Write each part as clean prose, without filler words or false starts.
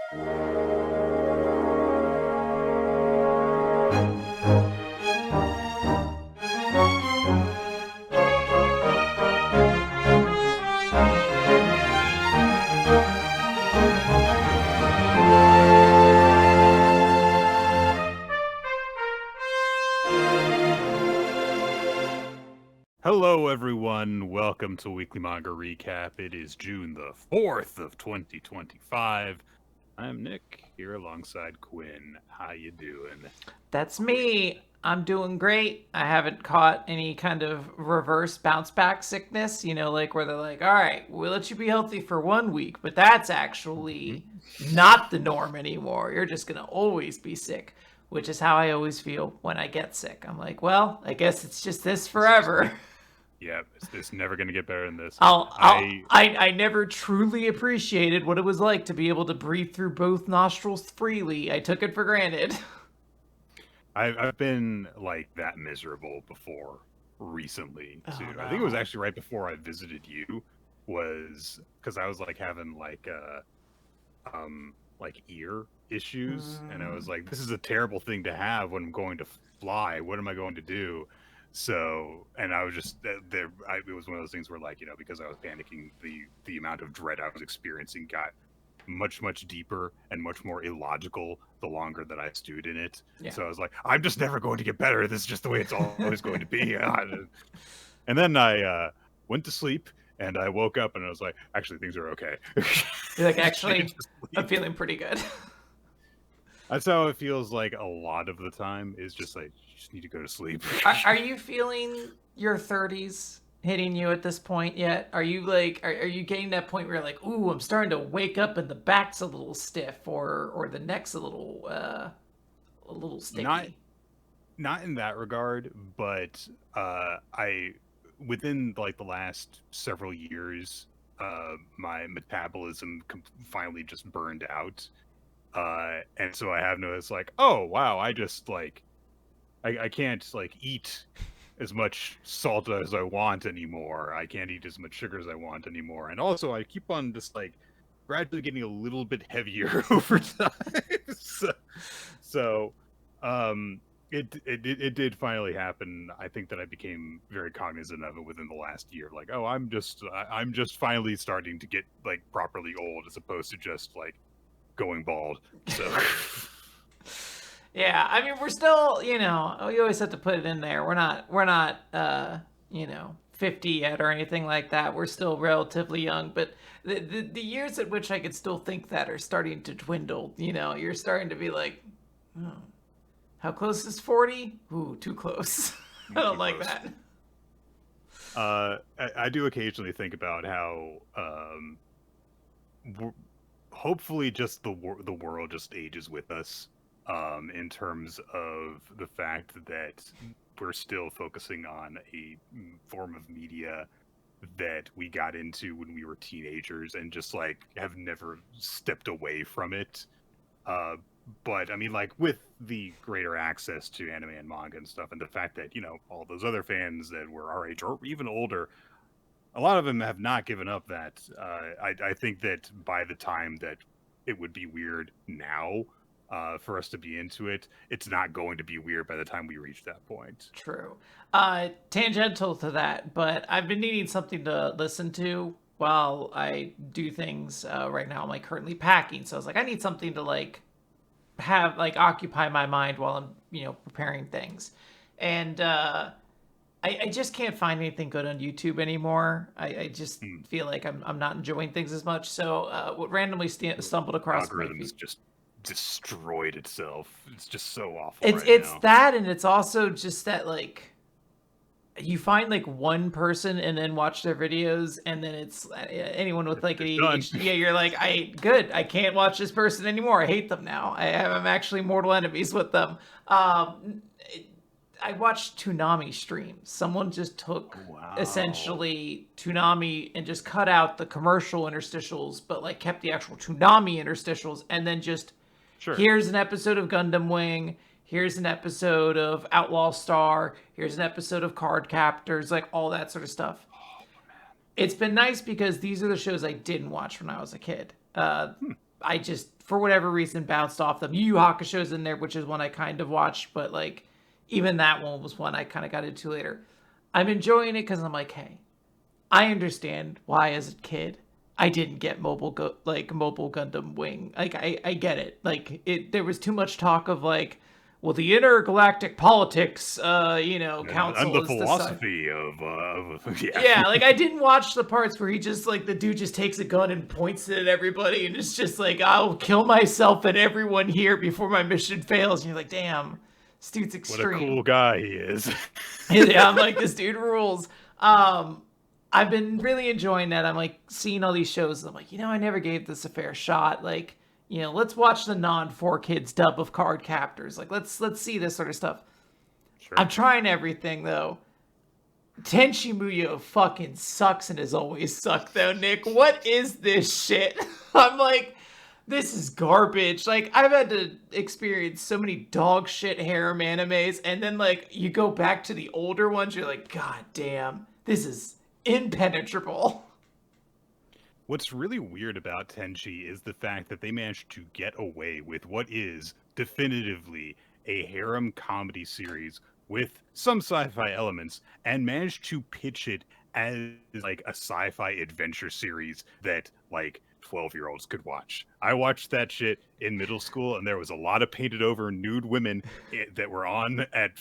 Hello, everyone. Welcome to Weekly Manga Recap. It is June the 4th of 2025. I'm Nick, here alongside Quinn. How you doing? That's me. I'm doing great. I haven't caught any kind of reverse bounce back sickness, like where they're like, all right, we'll let you be healthy for 1 week, but that's actually not the norm anymore. You're just going to always be sick, which is how I always feel when I get sick. I'm like, well, I guess it's just this forever. Yeah, it's never going to get better than this. I never truly appreciated what it was like to be able to breathe through both nostrils freely. I took it for granted. I've been like that miserable before recently too. Oh, no. I think it was actually right before I visited you, was because I was like having like ear issues, and I was like, this is a terrible thing to have when I'm going to fly. What am I going to do? So, and I was just there. It was one of those things where, like, because I was panicking, the amount of dread I was experiencing got much deeper and much more illogical the longer that I stewed in it. Yeah. So I was like, I'm just never going to get better. This is just the way it's always going to be. And then I went to sleep, and I woke up, and I was like, actually, things are okay. You're like, actually, I'm feeling pretty good. That's how it feels like a lot of the time, is just like, you just need to go to sleep. Are you feeling your 30s hitting you at this point yet? Are you like, are you getting that point where you're like, ooh, I'm starting to wake up and the back's a little stiff, or the neck's a little sticky? Not in that regard, but I within like the last several years, my metabolism finally just burned out. And so I have noticed, like, oh wow, I just like I can't like eat as much salt as I want anymore. I can't eat as much sugar as I want anymore. And also I keep on just like gradually getting a little bit heavier over time. so it did finally happen. I think that I became very cognizant of it within the last year. Like, oh, I'm just finally starting to get like properly old, as opposed to just like going bald. So yeah, I mean, we're still, you always have to put it in there. We're not 50 yet or anything like that. We're still relatively young, but the years at which I could still think that are starting to dwindle. You're starting to be like, oh, how close is 40? Ooh, too close. I don't like that. I do occasionally think about how hopefully just the world just ages with us, in terms of the fact that we're still focusing on a form of media that we got into when we were teenagers and just like have never stepped away from it. But I mean, like, with the greater access to anime and manga and stuff, and the fact that, all those other fans that were our age or even older, a lot of them have not given up that. I think that by the time that it would be weird now for us to be into it, it's not going to be weird by the time we reach that point. True. Tangential to that, but I've been needing something to listen to while I do things. Right now I'm like currently packing, so I was like, I need something to like have like occupy my mind while I'm preparing things, and I just can't find anything good on YouTube anymore. I just feel like I'm not enjoying things as much. So what randomly stumbled across algorithms just destroyed itself. It's just so awful. It's that, and it's also just that like you find like one person and then watch their videos, and then it's anyone with like ADHD. Yeah, you're like, I can't watch this person anymore. I hate them now. I'm actually mortal enemies with them. I watched Toonami streams. Someone just took essentially Toonami and just cut out the commercial interstitials, but like kept the actual Toonami interstitials, and then just here's an episode of Gundam Wing. Here's an episode of Outlaw Star. Here's an episode of Card Captors, like all that sort of stuff. Oh, man. It's been nice because these are the shows I didn't watch when I was a kid. I just, for whatever reason, bounced off them. Yu Yu Hakusho's in there, which is one I kind of watched, but like even that one was one I kind of got into later. I'm enjoying it because I'm like, hey, I understand why as a kid I didn't get Mobile Gundam Wing. Like I get it. Like there was too much talk of like, well, the intergalactic politics, And council the is deciding. philosophy of yeah. Yeah, like I didn't watch the parts where he just like the dude just takes a gun and points it at everybody and it's just like I'll kill myself and everyone here before my mission fails. And you're like, damn, this dude's What a extreme. cool guy he is. Yeah, I'm like, this dude rules. I've been really enjoying that. I'm like seeing all these shows. And I'm like, I never gave this a fair shot. Like, let's watch the non 4 kids dub of Card Captors. Like, let's see this sort of stuff. Sure. I'm trying everything though. Tenchi Muyo fucking sucks and has always sucked though, Nick. What is this shit? I'm like, this is garbage. Like, I've had to experience so many dog shit harem animes, and then like you go back to the older ones, you're like, God damn, this is impenetrable. What's really weird about Tenchi is the fact that they managed to get away with what is definitively a harem comedy series with some sci-fi elements and managed to pitch it as like a sci-fi adventure series that like 12-year-olds could watch. I watched that shit in middle school and there was a lot of painted over nude women that were on at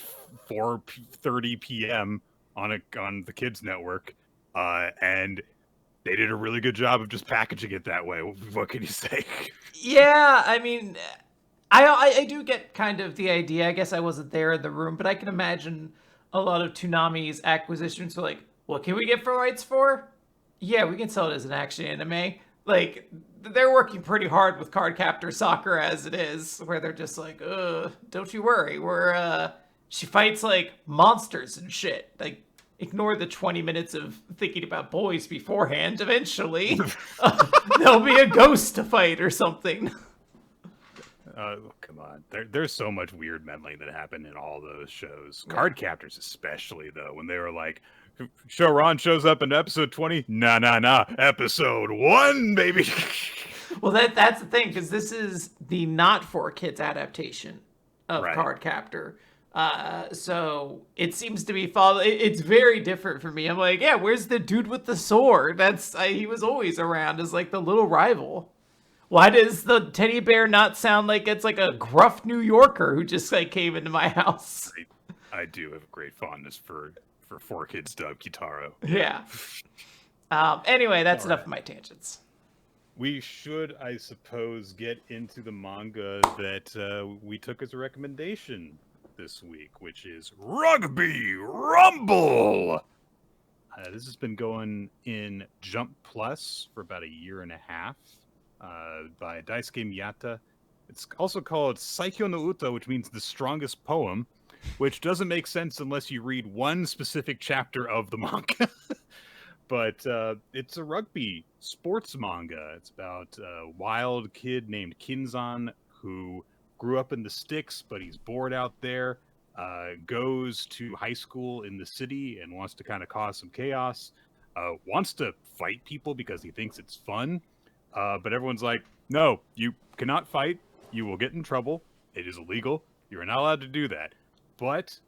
4:30 p.m. on the kids network and they did a really good job of just packaging it that way. What can you say? Yeah, I mean, I do get kind of the idea. I guess I wasn't there in the room, but I can imagine a lot of Toonami's acquisitions were like, what can we get for rights for? Yeah, we can sell it as an action anime. Like, they're working pretty hard with Card Captor Soccer as it is, where they're just like, don't you worry. She fights like monsters and shit. Like, ignore the 20 minutes of thinking about boys beforehand. Eventually, there'll be a ghost to fight or something. Come on. There's so much weird meddling that happened in all those shows. Yeah. Card Captors especially, though, when they were like, Ron shows up in episode 20. Nah. Episode 1, baby. Well, that's the thing, because this is the not for kids adaptation of Right. Card Captor. So it seems to be it's very different for me. I'm like, yeah, where's the dude with the sword? He was always around as like the little rival. Why does the teddy bear not sound like it's like a gruff New Yorker who just like came into my house? I do have a great fondness for 4 kids dub Kitaro. Yeah. Anyway, that's enough of my tangents. We should, I suppose, get into the manga that we took as a recommendation this week, which is Rugby Rumble. This has been going in Jump Plus for about a year and a half by Daisuke Miyata. It's also called Saikyo no Uta, which means the strongest poem, which doesn't make sense unless you read one specific chapter of the manga. But it's a rugby sports manga. It's about a wild kid named Kinzan who grew up in the sticks, but he's bored out there, goes to high school in the city and wants to kind of cause some chaos, wants to fight people because he thinks it's fun. But everyone's like, no, you cannot fight. You will get in trouble. It is illegal. You are not allowed to do that. But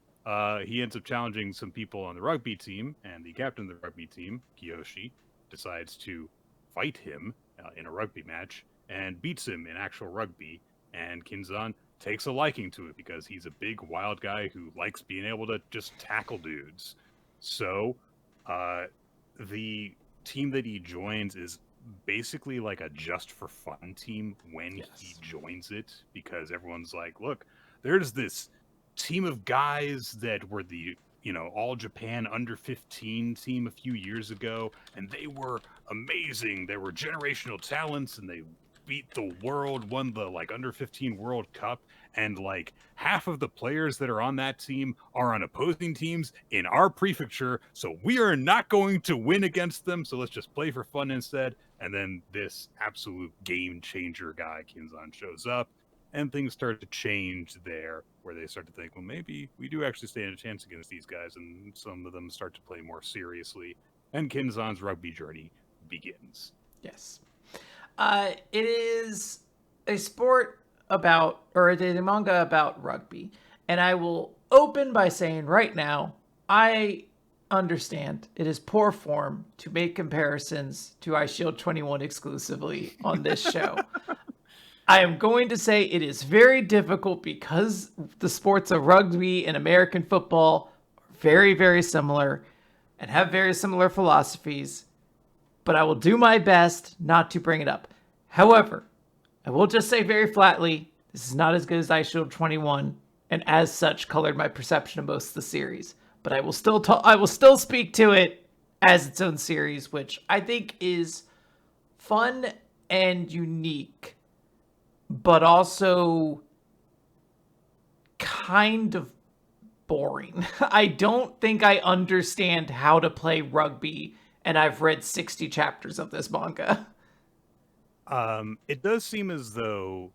he ends up challenging some people on the rugby team, and the captain of the rugby team, Kiyoshi, decides to fight him in a rugby match and beats him in actual rugby. And Kinzan takes a liking to it because he's a big wild guy who likes being able to just tackle dudes. So the team that he joins is basically like a just for fun team when he joins it, because everyone's like, look, there's this team of guys that were the all Japan under 15 team a few years ago, and they were amazing. They were generational talents, and they beat the world, won the like under 15 World Cup, and like half of the players that are on that team are on opposing teams in our prefecture, so we are not going to win against them, so let's just play for fun instead. And then this absolute game changer guy, Kinzan, shows up, and things start to change there, where they start to think, well, maybe we do actually stand a chance against these guys, and some of them start to play more seriously, and Kinzan's rugby journey begins. Yes. It is a sport about, or a manga about rugby. And I will open by saying right now, I understand it is poor form to make comparisons to I Shield 21 exclusively on this show. I am going to say it is very difficult because the sports of rugby and American football are very, very similar and have very similar philosophies, but I will do my best not to bring it up. However, I will just say very flatly, this is not as good as Ice Shield 21, and as such colored my perception of most of the series. But I will still speak to it as its own series, which I think is fun and unique, but also kind of boring. I don't think I understand how to play rugby, and I've read 60 chapters of this manga. It does seem as though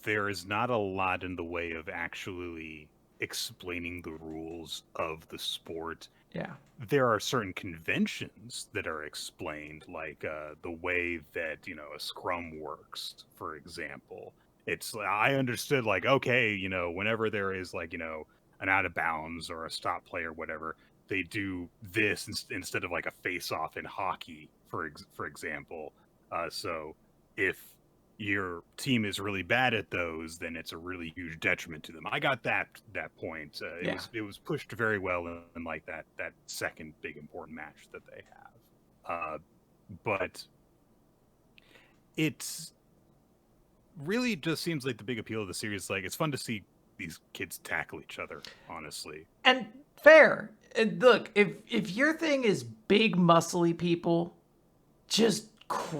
there is not a lot in the way of actually explaining the rules of the sport. Yeah. There are certain conventions that are explained, like the way that a scrum works, for example. It's I understood like okay, whenever there is like an out of bounds or a stop play or whatever, they do this instead of like a face off in hockey, for example. So if your team is really bad at those, then it's a really huge detriment to them. I got that point. Yeah. It was pushed very well in like that second big important match that they have. But it's really just seems like the big appeal of the series. Like it's fun to see these kids tackle each other, honestly. And fair. And look, if your thing is big muscly people just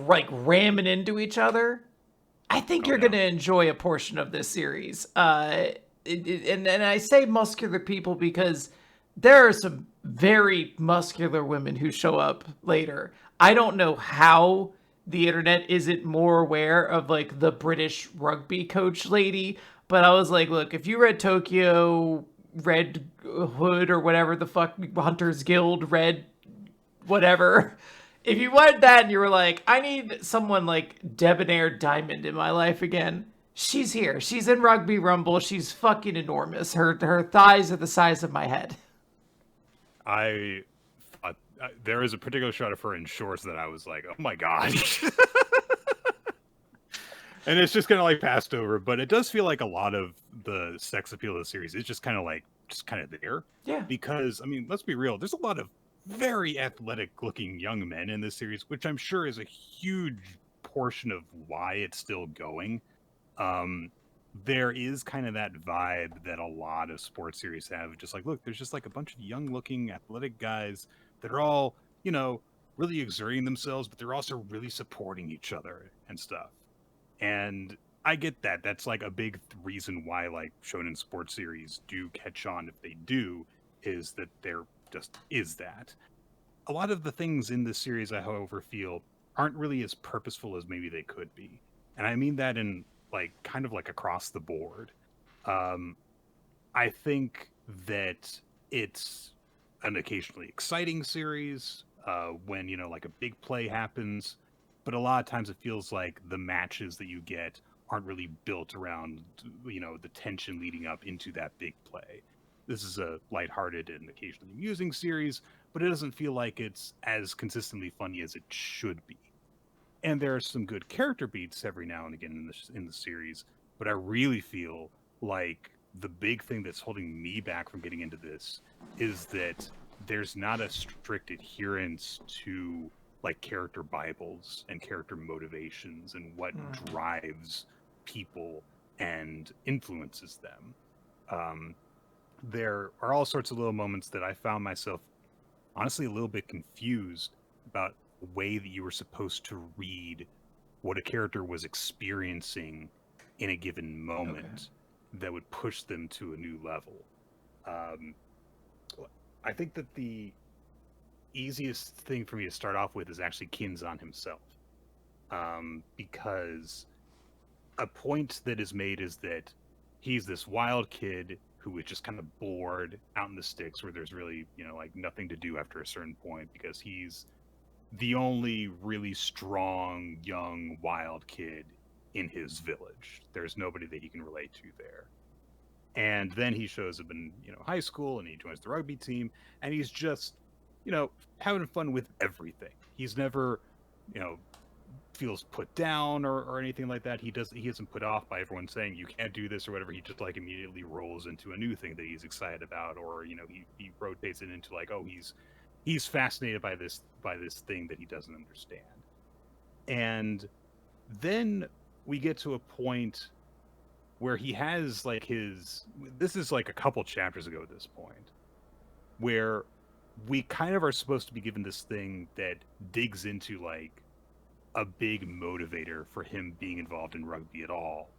like ramming into each other, I think you're going to enjoy a portion of this series. And I say muscular people because there are some very muscular women who show up later. I don't know how the internet isn't more aware of like the British rugby coach lady, but I was like, look, if you read Tokyo Red Hood or whatever the fuck, Hunters Guild Red whatever, if you wanted that and you were like, I need someone like Debonair Diamond in my life again, she's here. She's in Rugby Rumble. She's fucking enormous. Her thighs are the size of my head. I thought there is a particular shot of her in shorts that I was like, oh my god. And it's just kind of like passed over, but it does feel like a lot of the sex appeal of the series is just kind of there. Yeah. Because I mean, let's be real, there's a lot of very athletic looking young men in this series, which I'm sure is a huge portion of why it's still going. There is kind of that vibe that a lot of sports series have, just like, look, there's just like a bunch of young looking athletic guys that are all, really exerting themselves, but they're also really supporting each other and stuff. And I get that. That's like a big reason why like shonen sports series do catch on if they do, is that there just is that. A lot of the things in this series I however feel aren't really as purposeful as maybe they could be. And I mean that in like kind of like across the board. Um I think that it's an occasionally exciting series when like a big play happens, but a lot of times it feels like the matches that you get aren't really built around the tension leading up into that big play. This is a lighthearted and occasionally amusing series, but it doesn't feel like it's as consistently funny as it should be. And there are some good character beats every now and again in the series, but I really feel like the big thing that's holding me back from getting into this is that there's not a strict adherence to like character bibles and character motivations and what drives people and influences them. There are all sorts of little moments that I found myself honestly a little bit confused about the way that you were supposed to read what a character was experiencing in a given moment that would push them to a new level. Um, I think that the easiest thing for me to start off with is actually Kinzan himself. Because a point that is made is that he's this wild kid who is just kind of bored out in the sticks where there's really, like nothing to do after a certain point because he's the only really strong, young, wild kid in his village. There's nobody that he can relate to there. And then he shows up in, high school, and he joins the rugby team, and he's just, having fun with everything. He's never, you know, feels put down or anything like that. He isn't put off by everyone saying you can't do this or whatever. He just like immediately rolls into a new thing that he's excited about, or he rotates it into like, oh, he's fascinated by this thing that he doesn't understand. And then we get to a point where he has like this is like a couple chapters ago at this point, where we kind of are supposed to be given this thing that digs into like a big motivator for him being involved in rugby at all,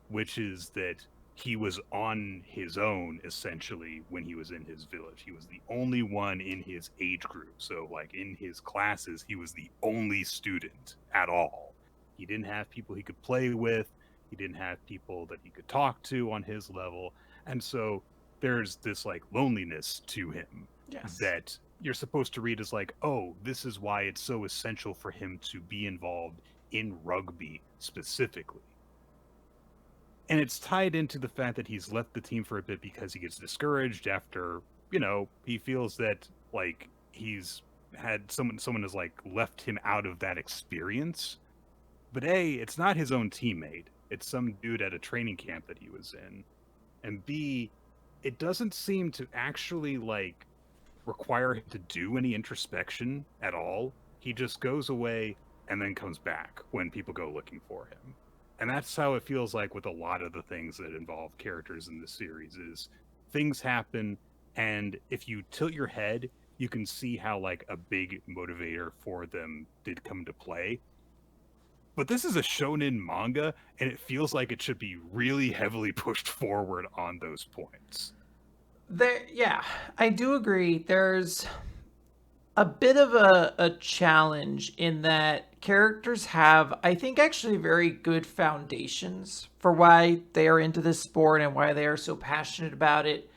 which is that he was on his own essentially when he was in his village. He was the only one in his age group. So like in his classes, he was the only student at all. He didn't have people he could play with. He didn't have people that he could talk to on his level. And so there's this like loneliness to him that you're supposed to read as like, oh, this is why it's so essential for him to be involved in rugby specifically. And it's tied into the fact that he's left the team for a bit because he gets discouraged after, he feels that like he's had someone has like left him out of that experience. But A, it's not his own teammate. It's some dude at a training camp that he was in. And B, it doesn't seem to actually like require him to do any introspection at all. He just goes away and then comes back when people go looking for him. And that's how it feels like with a lot of the things that involve characters in this series is things happen, and if you tilt your head, you can see how like a big motivator for them did come to play. But this is a shonen manga, and it feels like it should be really heavily pushed forward on those points. I do agree. There's a bit of a challenge in that characters have, I think, actually very good foundations for why they are into this sport and why they are so passionate about it.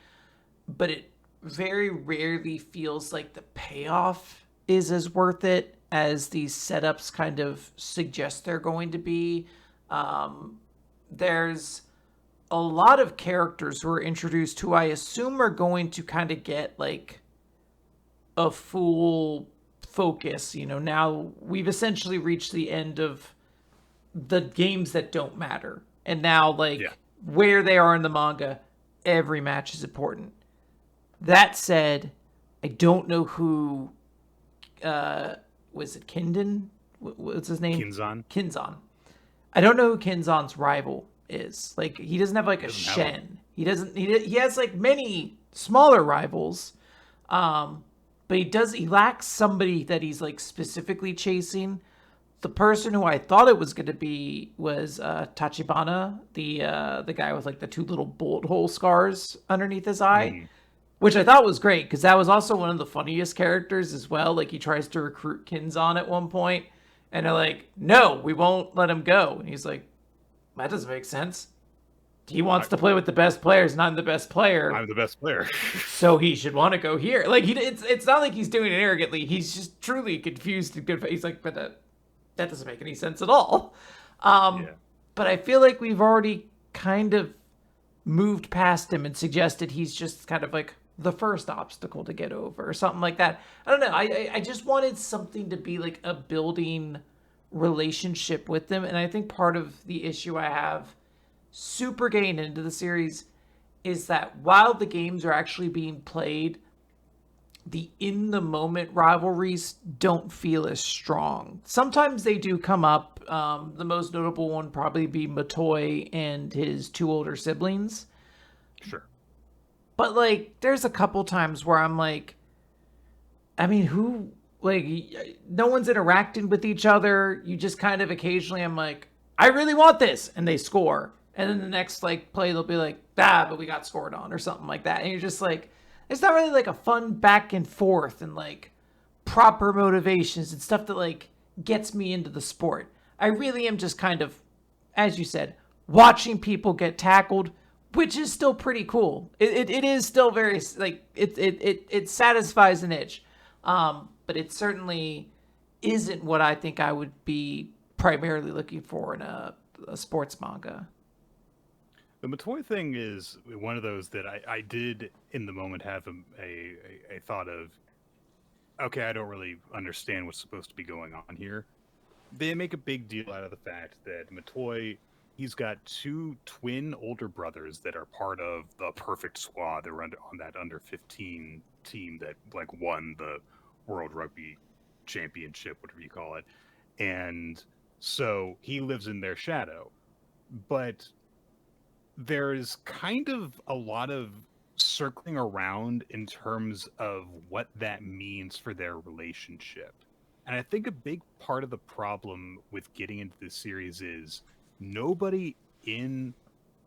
But it very rarely feels like the payoff is as worth it as these setups kind of suggest they're going to be. There's a lot of characters who are introduced who I assume are going to kind of get like a full focus. Now we've essentially reached the end of the games that don't matter. And now where they are in the manga, every match is important. That said, I don't know who, was it Kindon? What's his name? Kinzan. I don't know who Kinzan's rival is. Like, he doesn't have like a Shen. He has like many smaller rivals. But he lacks somebody that he's like specifically chasing. The person who I thought it was going to be was Tachibana, the guy with like the two little bullet hole scars underneath his eye, which I thought was great because that was also one of the funniest characters as well. Like he tries to recruit Kinzan at one point, and they're like, "No, we won't let him go." And he's like, "That doesn't make sense. He wants to play with the best players, not the best player. I'm the best player. So he should want to go here." Like it's not like he's doing it arrogantly. He's just truly confused and good. He's like, but that doesn't make any sense at all. But I feel like we've already kind of moved past him and suggested he's just kind of like the first obstacle to get over or something like that. I don't know. I just wanted something to be like a building relationship with them. And I think part of the issue I have super getting into the series is that while the games are actually being played, the in the moment rivalries don't feel as strong. Sometimes they do come up. The most notable one probably be Matoi and his two older siblings. Sure. But like there's a couple times where I'm like, I mean, who, like, no one's interacting with each other. You just kind of occasionally, I'm like, I really want this, and they score. And then the next like play, they'll be like, but we got scored on or something like that. And you're just like, it's not really like a fun back and forth and like proper motivations and stuff that like gets me into the sport. I really am just kind of, as you said, watching people get tackled, which is still pretty cool. It is still very like it satisfies an itch, but it certainly isn't what I think I would be primarily looking for in a a sports manga. The Matoi thing is one of those that I did in the moment have a thought of, okay, I don't really understand what's supposed to be going on here. They make a big deal out of the fact that Matoi, he's got two twin older brothers that are part of the perfect squad. They're on that under 15 team that like won the World Rugby Championship, whatever you call it. And so he lives in their shadow. But there's kind of a lot of circling around in terms of what that means for their relationship. And I think a big part of the problem with getting into this series is nobody in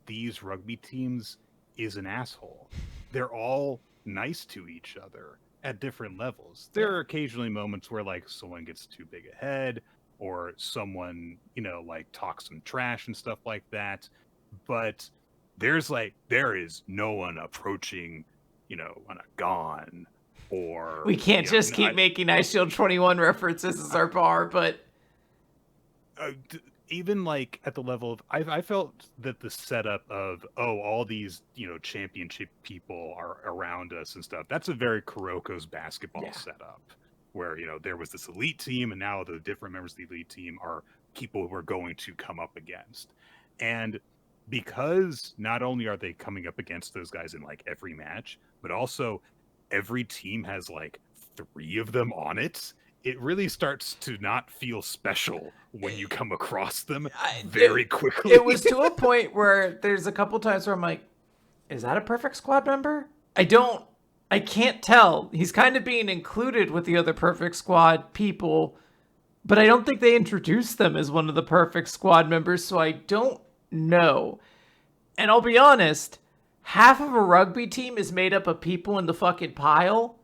these rugby teams is an asshole. They're all nice to each other at different levels. There are occasionally moments where like someone gets too big a head or someone, like talks some trash and stuff like that. But there is no one approaching, on a gon or We can't just keep making Ice Shield 21 references as our bar, but even like at the level of I felt that the setup of all these championship people are around us and stuff, that's a very Kuroko's basketball setup where there was this elite team and now the different members of the elite team are people we're going to come up against. And because not only are they coming up against those guys in like every match, but also every team has like 3 of them on it, it really starts to not feel special when you come across them very quickly. It was to a point where there's a couple times where I'm like, is that a perfect squad member? I can't tell. He's kind of being included with the other perfect squad people, but I don't think they introduced them as one of the perfect squad members, so I don't know. And I'll be honest, half of a rugby team is made up of people in the fucking pile,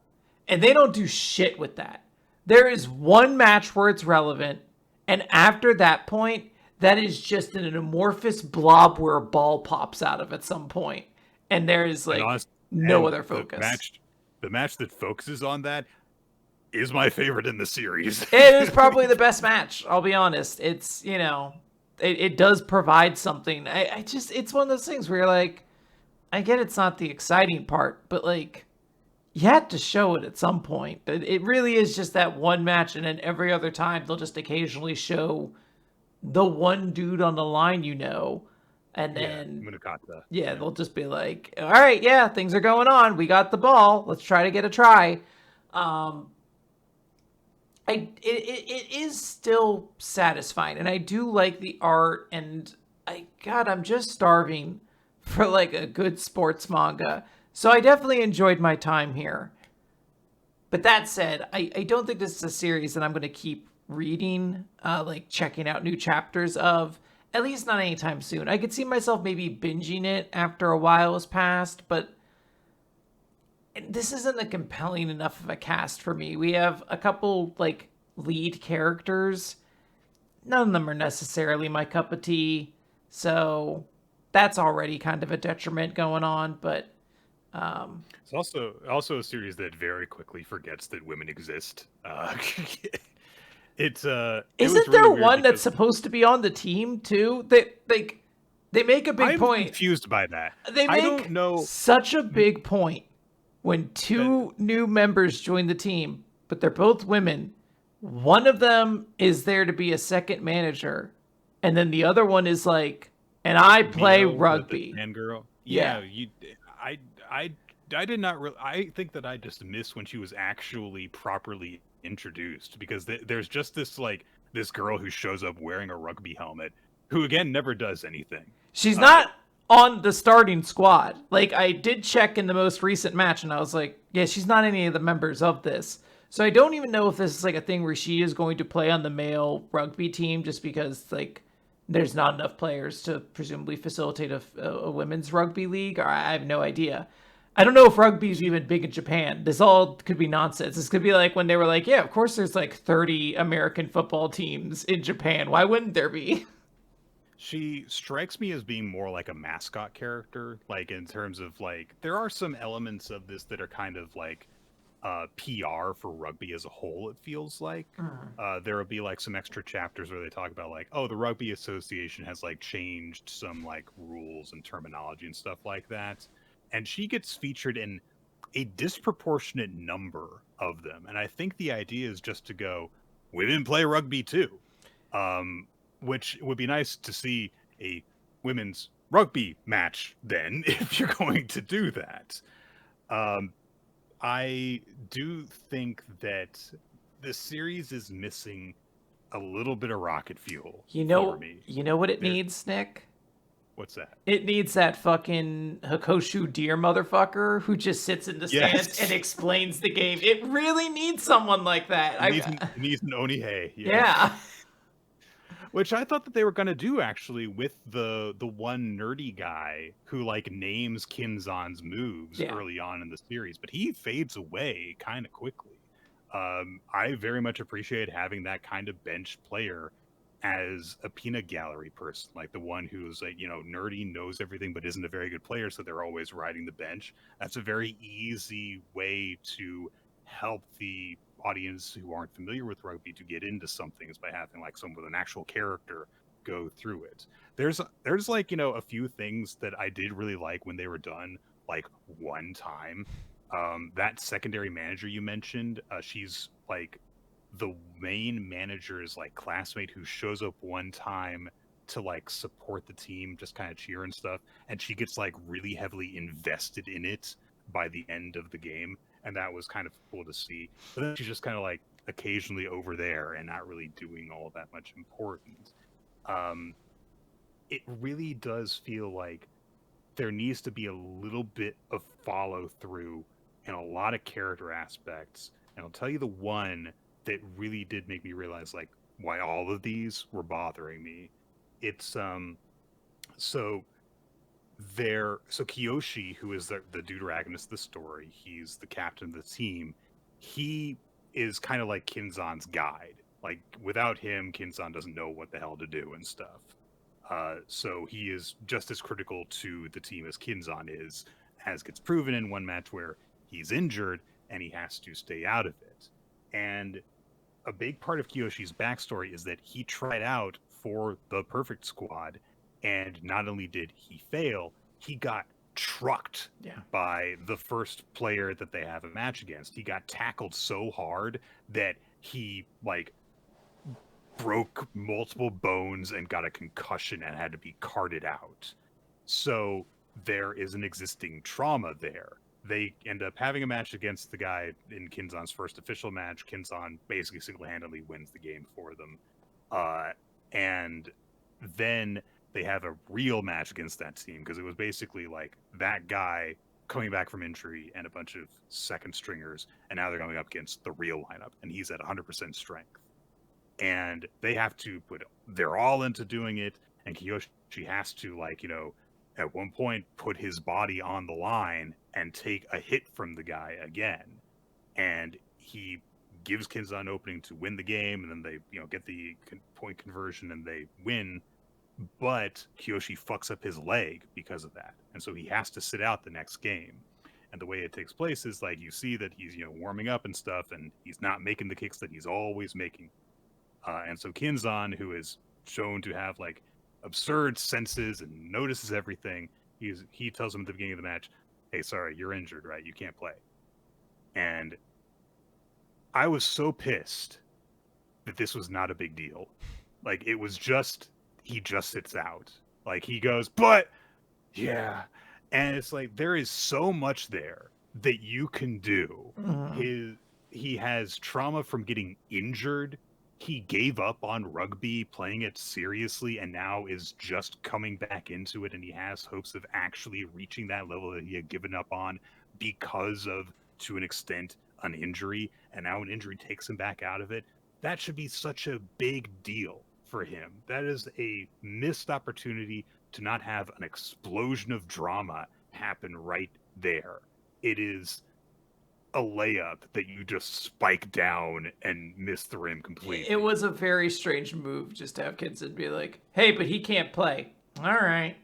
and they don't do shit with that. There is one match where it's relevant, and after that point, that is just an amorphous blob where a ball pops out of at some point, and there is like no other focus. The match that focuses on that is my favorite in the series. It is probably the best match, I'll be honest. It's, it does provide something. It's one of those things where you're like, I get it's not the exciting part, but like, you had to show it at some point. It really is just that one match, and then every other time they'll just occasionally show the one dude on the line, and then Munakata. They'll just be like, all right, things are going on. We got the ball. Let's try to get a try. It is still satisfying, and I do like the art, and I'm just starving for like a good sports manga. So I definitely enjoyed my time here. But that said, I don't think this is a series that I'm going to keep reading, like checking out new chapters of, at least not anytime soon. I could see myself maybe binging it after a while has passed, but this isn't a compelling enough of a cast for me. We have a couple like lead characters. None of them are necessarily my cup of tea, so that's already kind of a detriment going on, but it's also a series that very quickly forgets that women exist. Isn't there one that's supposed to be on the team too? They make a big point. I'm confused by that. I don't know such a big point when 2 new members join the team, but they're both women. One of them is there to be a second manager, and then the other one is like, and I play rugby. And girl, yeah. I did not really. I think that I just missed when she was actually properly introduced, because there's just this girl who shows up wearing a rugby helmet, who again never does anything. She's not on the starting squad. Like, I did check in the most recent match, and I was like, yeah, she's not any of the members of this. So I don't even know if this is like a thing where she is going to play on the male rugby team, just because like there's not enough players to presumably facilitate a women's rugby league. Or I have no idea. I don't know if rugby is even big in Japan. This all could be nonsense. This could be like when they were like, yeah, of course there's like 30 American football teams in Japan. Why wouldn't there be? She strikes me as being more like a mascot character, like in terms of like, there are some elements of this that are kind of like PR for rugby as a whole, it feels like. Mm. There will be like some extra chapters where they talk about like, oh, the Rugby Association has like changed some like rules and terminology and stuff like that. And she gets featured in a disproportionate number of them. And I think the idea is just to go, women play rugby too. Which would be nice to see a women's rugby match then, if you're going to do that. Um, I do think that the series is missing a little bit of rocket fuel for me. You know what it There, needs, Nick? what's that? It needs that fucking Hokoshu deer motherfucker who just sits in the stands and Yes, explains the game. It really needs someone like that. it needs an Onihei, yeah. Yeah. Which I thought that they were gonna do actually with the one nerdy guy who like names Kinzan's moves Yeah. early on in the series, but he fades away kind of quickly. I very much appreciate having that kind of bench player as a peanut gallery person, like the one who's like, nerdy, knows everything, but isn't a very good player, so they're always riding the bench. That's a very easy way to help the audience who aren't familiar with rugby to get into something is by having like someone with an actual character go through it. There's like, a few things that I did really like when they were done like one time. That secondary manager you mentioned, she's like the main manager's like classmate who shows up one time to like support the team, just kind of cheer and stuff, and she gets like really heavily invested in it by the end of the game, and that was kind of cool to see. But then she's just kind of like occasionally over there and not really doing all that much important. Um, it really does feel like there needs to be a little bit of follow through and a lot of character aspects. And I'll tell you the one that really did make me realize like why all of these were bothering me. It's so so Kiyoshi, who is the deuteragonist of the story, he's the captain of the team. He is kind of like Kinzan's guide. Like without him, Kinzan doesn't know what the hell to do and stuff. So he is just as critical to the team as Kinzan is, as gets proven in one match where he's injured and he has to stay out of it. And a big part of Kiyoshi's backstory is that he tried out for the perfect squad, and not only did he fail, he got trucked by the first player that they have a match against. He got tackled so hard that he like broke multiple bones and got a concussion and had to be carted out. So there is an existing trauma there. They end up having a match against the guy in Kinzan's first official match. Kinzan basically single-handedly wins the game for them. And then they have a real match against that team because it was basically like that guy coming back from injury and a bunch of second stringers, and now they're going up against the real lineup, and he's at 100% strength. And they have to put their all into doing it, and Kiyoshi has to at one point put his body on the line and take a hit from the guy again. And he gives Kinzan an opening to win the game, and then they get the point conversion and they win. But Kiyoshi fucks up his leg because of that, and so he has to sit out the next game. And the way it takes place is like you see that he's warming up and stuff, and he's not making the kicks that he's always making. And so Kinzan, who is shown to have like absurd senses and notices everything, he tells him at the beginning of the match, "Hey, sorry, you're injured, right? You can't play." And I was so pissed that this was not a big deal. Like it was just he just sits out. Like he goes, "But yeah," and it's like there is so much there that you can do. He has trauma from getting injured. He gave up on rugby, playing it seriously, and now is just coming back into it, and he has hopes of actually reaching that level that he had given up on because of, to an extent, an injury, and now an injury takes him back out of it. That should be such a big deal for him. That is a missed opportunity to not have an explosion of drama happen right there. It is a layup that you just spike down and miss the rim completely. It was a very strange move just to have kids and be like, "Hey, but he can't play." All right.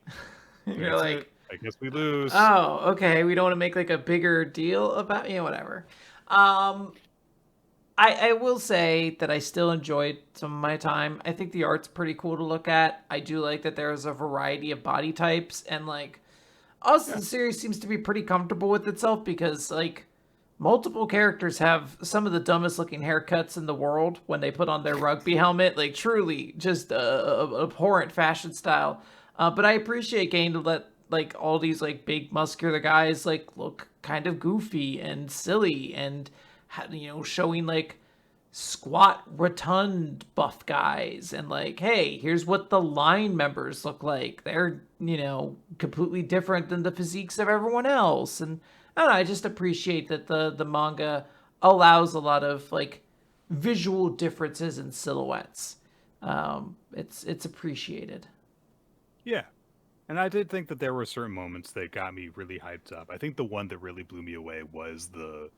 You're like, I guess we lose. "Oh, okay. We don't want to make like a bigger deal about whatever." Um, I will say that I still enjoyed some of my time. I think the art's pretty cool to look at. I do like that there's a variety of body types, and like also Yeah. the series seems to be pretty comfortable with itself because like multiple characters have some of the dumbest looking haircuts in the world when they put on their rugby helmet. Like truly, just a abhorrent fashion style. But I appreciate getting to let like all these like big muscular guys like look kind of goofy and silly and showing like squat rotund buff guys and like, hey, here's what the line members look like. They're completely different than the physiques of everyone else. And I don't know, I just appreciate that the manga allows a lot of like visual differences in silhouettes. It's appreciated. Yeah. And I did think that there were certain moments that got me really hyped up. I think the one that really blew me away was the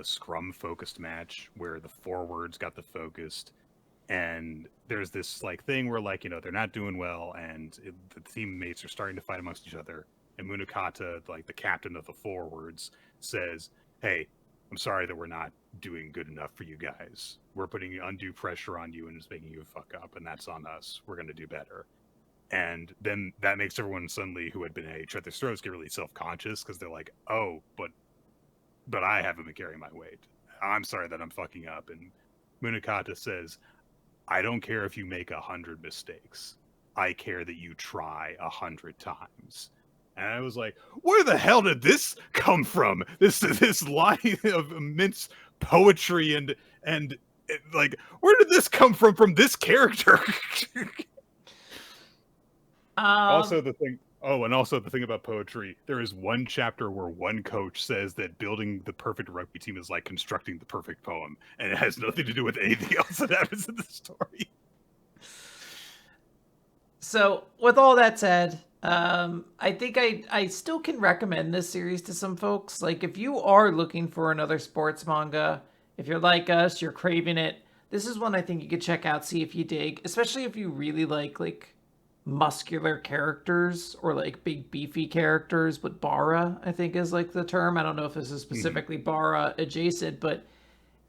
scrum focused match where the forwards got the focused, and there's this like thing where like they're not doing well, and the teammates are starting to fight amongst each other, and Munakata, like the captain of the forwards, says, "Hey, I'm sorry that we're not doing good enough for you guys. We're putting undue pressure on you and it's making you fuck up, and that's on us. We're going to do better." And then that makes everyone suddenly who had been at each other's throats get really self-conscious because they're like, "Oh, but I haven't been carrying my weight. I'm sorry that I'm fucking up." And Munakata says, "I don't care if you make 100 mistakes. I care that you try 100 times." And I was like, where the hell did this come from? This line of immense poetry and like, where did this come from this character? Um, Also the thing Oh, and also the thing about poetry, there is one chapter where one coach says that building the perfect rugby team is like constructing the perfect poem, and it has nothing to do with anything else that happens in the story. So, with all that said, I think I still can recommend this series to some folks. Like, if you are looking for another sports manga, if you're like us, you're craving it, this is one I think you could check out, see if you dig, especially if you really like muscular characters or like big beefy characters. But bara, I think, is like the term. I don't know if this is Mhm. specifically bara adjacent, but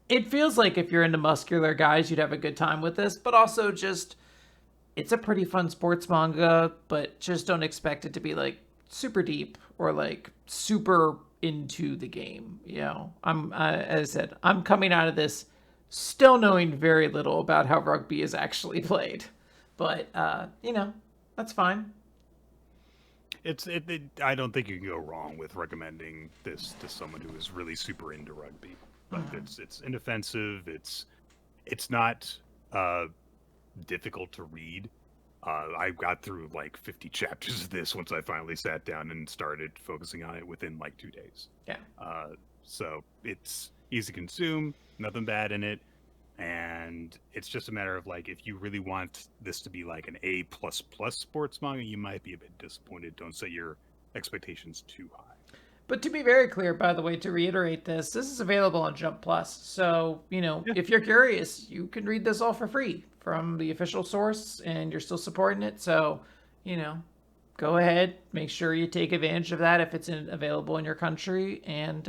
it feels like if you're into muscular guys, you'd have a good time with this. But also just it's a pretty fun sports manga, but just don't expect it to be like super deep or like super into the game. As I said, I'm coming out of this still knowing very little about how rugby is actually played, but that's fine. I don't think you can go wrong with recommending this to someone who is really super into rugby. Like it's inoffensive. It's not uh, difficult to read. I got through like 50 chapters of this once I finally sat down and started focusing on it within like 2 days. Yeah. Uh, so it's easy to consume, nothing bad in it, and it's just a matter of like if you really want this to be like an A plus plus sports manga, you might be a bit disappointed. Don't set your expectations too high. But to be very clear, by the way, to reiterate this is available on Jump Plus. So, Yeah, if you're curious, you can read this all for free from the official source and you're still supporting it. So, you know, go ahead, make sure you take advantage of that if it's available in your country and,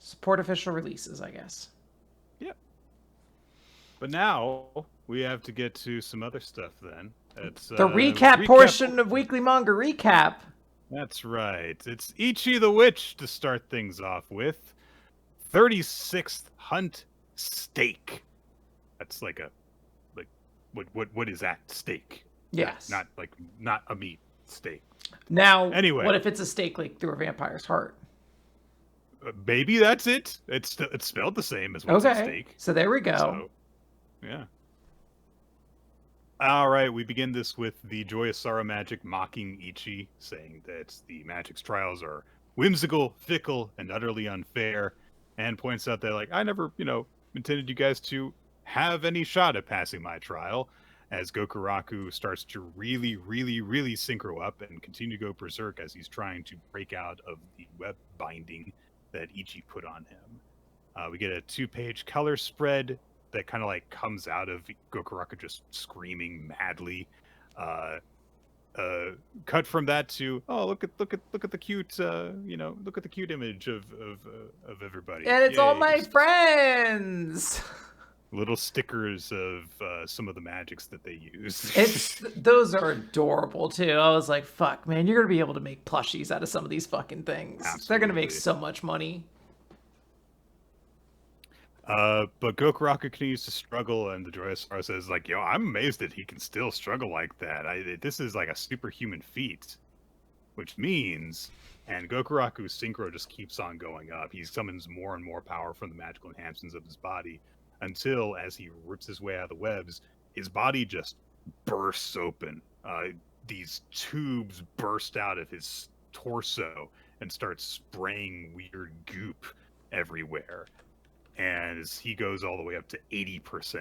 support official releases, I guess. yeah. But now we have to get to some other stuff. Then it's The recap recap. portion of Weekly Manga Recap. That's right. It's Ichi the Witch to start things off with. 36th Hunt Steak. That's like what is that steak? Yes. Not a meat steak. Now, Anyway, what if it's a steak like through a vampire's heart? maybe that's it. It's spelled the same as what's at Okay, stake. so there we go. So, yeah. All right, we begin this with the Joyous Sorrow Magic mocking Ichi, saying that the Magic's trials are whimsical, fickle, and utterly unfair, and points out that, like, I never, intended you guys to have any shot at passing my trial, as Gokuraku starts to really, really, really synchro up and continue to go berserk as he's trying to break out of the web binding that Ichi put on him. We get a 2-page color spread that kind of like comes out of Gokuraku just screaming madly. Uh, cut from that to look at the cute look at the cute image of everybody, And it's all yay. my friends. Little stickers of some of the magics that they use. Those are adorable too. I was like, fuck, man, you're gonna be able to make plushies out of some of these fucking things. Absolutely. They're gonna make so much money. But Gokuraku continues to struggle, and the Joyosara says, like, yo, I'm amazed that he can still struggle like that. This is like a superhuman feat. Which means, and Gokuraku's synchro just keeps on going up. He summons more and more power from the magical enhancements of his body, until, as he rips his way out of the webs, his body just bursts open. These tubes burst out of his torso and start spraying weird goop everywhere. And as he goes all the way up to 80%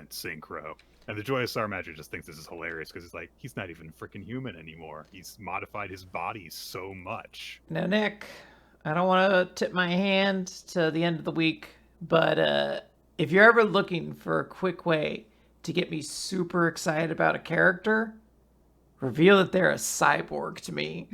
synchro. And the Joyosara Magic just thinks this is hilarious because it's like, he's not even freaking human anymore. He's modified his body so much. Now, Nick, I don't want to tip my hand to the end of the week, but if you're ever looking for a quick way to get me super excited about a character, reveal that they're a cyborg to me.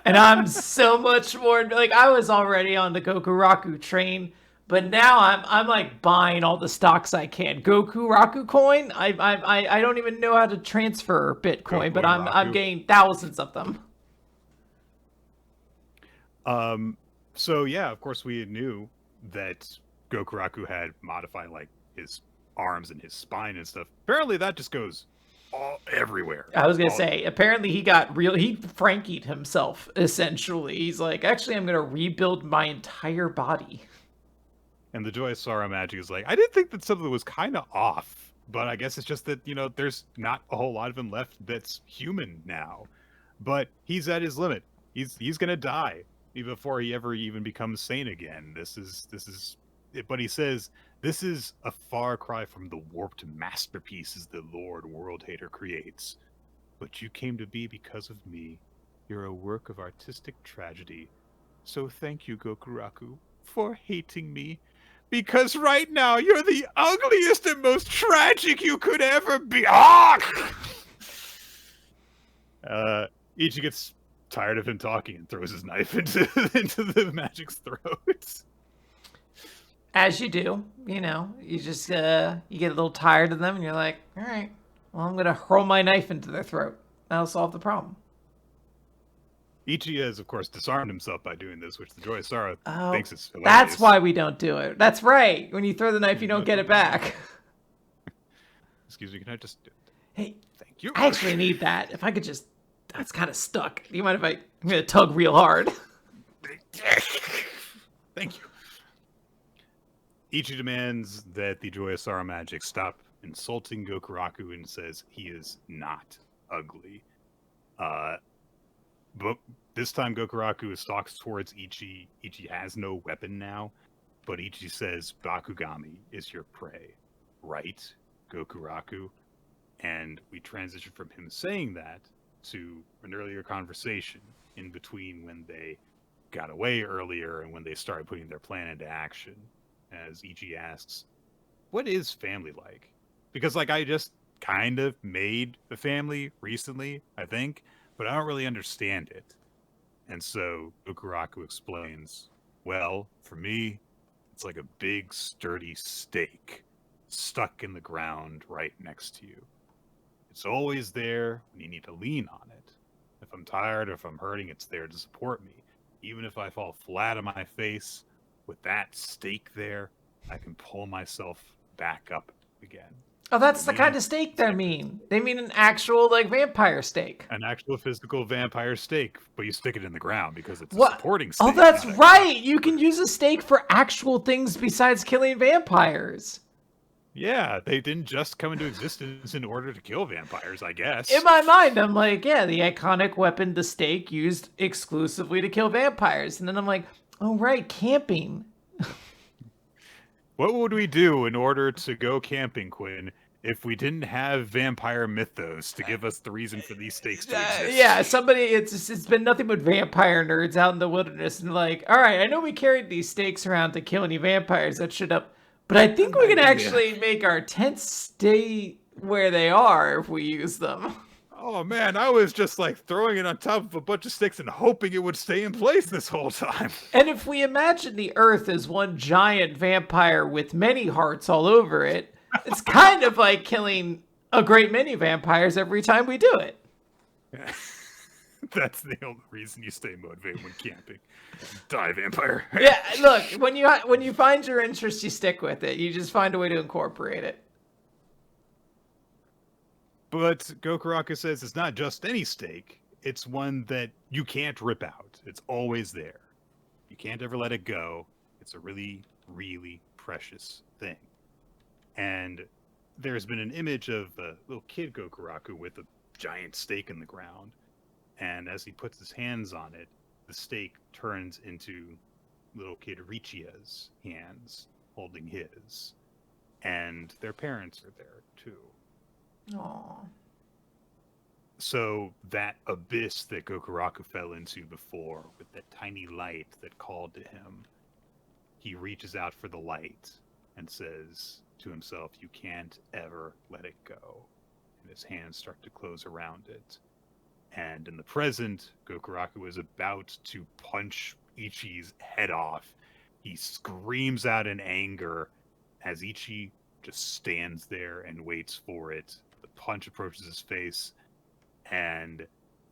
And I'm so much more, like, I was already on the Gokuraku train, but now I'm like buying all the stocks I can. Gokuraku coin, I don't even know how to transfer Bitcoin, but I'm getting thousands of them. So yeah, of course we knew that Gokuraku had modified like his arms and his spine and stuff. Apparently that just goes all everywhere. I was gonna say, apparently he Frankied himself, essentially. He's like, actually, I'm gonna rebuild my entire body. And the Joyosara Magic is like, I did think that something was kind of off, but I guess it's just that, there's not a whole lot of him left that's human now. But he's at his limit. He's gonna die before he ever even becomes sane again. This is but he says, this is a far cry from the warped masterpieces the Lord World Hater creates. But you came to be because of me. You're a work of artistic tragedy. So thank you, Gokuraku, for hating me. Because right now, you're the ugliest and most tragic you could ever be. Ichi gets tired of him talking and throws his knife into the magic's throat. As you do, you just you get a little tired of them, and you're like, all right, well, I'm gonna hurl my knife into their throat. That'll solve the problem. Ichi has, of course, disarmed himself by doing this, which the Joyosara thinks is hilarious. That's why we don't do it. That's right. When you throw the knife, you don't get it back. Excuse me, can I just... Hey, thank you. I actually need that. If I could just... That's kind of stuck. Do you mind if I'm going to tug real hard? Thank you. Ichi demands that the Joyosara Magic stop insulting Gokuraku and says he is not ugly. But this time Gokuraku stalks towards Ichi. Ichi has no weapon now, but Ichi says Bakugami is your prey, right, Gokuraku? And we transition from him saying that to an earlier conversation in between when they got away earlier and when they started putting their plan into action, as Ichi asks, what is family like? Because, like, I just kind of made a family recently, I think, but I don't really understand it. And so Gokuraku explains, well, for me, it's like a big, sturdy stake stuck in the ground right next to you. It's always there when you need to lean on it. If I'm tired or if I'm hurting, it's there to support me. Even if I fall flat on my face, with that stake there, I can pull myself back up again. Oh, that's the kind of stake they mean. They mean an actual, like, vampire stake. An actual physical vampire stake, but you stick it in the ground because it's a supporting stake. Oh, that's right! You can use a stake for actual things besides killing vampires. Yeah, they didn't just come into existence in order to kill vampires, I guess. In my mind, I'm like, yeah, the iconic weapon, the stake, used exclusively to kill vampires. And then I'm like, oh, right, camping. What would we do in order to go camping, Quinn, if we didn't have vampire mythos to give us the reason for these stakes to exist? Yeah, it's been nothing but vampire nerds out in the wilderness, and like, all right, I know we carried these stakes around to kill any vampires that showed up, but I think we can actually make our tents stay where they are if we use them. Oh man, I was just like throwing it on top of a bunch of sticks and hoping it would stay in place this whole time. And if we imagine the Earth as one giant vampire with many hearts all over it, it's kind of like killing a great many vampires every time we do it. That's the only reason you stay motivated when camping. Die, vampire. Yeah, look, when you find your interest, you stick with it. You just find a way to incorporate it. But Gokuraku says it's not just any steak. It's one that you can't rip out. It's always there. You can't ever let it go. It's a really, really precious thing. And there's been an image of a little kid Gokuraku with a giant steak in the ground. And as he puts his hands on it, the steak turns into little kid Richia's hands holding his. And their parents are there too. Aww. So that abyss that Gokuraku fell into before, with that tiny light that called to him, he reaches out for the light and says to himself, you can't ever let it go. And his hands start to close around it. And in the present, Gokuraku is about to punch Ichi's head off. He screams out in anger as Ichi just stands there and waits for it. The punch approaches his face, and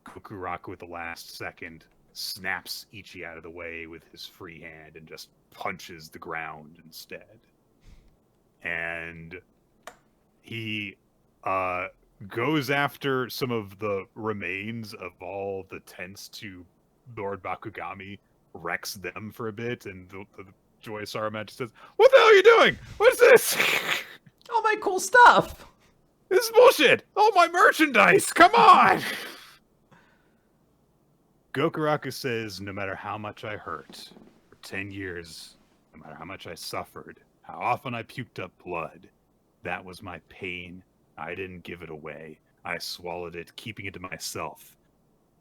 Gokuraku at the last second snaps Ichi out of the way with his free hand and just punches the ground instead. And he goes after some of the remains of all the tents to Lord Bakugami, wrecks them for a bit, and the Joyous Saruman says, "What the hell are you doing? What's this? All my cool stuff. This is bullshit! All my merchandise! Come on!" Gokuraku says, no matter how much I hurt, for 10 years, no matter how much I suffered, how often I puked up blood, that was my pain. I didn't give it away. I swallowed it, keeping it to myself.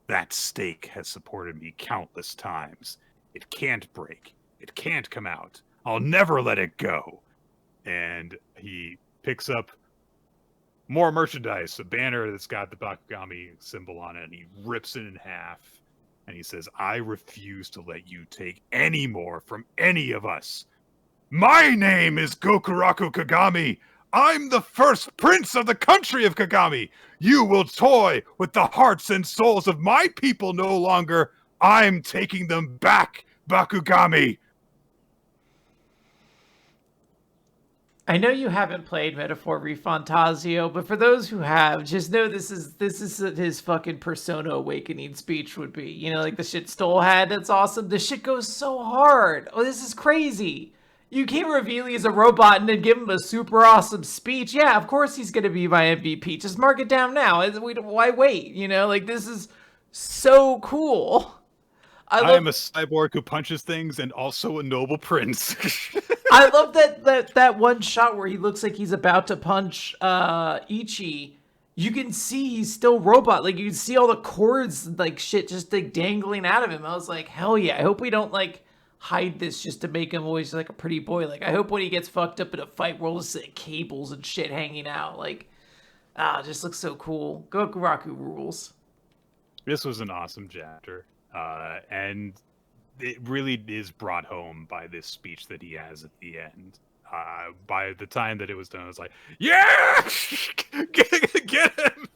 That steak has supported me countless times. It can't break. It can't come out. I'll never let it go. And he picks up more merchandise, a banner that's got the Bakugami symbol on it, and he rips it in half. And he says, I refuse to let you take any more from any of us. My name is Gokuraku Kagami. I'm the first prince of the country of Kagami. You will toy with the hearts and souls of my people no longer. I'm taking them back, Bakugami. I know you haven't played Metaphor Refantasio, but for those who have, just know this is his fucking Persona Awakening speech would be. You know, like the shit Stoll had, that's awesome. This shit goes so hard. Oh, this is crazy. You can't reveal he's a robot and then give him a super awesome speech. Yeah, of course he's going to be my MVP. Just mark it down now. Why wait? You know, like this is so cool. I am a cyborg who punches things and also a noble prince. I love that one shot where he looks like he's about to punch Ichi. You can see he's still robot. Like you can see all the cords like shit just like dangling out of him. I was like, hell yeah. I hope we don't like hide this just to make him always like a pretty boy. Like I hope when he gets fucked up in a fight, we're all just like cables and shit hanging out. Like, it just looks so cool. Gokuraku rules. This was an awesome chapter. And it really is brought home by this speech that he has at the end. By the time that it was done, I was like, yeah! get him!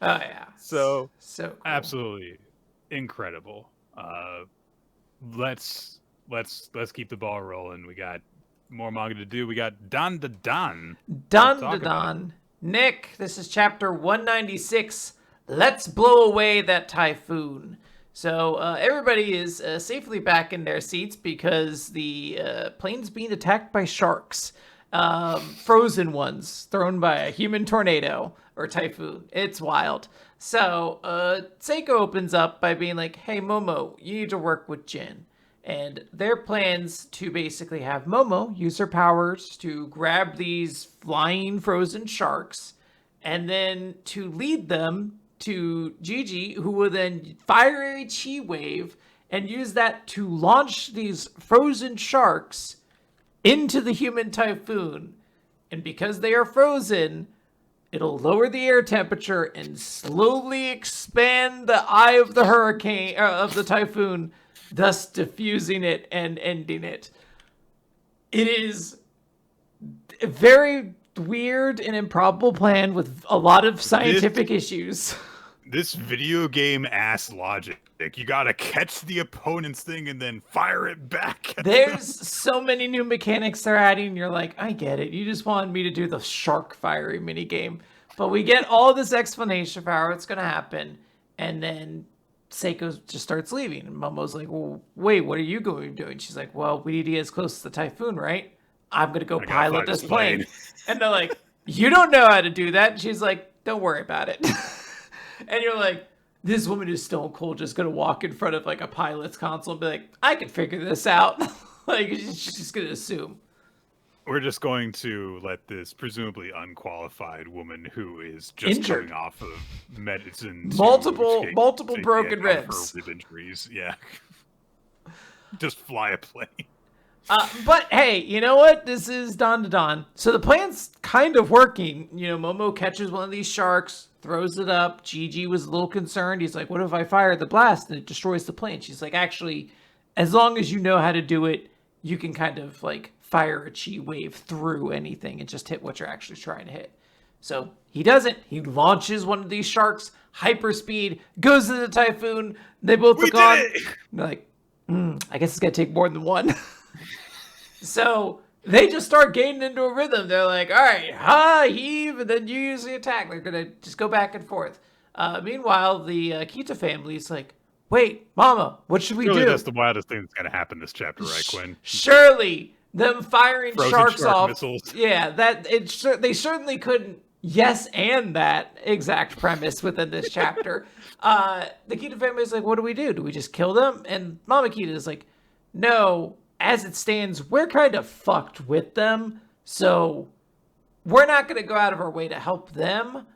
Oh, yeah. So cool. Absolutely incredible. Let's keep the ball rolling. We got more manga to do. We got Dandadan. Dandadan. Nick, this is chapter 196. Let's blow away that typhoon. So everybody is safely back in their seats because the plane's being attacked by sharks. Frozen ones thrown by a human tornado or typhoon. It's wild. So Seiko opens up by being like, hey, Momo, you need to work with Jin. And their plans to basically have Momo use her powers to grab these flying frozen sharks and then to lead them to Gigi, who will then fire a chi wave and use that to launch these frozen sharks into the human typhoon. And because they are frozen, it'll lower the air temperature and slowly expand the eye of the hurricane, of the typhoon, thus diffusing it and ending it. It is a very weird and improbable plan with a lot of scientific issues. This video game ass logic. You gotta catch the opponent's thing and then fire it back. There's so many new mechanics they're adding. You're like, I get it. You just wanted me to do the shark firing minigame. But we get all this explanation for how it's going to happen. And then Seiko just starts leaving. And Momo's like, well, wait, what are you going to do? And she's like, well, we need to get as close to the typhoon, right? I'm going to go pilot this plane. And they're like, you don't know how to do that. And she's like, don't worry about it. And you're like, this woman is stone cold, just going to walk in front of like a pilot's console and be like, I can figure this out. Like, she's just going to assume. We're just going to let this presumably unqualified woman who is just injured, coming off of medicine, multiple broken ribs, rib injuries. Yeah, just fly a plane. But hey, you know what? This is Dandadan, so the plan's kind of working. You know, Momo catches one of these sharks, throws it up. Gigi was a little concerned. He's like, "What if I fire the blast and it destroys the plane?" She's like, "Actually, as long as you know how to do it, you can kind of like fire a chi wave through anything and just hit what you're actually trying to hit." So he does it. He launches one of these sharks, hyperspeed, goes to the typhoon. They both look on. They're like, I guess it's gonna take more than one. So they just start getting into a rhythm. They're like, all right, heave, and then you use the attack. They're gonna just go back and forth. Meanwhile, the Kita family is like, wait, Mama, what should we do? That's the wildest thing that's gonna happen this chapter, right, Quinn? Surely them firing sharks off. Missiles. Yeah, they certainly couldn't yes and that exact premise within this chapter. The Kita family is like, what do we do? Do we just kill them? And Mama Kita is like, no. As it stands, we're kind of fucked with them, so we're not going to go out of our way to help them.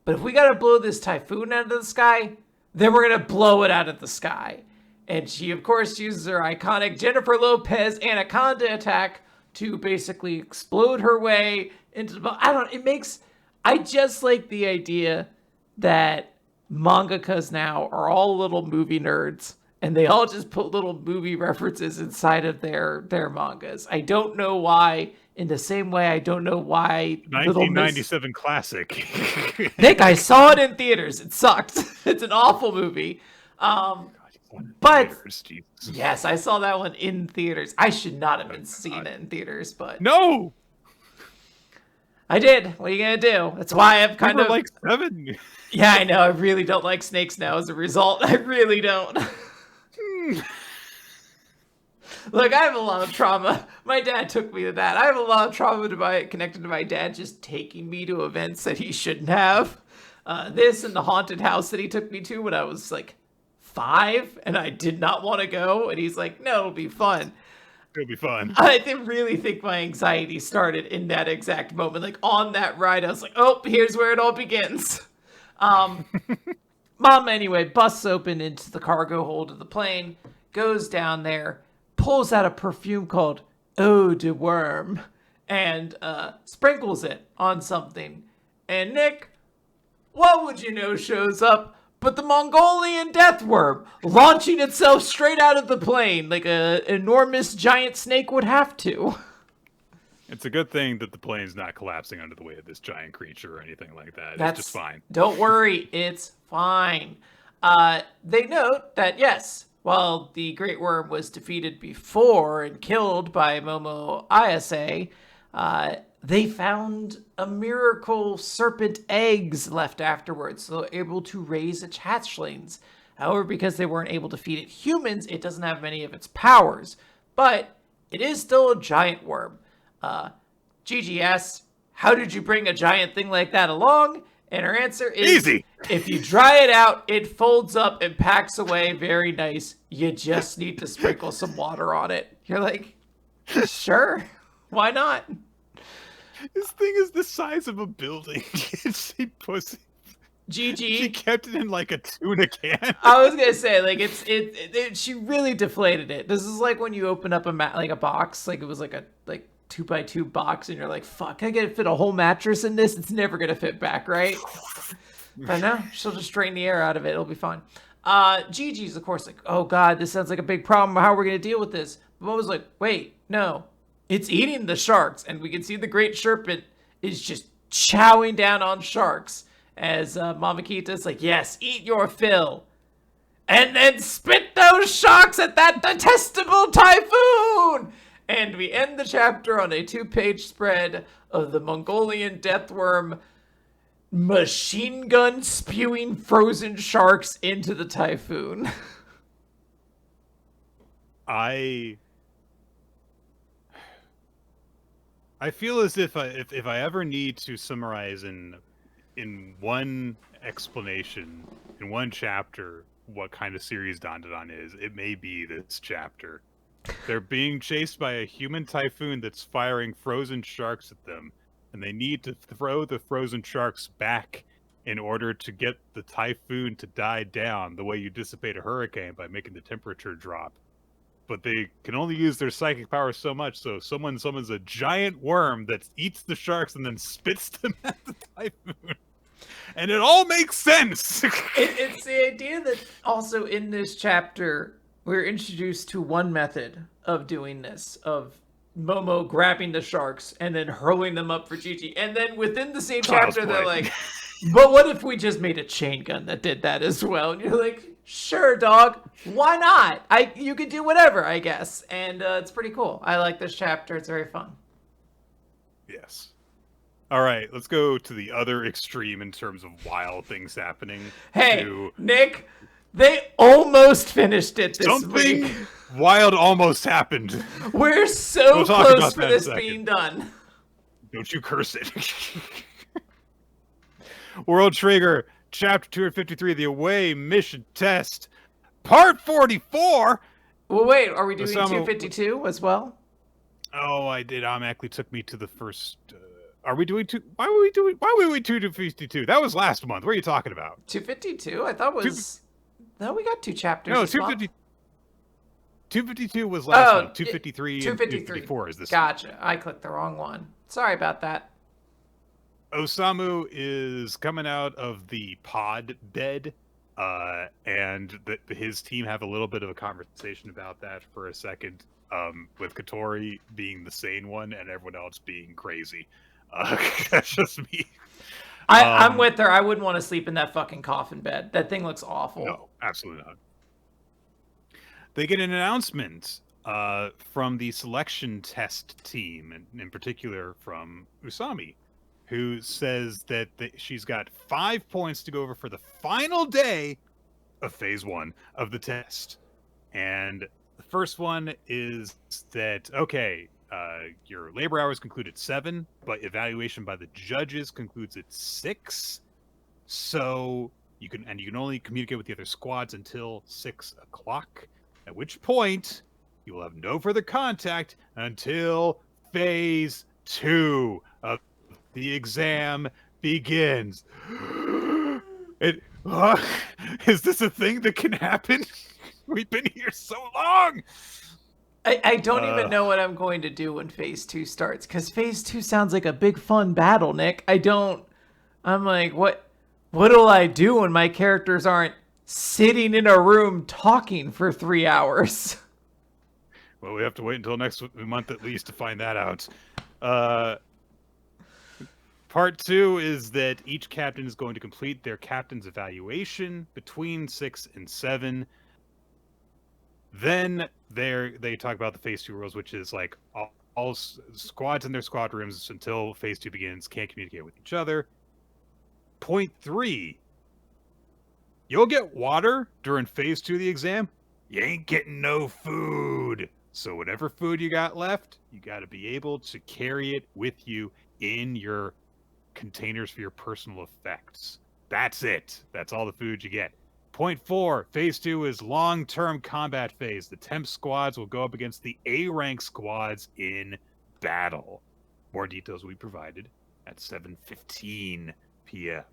But if we got to blow this typhoon out of the sky, then we're going to blow it out of the sky. And she, of course, uses her iconic Jennifer Lopez Anaconda attack to basically explode her way into the... I just like the idea that mangakas now are all little movie nerds. And they all just put little movie references inside of their mangas. I don't know why. In the same way, I don't know why. 1997 classic. Nick, I saw it in theaters. It sucked. It's an awful movie. But yes, I saw that one in theaters. I should not have been seeing it in theaters, but no, I did. What are you gonna do? That's why I'm kind of like 7. Yeah, I know. I really don't like snakes now. As a result, I really don't. Look, I have a lot of trauma. My dad took me to that. I have a lot of trauma connected to my dad just taking me to events that he shouldn't have. This and the haunted house that he took me to when I was like 5 and I did not want to go. And he's like, no, it'll be fun. It'll be fun. I really think my anxiety started in that exact moment. Like on that ride, I was like, oh, here's where it all begins. Mom, anyway, busts open into the cargo hold of the plane, goes down there, pulls out a perfume called Eau de Worm, and sprinkles it on something. And Nick, what would you know shows up but the Mongolian death worm, launching itself straight out of the plane like an enormous giant snake would have to. It's a good thing that the plane's not collapsing under the weight of this giant creature or anything like that. It's just fine. Don't worry, it's fine. They note that, yes, while the Great Worm was defeated before and killed by Momo Ayase, they found a miracle serpent eggs left afterwards, so they're able to raise its hatchlings. However, because they weren't able to feed it humans, it doesn't have many of its powers. But it is still a giant worm. Gigi asks, how did you bring a giant thing like that along? And her answer is, easy. If you dry it out, it folds up and packs away very nice. You just need to sprinkle some water on it. You're like, sure, why not? This thing is the size of a building. She pussy. Gigi. She kept it in like a tuna can. I was gonna say, like, she really deflated it. This is like when you open up a box, like it was like 2x2 box, and you're like, fuck, I gotta fit a whole mattress in this. It's never gonna fit back, right? But no, she'll just drain the air out of it. It'll be fine. Gigi's, of course, like, oh god, this sounds like a big problem. How are we gonna deal with this? But Momo's like, wait, no. It's eating the sharks, and we can see the Great Serpent is just chowing down on sharks. As Mamakita's like, yes, eat your fill. And then spit those sharks at that detestable typhoon! And we end the chapter on a 2-page spread of the Mongolian deathworm machine gun spewing frozen sharks into the typhoon. I feel as if I ever need to summarize in one explanation, in one chapter, what kind of series Dandadan is, it may be this chapter. They're being chased by a human typhoon that's firing frozen sharks at them, and they need to throw the frozen sharks back in order to get the typhoon to die down the way you dissipate a hurricane by making the temperature drop. But they can only use their psychic power so much, so someone summons a giant worm that eats the sharks and then spits them at the typhoon. And it all makes sense! It's the idea that also in this chapter, we're introduced to one method of doing this, of Momo grabbing the sharks and then hurling them up for Gigi. And then within the same chapter, they're like, but what if we just made a chain gun that did that as well? And you're like, sure, dog. Why not? You could do whatever, I guess. And it's pretty cool. I like this chapter. It's very fun. Yes. All right, let's go to the other extreme in terms of wild things happening. Hey, Nick, they almost finished it this Something week. Wild almost happened. We're so close for this being done. Don't you curse it. World Trigger, Chapter 253, The Away Mission Test, Part 44. Well, wait, are we doing 252 as well? Oh, I did. Automatically took me to the first. Are we doing two? Why were we doing 252? That was last month. What are you talking about? 252? I thought was. No, we got 2 chapters. No, 252 was last month. 253 and 254 is this. Gotcha. Month. I clicked the wrong one. Sorry about that. Osamu is coming out of the pod bed, and his team have a little bit of a conversation about that for a second, with Katori being the sane one and everyone else being crazy. That's just me. I'm with her. I wouldn't want to sleep in that fucking coffin bed. That thing looks awful. No, absolutely not. They get an announcement from the selection test team, and in particular from Usami, who says that she's got 5 points to go over for the final day of phase 1 of the test. And the first one is that, okay, your labor hours conclude at 7, but evaluation by the judges concludes at 6. So you can only communicate with the other squads until 6 o'clock, at which point you will have no further contact until phase 2 of the exam begins. Is this a thing that can happen? We've been here so long. I don't even know what I'm going to do when phase 2 starts, because phase 2 sounds like a big fun battle, Nick. I'm like, what'll I do when my characters aren't sitting in a room talking for 3 hours? Well, we have to wait until next month at least to find that out. Part 2 is that each captain is going to complete their captain's evaluation between 6 and 7. Then they talk about the phase 2 rules, which is like all squads in their squad rooms until phase 2 begins can't communicate with each other. Point 3, you'll get water during phase 2 of the exam. You ain't getting no food. So whatever food you got left, you got to be able to carry it with you in your containers for your personal effects. That's it. That's all the food you get. Point 4, phase 2 is long-term combat phase. The temp squads will go up against the A-rank squads in battle. More details will be provided at 7:15 p.m.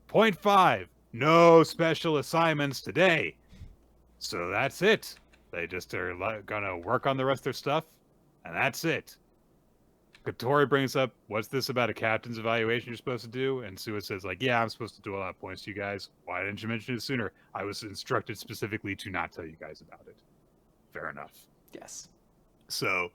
Point 5, no special assignments today. So that's it. They just are gonna work on the rest of their stuff, and that's it. Katori brings up, what's this about a captain's evaluation you're supposed to do? And Sua says, like, yeah, I'm supposed to do a lot of points to you guys. Why didn't you mention it sooner? I was instructed specifically to not tell you guys about it. Fair enough. Yes. So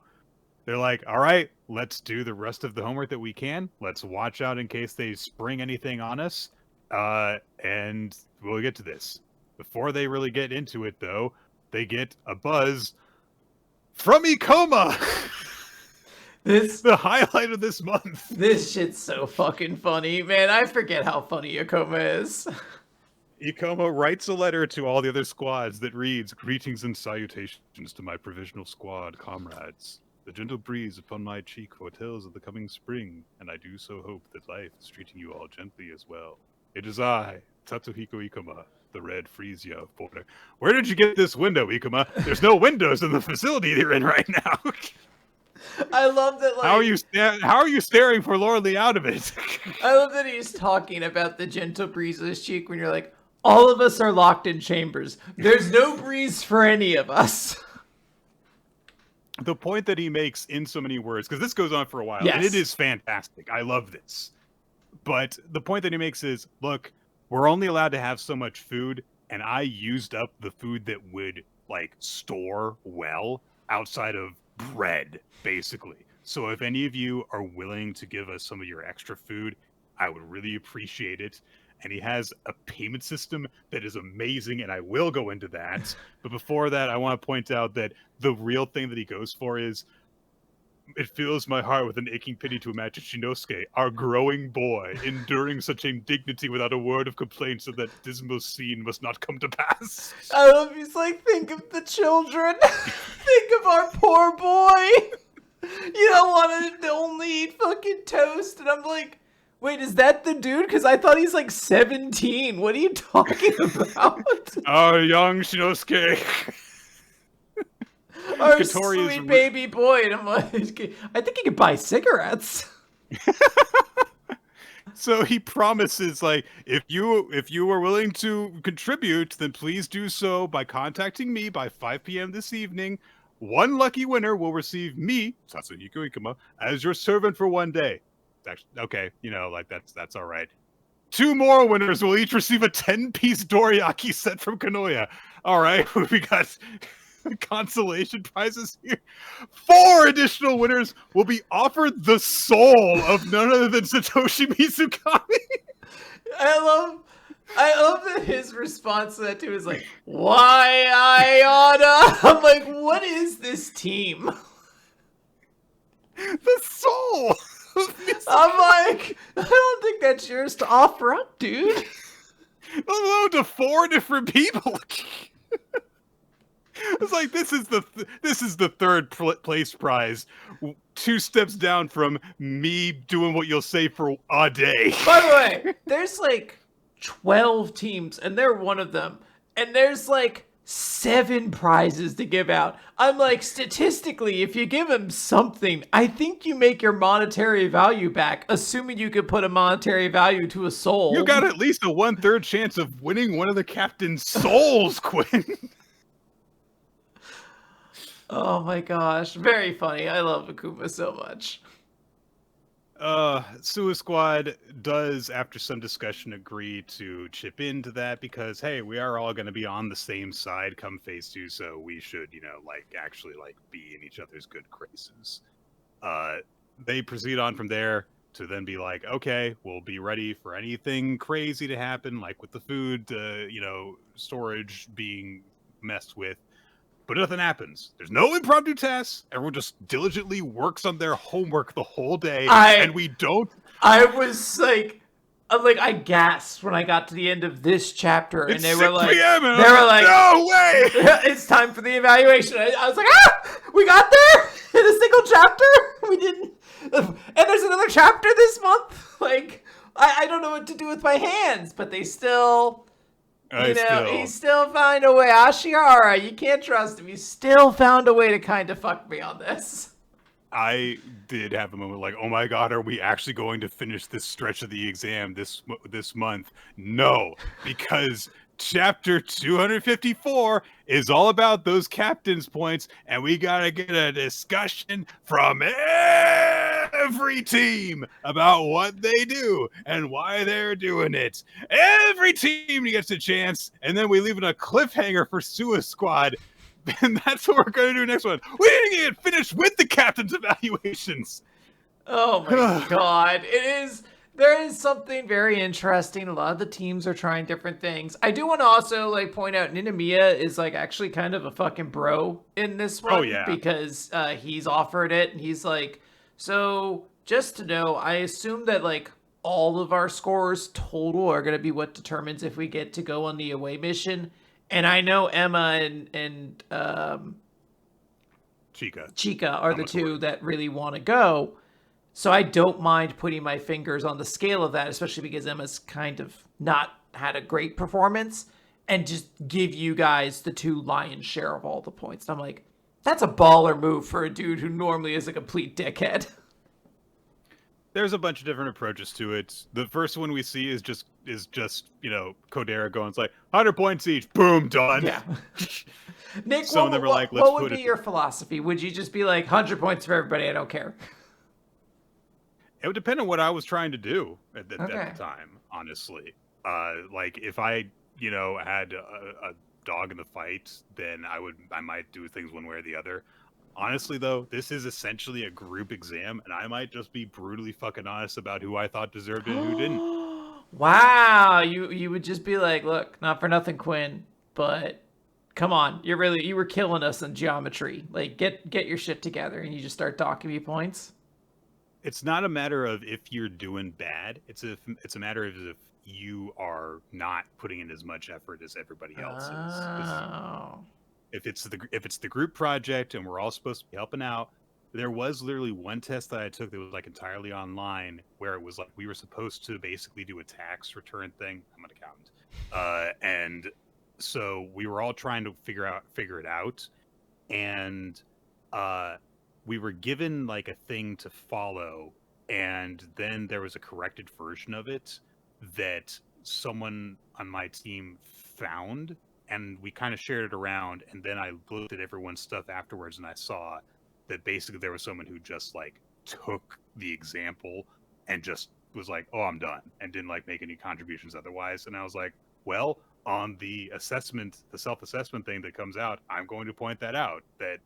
they're like, all right, let's do the rest of the homework that we can. Let's watch out in case they spring anything on us. And we'll get to this. Before they really get into it, though, they get a buzz from Ikoma! The highlight of this month. This shit's so fucking funny, man. I forget how funny Ikoma is. Ikoma writes a letter to all the other squads that reads, "Greetings and salutations to my provisional squad comrades. The gentle breeze upon my cheek foretells of the coming spring, and I do so hope that life is treating you all gently as well. It is I, Tatsuhiko Ikoma, the Red Frisia of Porter." Where did you get this window, Ikoma? There's no windows in the facility you're in right now. I love that. Like, how are you staring forlornly out of it? I love that he's talking about the gentle breeze of his cheek when you're like, all of us are locked in chambers. There's no breeze for any of us. The point that he makes in so many words, because this goes on for a while, yes. and it is fantastic. I love this. But the point that he makes is, look, we're only allowed to have so much food, and I used up the food that would, like, store well outside of bread, basically. So if any of you are willing to give us some of your extra food, I would really appreciate it. And he has a payment system that is amazing, and I will go into that. But before that, I want to point out that the real thing that he goes for is, it fills my heart with an aching pity to imagine Shinosuke, our growing boy, enduring such indignity without a word of complaint, so that dismal scene must not come to pass. I love he's like, think of the children. Think of our poor boy. You don't want to only eat fucking toast. And I'm like, wait, is that the dude? Because I thought he's like 17. What are you talking about? Our young Shinosuke. Our sweet baby boy. And I'm like, I think he could buy cigarettes. So he promises, like, if you are willing to contribute, then please do so by contacting me by 5 p.m. this evening. One lucky winner will receive me, Tatsuhiko Ikoma, as your servant for 1 day. Actually, okay, like that's all right. 2 more winners will each receive a 10-piece dorayaki set from Kanoya. All right, we got consolation prizes here. 4 additional winners will be offered the soul of none other than Satoshi Mizukami. I love that his response to that too is like, why Iona? I'm like, what is this team? The soul. I'm like, I don't think that's yours to offer up, dude. Hello to 4 different people. It's like, this is the third place prize, 2 steps down from me doing what you'll say for a day. By the way, there's like 12 teams, and they're one of them, and there's like 7 prizes to give out. I'm like, statistically, if you give him something, I think you make your monetary value back, assuming you could put a monetary value to a soul. You got at least a 1/3 chance of winning one of the captain's souls, Quinn. Oh my gosh, very funny. I love Akuma so much. Sua Squad does, after some discussion, agree to chip into that because, hey, we are all going to be on the same side come phase 2, so we should, actually be in each other's good graces. They proceed on from there to then be like, okay, we'll be ready for anything crazy to happen, like with the food, storage being messed with. But nothing happens. There's no impromptu tests. Everyone just diligently works on their homework the whole day, and we don't. I was like, I gasped when I got to the end of this chapter, and they were like, no way! It's time for the evaluation. I was like, we got there in a single chapter. We didn't, and there's another chapter this month. Like, I don't know what to do with my hands, but they still. He still found a way. Ashiara, you can't trust him. He still found a way to kind of fuck me on this. I did have a moment like, oh my god, are we actually going to finish this stretch of the exam this month? No, because chapter 254 is all about those captain's points, and we gotta get a discussion from everybody. every team about what they do and why they're doing it. Every team gets a chance, and then we leave it a cliffhanger for Suicide Squad. And that's what we're going to do next one. We didn't get finished with the captain's evaluations. Oh my god. There is something very interesting. A lot of the teams are trying different things. I do want to also like point out Ninamiya is like actually kind of a fucking bro in this one. Oh, yeah. Because he's offered it and he's like, so just to know, I assume that like all of our scores total are going to be what determines if we get to go on the away mission. And I know Emma and Chica are the two that really want to go. So I don't mind putting my fingers on the scale of that, especially because Emma's kind of not had a great performance, and just give you guys the 2 lion's share of all the points. And I'm like, that's a baller move for a dude who normally is a complete dickhead. There's a bunch of different approaches to it. The first one we see is just Kodera going, it's like 100 points each, boom, done. Yeah. Nick, some of them are like, let's what would put be it your philosophy? Would you just be like 100 points for everybody? I don't care. It would depend on what I was trying to do at the time, honestly. Like if I, had a dog in the fight, then I might do things one way or the other. Honestly, though, this is essentially a group exam, and I might just be brutally fucking honest about who I thought deserved it and who didn't. Wow, you would just be like, look, not for nothing, Quinn, but come on, you were killing us in geometry. Like, get your shit together, and you just start docking me points. It's not a matter of if you're doing bad. It's a matter of if you are not putting in as much effort as everybody else is. If it's the group project and we're all supposed to be helping out, there was literally one test that I took that was like entirely online, where it was like we were supposed to basically do a tax return thing. I'm an accountant, and so we were all trying to figure it out, and we were given like a thing to follow, and then there was a corrected version of it that someone on my team found, and we kind of shared it around, and then I looked at everyone's stuff afterwards, and I saw that basically there was someone who just like took the example and just was like, oh, I'm done, and didn't like make any contributions otherwise. And I was like, well, on the self-assessment thing that comes out, I'm going to point that out, that,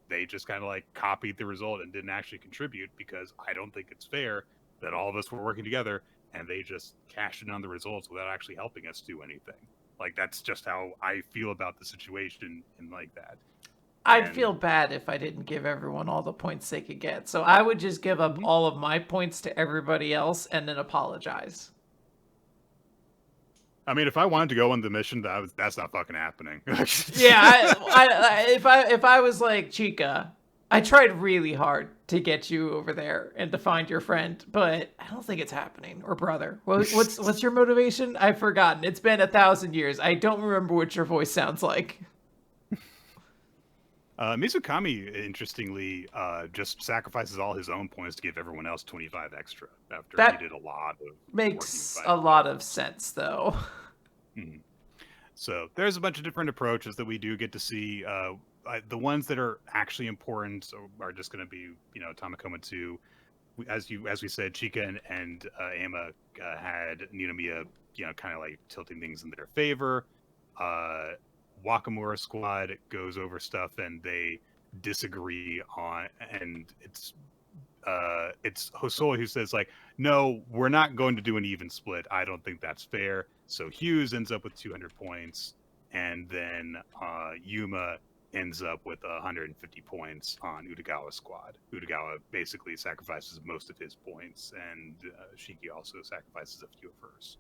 they just kind of like copied the result and didn't actually contribute, because I don't think it's fair that all of us were working together and they just cashed in on the results without actually helping us do anything. Like, that's just how I feel about the situation and like that. I'd feel bad if I didn't give everyone all the points they could get. So I would just give up all of my points to everybody else and then apologize. I mean, if I wanted to go on the mission, that's not fucking happening. Yeah, if I was like, Chica, I tried really hard to get you over there and to find your friend, but I don't think it's happening. Or brother, what's your motivation? I've forgotten. It's been 1,000 years. I don't remember what your voice sounds like. Mizukami, interestingly, just sacrifices all his own points to give everyone else 25 extra after he did a lot of makes a lot of sense, though. Mm-hmm. So there's a bunch of different approaches that we do get to see. The ones that are actually important are just going to be, Tamakoma 2. As we said, Chika and Amma had Ninamiya, kind of like tilting things in their favor. Wakamura squad goes over stuff and they disagree on, and it's Hosoe who says like, no, we're not going to do an even split. I don't think that's fair. So Hughes ends up with 200 points, and then Yuma ends up with 150 points on Utagawa squad. Utagawa basically sacrifices most of his points, and Shiki also sacrifices a few of hers.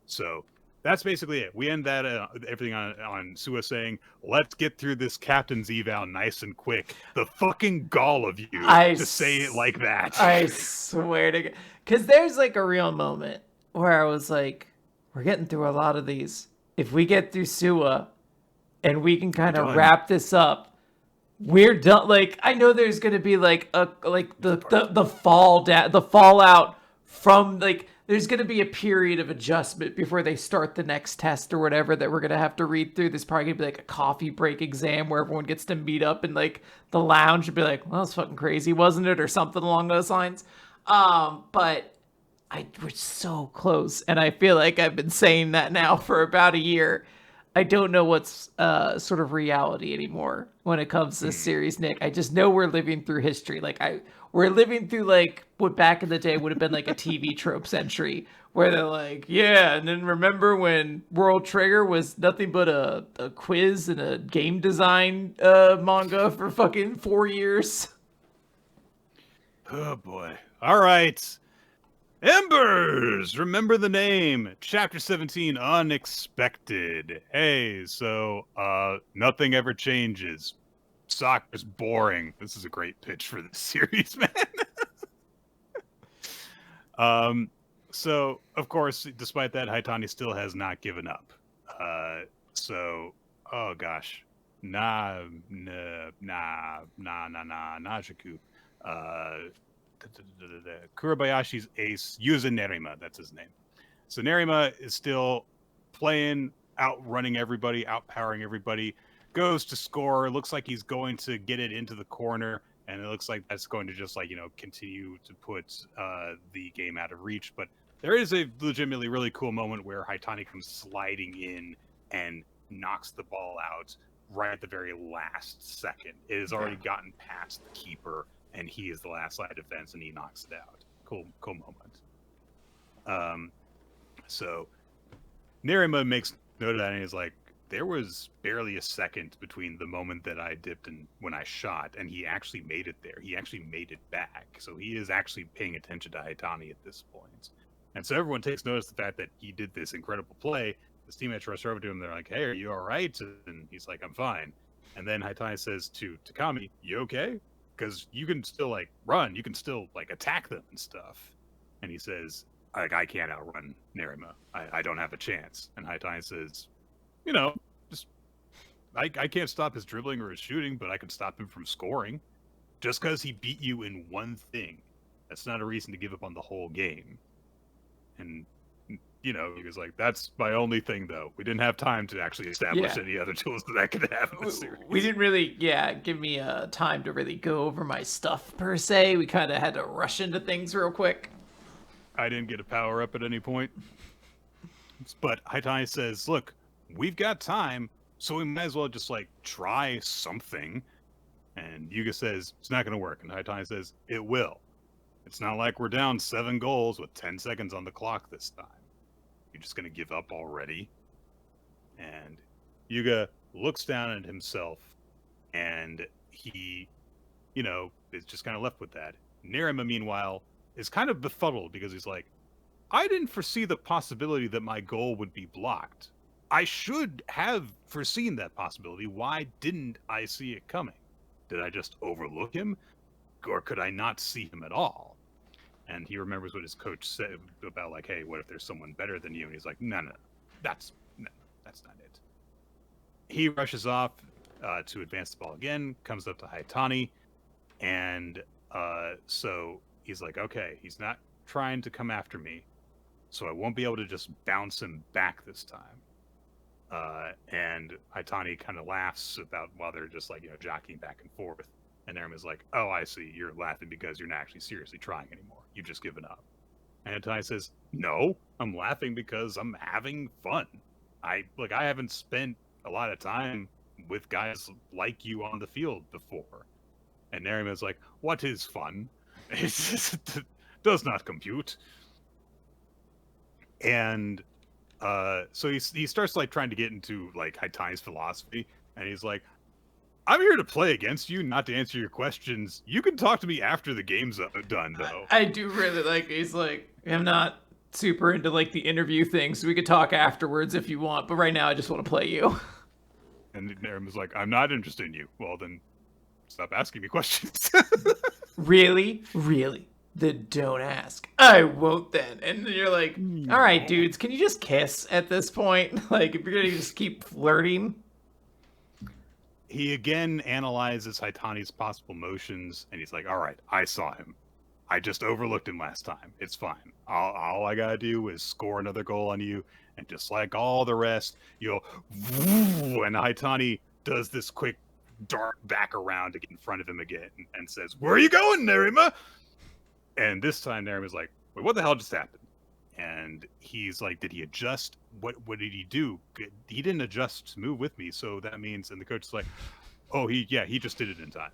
So that's basically it. We end that everything on Sua saying, let's get through this captain's eval nice and quick. The fucking gall of you to say it like that. I swear to God. Because there's like a real moment where I was like, we're getting through a lot of these. If we get through Sua and we can kind of wrap this up, we're done. Like, I know there's going to be like the fallout from like there's going to be a period of adjustment before they start the next test or whatever that we're going to have to read through. There's probably going to be like a coffee break exam where everyone gets to meet up in like the lounge and be like, well, that's fucking crazy, wasn't it? Or something along those lines. But we're so close. And I feel like I've been saying that now for about a year. I don't know what's sort of reality anymore when it comes to this series, Nick. I just know we're living through history. We're living through like what back in the day would have been like a TV trope century where they're like, yeah, and then remember when World Trigger was nothing but a quiz and a game design manga for fucking 4 years. Oh boy. All right. Embers! Remember the name. Chapter 17, Unexpected. Hey, so, nothing ever changes. Soccer's boring. This is a great pitch for this series, man. So, of course, despite that, Haitani still has not given up. Oh gosh. Najaku. Kurabayashi's ace, Yuza Nerima, that's his name. So Nerima is still playing, outrunning everybody, outpowering everybody, goes to score, looks like he's going to get it into the corner, and it looks like that's going to just continue to put the game out of reach. But there is a legitimately really cool moment where Haitani comes sliding in and knocks the ball out right at the very last second. It has already gotten past the keeper, and he is the last line of defense, and he knocks it out. Cool moment. So Nerima makes note of that, and he's like, there was barely a second between the moment that I dipped and when I shot, and he actually made it there. He actually made it back. So he is actually paying attention to Haitani at this point. And so everyone takes notice of the fact that he did this incredible play. His teammates rush over to him. They're like, hey, are you all right? And he's like, I'm fine. And then Haitani says to Takami, you okay? Because you can still, run. You can still, attack them and stuff. And he says, I can't outrun Nerima. I don't have a chance. And Haitani says, I can't stop his dribbling or his shooting, but I can stop him from scoring. Just because he beat you in one thing, that's not a reason to give up on the whole game. And, he was like, that's my only thing, though. We didn't have time to actually establish any other tools that could have in the series. We didn't really, give me time to really go over my stuff, per se. We kind of had to rush into things real quick. I didn't get a power up at any point. But Haitani says, look, we've got time, so we might as well just, try something. And Yuga says, it's not going to work. And Haitani says, it will. It's not like we're down 7 goals with 10 seconds on the clock this time. You're just going to give up already? And Yuga looks down at himself, and he, is just kind of left with that. Nerima, meanwhile, is kind of befuddled because he's like, I didn't foresee the possibility that my goal would be blocked. I should have foreseen that possibility. Why didn't I see it coming? Did I just overlook him? Or could I not see him at all? And he remembers what his coach said about, hey, what if there's someone better than you? And he's like, no, that's not it. He rushes off to advance the ball again, comes up to Haitani, and so he's like, okay, he's not trying to come after me, so I won't be able to just bounce him back this time. And Haitani kind of laughs about while they're just jockeying back and forth. And Nerima's like, oh, I see. You're laughing because you're not actually seriously trying anymore. You've just given up. And Haitani says, no, I'm laughing because I'm having fun. I haven't spent a lot of time with guys like you on the field before. And Nerima's like, what is fun? It does not compute. And so he starts trying to get into Haitani's philosophy, and he's like, I'm here to play against you, not to answer your questions. You can talk to me after the game's done, though. I do really like, he's like, I'm not super into the interview thing, so we could talk afterwards if you want, but right now I just want to play you. And Nerima's like, I'm not interested in you. Well, then stop asking me questions. Really? Then don't ask. I won't then. And then you're like, all right, dudes, can you just kiss at this point? If you're going to just keep flirting. He again analyzes Haitani's possible motions, and he's like, all right, I saw him. I just overlooked him last time. It's fine. All I gotta do is score another goal on you, and just like all the rest, you'll and Haitani does this quick dart back around to get in front of him again and says, "Where are you going, Nerima?" And this time Nerima's like, "Wait, what the hell just happened?" And he's like, "Did he adjust? What did he do? He didn't adjust to move with me, so that means..." And the coach is like, "Oh, he just did it in time.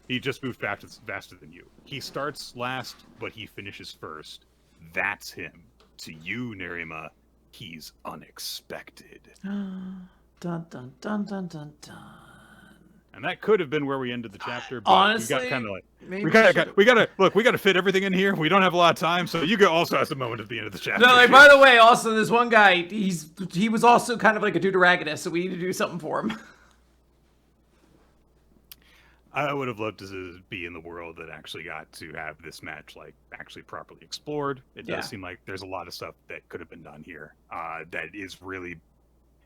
He just moved faster than you. He starts last, but he finishes first. That's him. To you, Nerima, he's unexpected." Dun dun dun dun dun dun. And that could have been where we ended the chapter, but Honestly, we got kind of like we gotta fit everything in here. We don't have a lot of time, so you also has a moment at the end of the chapter. No, like, by the way, also this one guy, he was also kind of like a deuteragonist, so we need to do something for him. I would have loved to be in the world that actually got to have this match like actually properly explored. It does seem like there's a lot of stuff that could have been done here. That is really,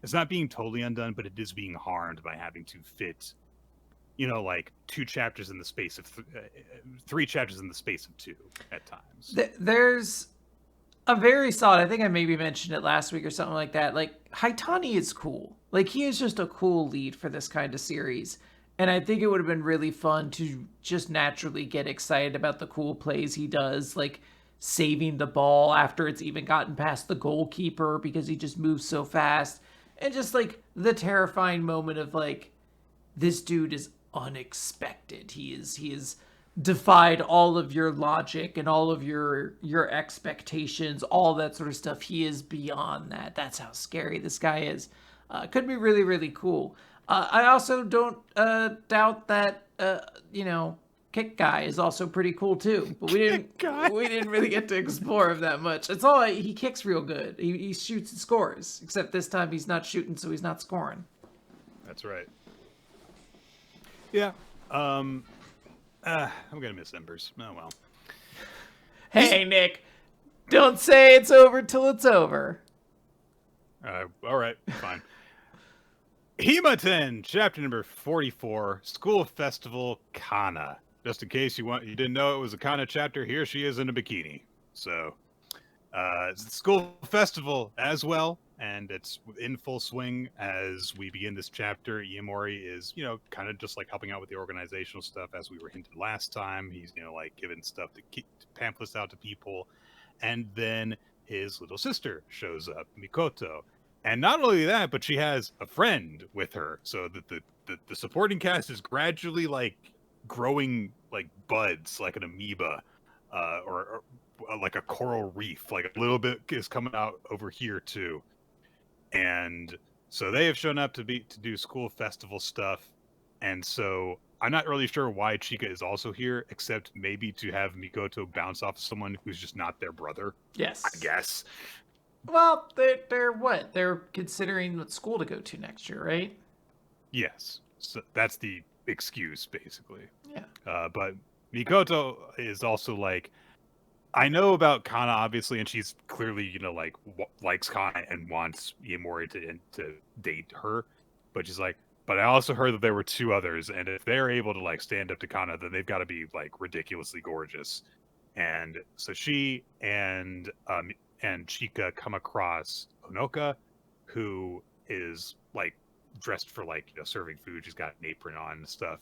it's not being totally undone, but it is being harmed by having to fit, like 2 chapters in the space of 3 chapters in the space of 2 at times. There's a very solid, I think I maybe mentioned it last week or something like that. Like, Haitani is cool. Like, he is just a cool lead for this kind of series. And I think it would have been really fun to just naturally get excited about the cool plays he does, like saving the ball after it's even gotten past the goalkeeper because he just moves so fast. And just like the terrifying moment of like, this dude is unexpected. He is defied all of your logic and all of your expectations, all that sort of stuff. He is beyond that. That's how scary this guy is. Could be really, really cool. I also don't doubt that Kick Guy is also pretty cool too. But we didn't really get to explore him that much. It's all he kicks real good. He shoots and scores. Except this time he's not shooting, so he's not scoring. That's right. Yeah. I'm gonna miss Embers. Oh well. Hey Nick, don't say it's over till it's over. All right, fine. Hima-Ten, chapter number 44, School Festival Kana. Just in case you didn't know it was a Kana chapter, here she is in a bikini. So, it's the School Festival as well, and it's in full swing as we begin this chapter. Iemori is, kind of just like helping out with the organizational stuff as we were hinted last time. He's, like giving stuff to keep pamphlets out to people. And then his little sister shows up, Mikoto. And not only that, but she has a friend with her, so that the supporting cast is gradually like growing like buds, like an amoeba, or like a coral reef. Like a little bit is coming out over here too, and so they have shown up to do school festival stuff. And so I'm not really sure why Chika is also here, except maybe to have Mikoto bounce off someone who's just not their brother. Yes, I guess. Well, they're what? They're considering what school to go to next year, right? Yes. So that's the excuse, basically. Yeah. But Mikoto is also like, I know about Kana, obviously, and she's clearly, likes Kana and wants Iemori to date her. But she's like, but I also heard that there were 2 others, and if they're able to, stand up to Kana, then they've got to be, ridiculously gorgeous. And so she and Chika come across Honoka, who is dressed for serving food. She's got an apron on and stuff.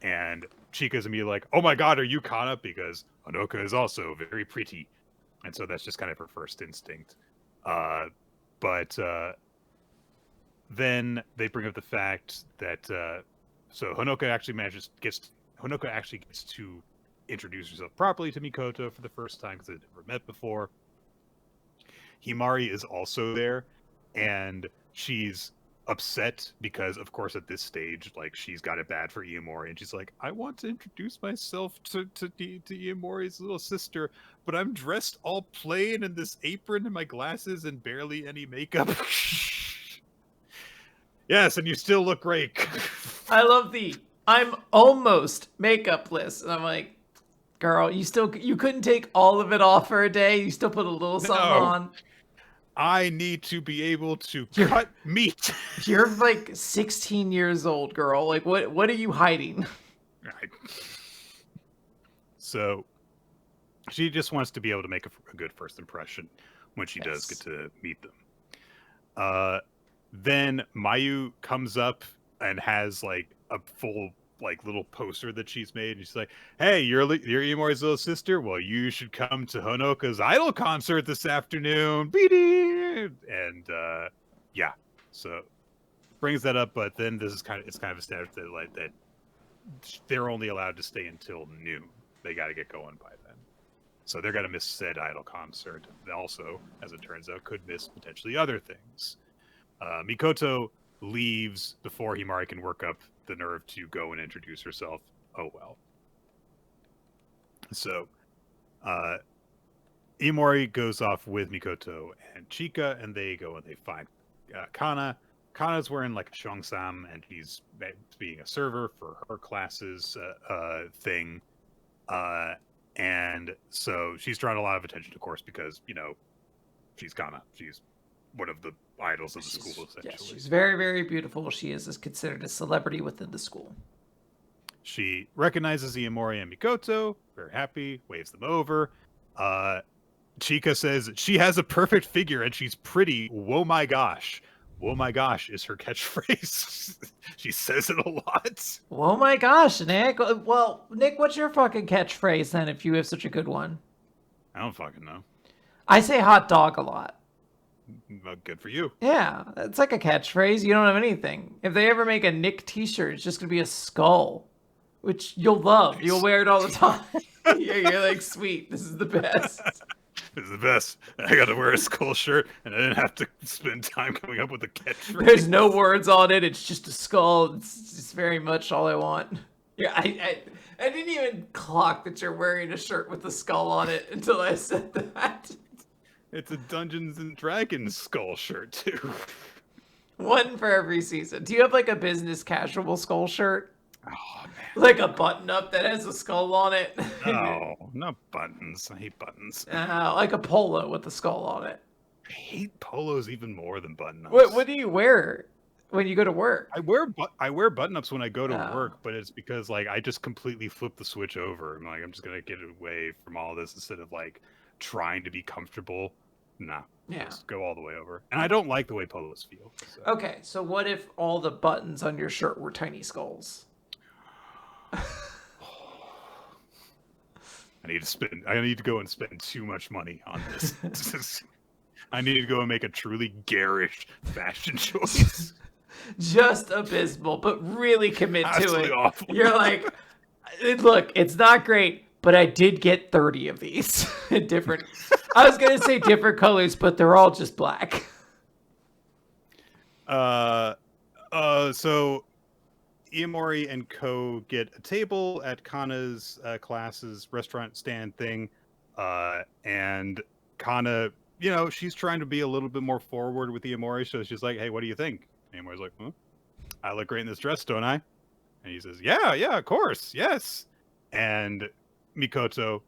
And Chika's immediately like, "Oh my god, are you Kana?" Because Honoka is also very pretty. And so that's just kind of her first instinct. But then they bring up the fact that so Honoka actually gets to introduce herself properly to Mikoto for the first time because they've never met before. Himari is also there, and she's upset because, of course, at this stage, she's got it bad for Iemori, and she's like, "I want to introduce myself to Iemori's little sister, but I'm dressed all plain in this apron and my glasses and barely any makeup." Yes, and you still look great. I love I'm almost makeupless, and I'm like, girl, you couldn't take all of it off for a day. You still put a little something on. I need to be able to cut meat. You're 16 years old, girl. What are you hiding? Right. So She just wants to be able to make a good first impression when she does get to meet them. Then Mayu comes up and has like a full like little poster that she's made. And she's like, "Hey, you're Imori's little sister. Well, you should come to Honoka's idol concert this afternoon." And yeah, so brings that up. But then this is kind of established that like that they're only allowed to stay until noon. They got to get going by then. So they're going to miss said idol concert. They also, as it turns out, could miss potentially other things. Mikoto leaves before Himari can work up the nerve to go and introduce herself. Oh well. So Imori goes off with Mikoto and Chika, and they go and they find Kana. Kana's wearing like a shongsam, and he's being a server for her classes thing. And so she's drawn a lot of attention, of course, because, you know, she's Kana. She's one of the idols of the school, essentially. Yes, she's very, very beautiful. She is considered a celebrity within the school. She recognizes Iamori and Mikoto, very happy, waves them over. Chika says she has a perfect figure and she's pretty. Whoa my gosh. Whoa my gosh is her catchphrase. She says it a lot. Whoa my gosh, Nick. Well, Nick, what's your fucking catchphrase then if you have such a good one? I don't fucking know. I say hot dog a lot. Well, good for you. Yeah, it's like a catchphrase. You don't have anything. If they ever make a Nick t-shirt, it's just going to be a skull, which you'll love. Nice. You'll wear it all the time. You're like, sweet, this is the best. This is the best. I got to wear a skull shirt, and I didn't have to spend time coming up with a catchphrase. There's no words on it. It's just a skull. It's just very much all I want. Yeah, I didn't even clock that you're wearing a shirt with a skull on it until I said that. It's a Dungeons and Dragons skull shirt, too. One for every season. Do you have like a business casual skull shirt? Oh, man. Like a button-up that has a skull on it? No, not buttons. I hate buttons. Like a polo with a skull on it. I hate polos even more than button-ups. What do you wear when you go to work? I wear button-ups when I go to work, but it's because like I just completely flip the switch over. I'm like, I'm just gonna get away from all this instead of like trying to be comfortable. Nah. Yeah. Just go all the way over. And I don't like the way polos feel. So. Okay, so what if all the buttons on your shirt were tiny skulls? I need to go and spend too much money on this. I need to go and make a truly garish fashion choice. Just abysmal, but really commit to it. Awful. You're like, look, it's not great, but I did get 30 of these in different. I was gonna say different colors, but they're all just black. So Iamori and Ko get a table at Kana's classes restaurant stand thing, and Kana, you know, she's trying to be a little bit more forward with Iamori, so she's like, "Hey, what do you think?" And Iamori's like, "Huh? I look great in this dress, don't I?" And he says, "Yeah, of course, yes." And Mikoto,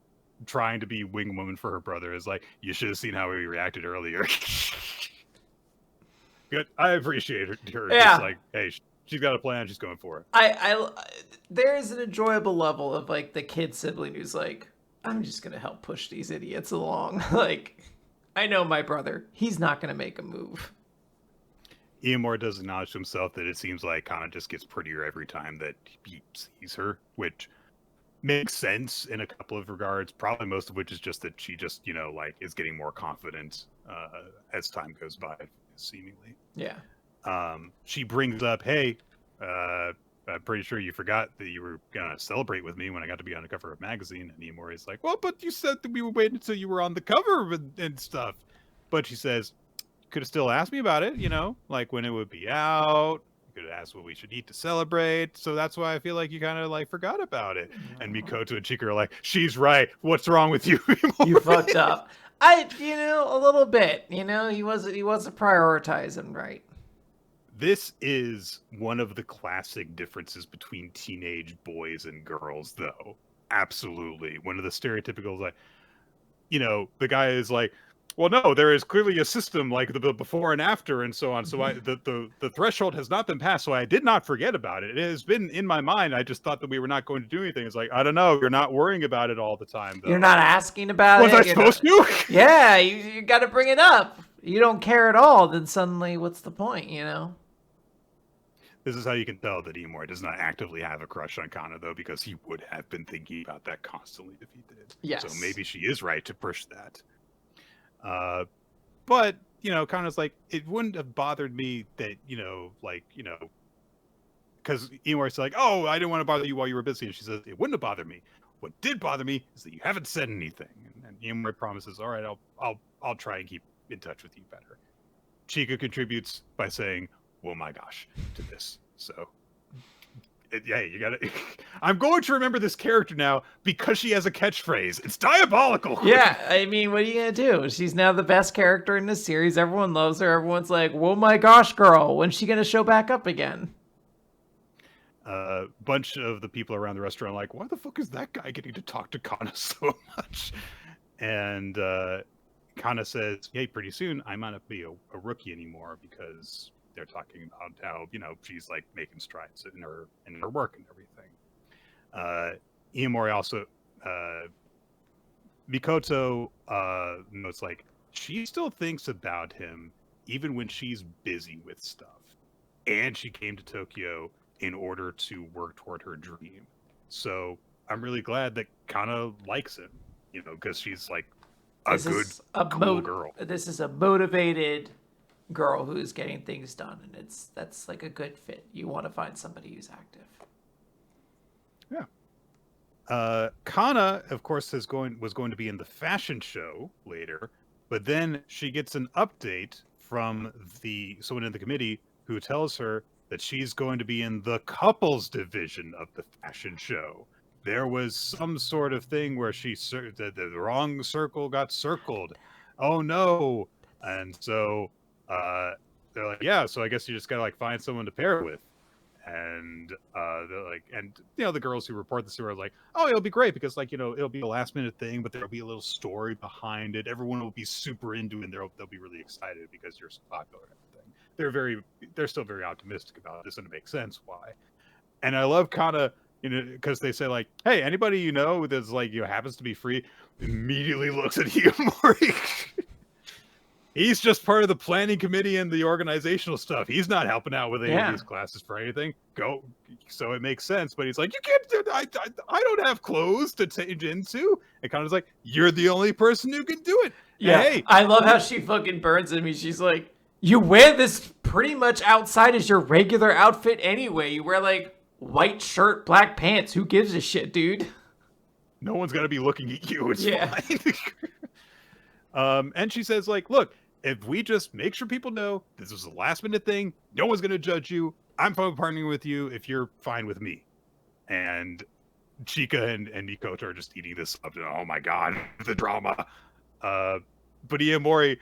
trying to be wing woman for her brother, is like, "You should have seen how he reacted earlier." Good, I appreciate her. Yeah. Just like, hey. She's got a plan. She's going for it. There is an enjoyable level of like the kid sibling who's like, I'm just gonna help push these idiots along. Like, I know my brother. He's not gonna make a move. Iamori does acknowledge to himself that it seems like Kana just gets prettier every time that he sees her, which makes sense in a couple of regards. Probably most of which is just that she just, you know, like is getting more confident as time goes by, seemingly. Yeah. She brings up, hey, I'm pretty sure you forgot that you were going to celebrate with me when I got to be on the cover of a magazine. And Iamori's like, well, but you said that we were waiting until you were on the cover and stuff. But she says, could have still asked me about it, you know, like when it would be out. You could have asked what we should eat to celebrate. So that's why I feel like you kind of like forgot about it. No. And Mikoto and Chika are like, she's right. What's wrong with you, Iamori? You fucked up. You know, a little bit. You know, he wasn't prioritizing right. This is one of the classic differences between teenage boys and girls, though. Absolutely. One of the stereotypical, like, you know, the guy is like, well, no, there is clearly a system like the before and after and so on. So the threshold has not been passed. So I did not forget about it. It has been in my mind. I just thought that we were not going to do anything. It's like, I don't know. You're not worrying about it all the time, though. You're not asking about Was it. I supposed to? Yeah, you got to bring it up. You don't care at all. Then suddenly, what's the point? This is how you can tell that Imori does not actively have a crush on Kana, though, because he would have been thinking about that constantly if he did. Yes. So maybe she is right to push that. But, Kana's like, it wouldn't have bothered me that, because Imori's like, oh, I didn't want to bother you while you were busy. And she says, it wouldn't have bothered me. What did bother me is that you haven't said anything. And Imori promises, all right, I'll try and keep in touch with you better. Chika contributes by saying, well, my gosh, to this. So, yeah, you got to. I'm going to remember this character now because she has a catchphrase. It's diabolical. Yeah, I mean, what are you going to do? She's now the best character in this series. Everyone loves her. Everyone's like, whoa, my gosh, girl. When's she going to show back up again? Bunch of the people around the restaurant are like, why the fuck is that guy getting to talk to Kana so much? And Kana says, hey, pretty soon I might not be a rookie anymore because they're talking about how, she's like making strides in her work and everything. Iomori also, Mikoto notes like she still thinks about him even when she's busy with stuff. And she came to Tokyo in order to work toward her dream. So I'm really glad that Kana likes him, because she's like cool girl. This is a motivated girl who's getting things done, and that's like a good fit. You want to find somebody who's active. Yeah. Kana, of course, was going to be in the fashion show later, but then she gets an update from someone in the committee who tells her that she's going to be in the couples division of the fashion show. There was some sort of thing where the wrong circle got circled. Oh no! And so they're like, yeah. So I guess you just gotta find someone to pair with. And they're like, and the girls who report this are like, oh, it'll be great because it'll be a last minute thing, but there'll be a little story behind it. Everyone will be super into it, and they'll be really excited because you're so popular and everything. They're still very optimistic about this, and it makes sense why. And I love Kana, because they say like, hey, anybody that's happens to be free, immediately looks at Hiyamori. He's just part of the planning committee and the organizational stuff. He's not helping out with any of these classes for anything. So it makes sense. But he's like, you can't do that. I don't have clothes to change into. And Kana's like, you're the only person who can do it. Yeah. Hey, I love how she fucking burns at me. She's like, you wear this pretty much outside as your regular outfit anyway. You wear white shirt, black pants. Who gives a shit, dude? No one's gonna be looking at you. It's fine. And she says look, if we just make sure people know this was a last minute thing, no one's gonna judge you. I'm partnering with you if you're fine with me. And Chika and Mikoto are just eating this up. Oh my god, the drama. But Iomori,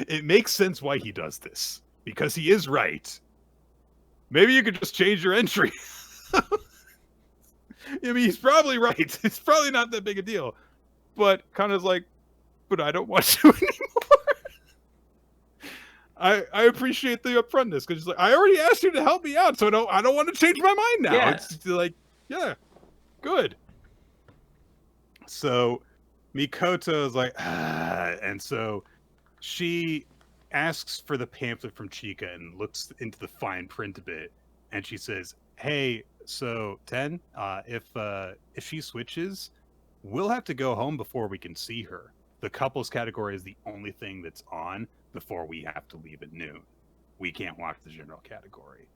it makes sense why he does this, because he is right. Maybe you could just change your entry. I mean, he's probably right. It's probably not that big a deal. But Kana's like, but I don't want to anymore. I appreciate the upfrontness, because she's like, I already asked you to help me out, so I don't want to change my mind now. Yeah. It's like, yeah, good. So Mikoto is like, and so she asks for the pamphlet from Chika and looks into the fine print a bit, and she says, hey, so Ten, if she switches, we'll have to go home before we can see her. The couples category is the only thing that's on before we have to leave at noon. We can't watch the general category.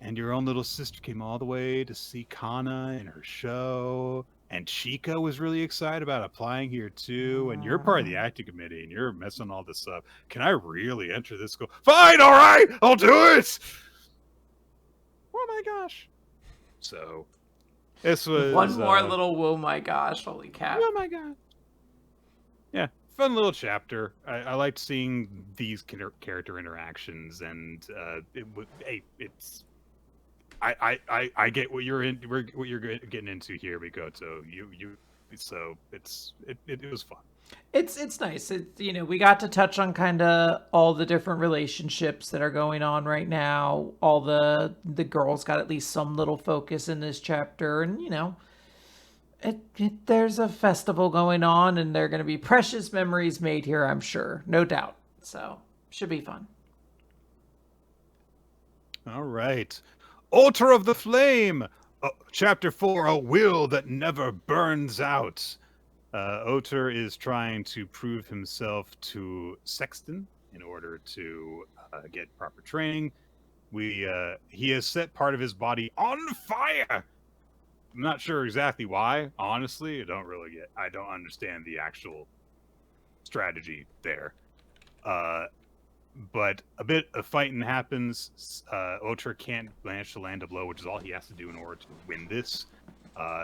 And your own little sister came all the way to see Kana in her show. And Chika was really excited about applying here too. And you're part of the acting committee and you're messing all this up. Can I really enter this school? Fine, all right, I'll do it. Oh my gosh. So this was one more little whoa my gosh, holy cat. Oh my god. Yeah, fun little chapter. I liked seeing these character interactions, and I get what you're in, what you're getting into here, Mikoto. So it was fun. It's nice. We got to touch on kind of all the different relationships that are going on right now. All the girls got at least some little focus in this chapter, and there's a festival going on, and there are going to be precious memories made here, I'm sure, no doubt. So should be fun. All right. Altar of the Flame! Chapter 4, A Will That Never Burns Out. Oter is trying to prove himself to Sexton in order to get proper training. He has set part of his body on fire. I'm not sure exactly why. Honestly, I don't understand the actual strategy there. But a bit of fighting happens. Oter can't manage to land a blow, which is all he has to do in order to win this.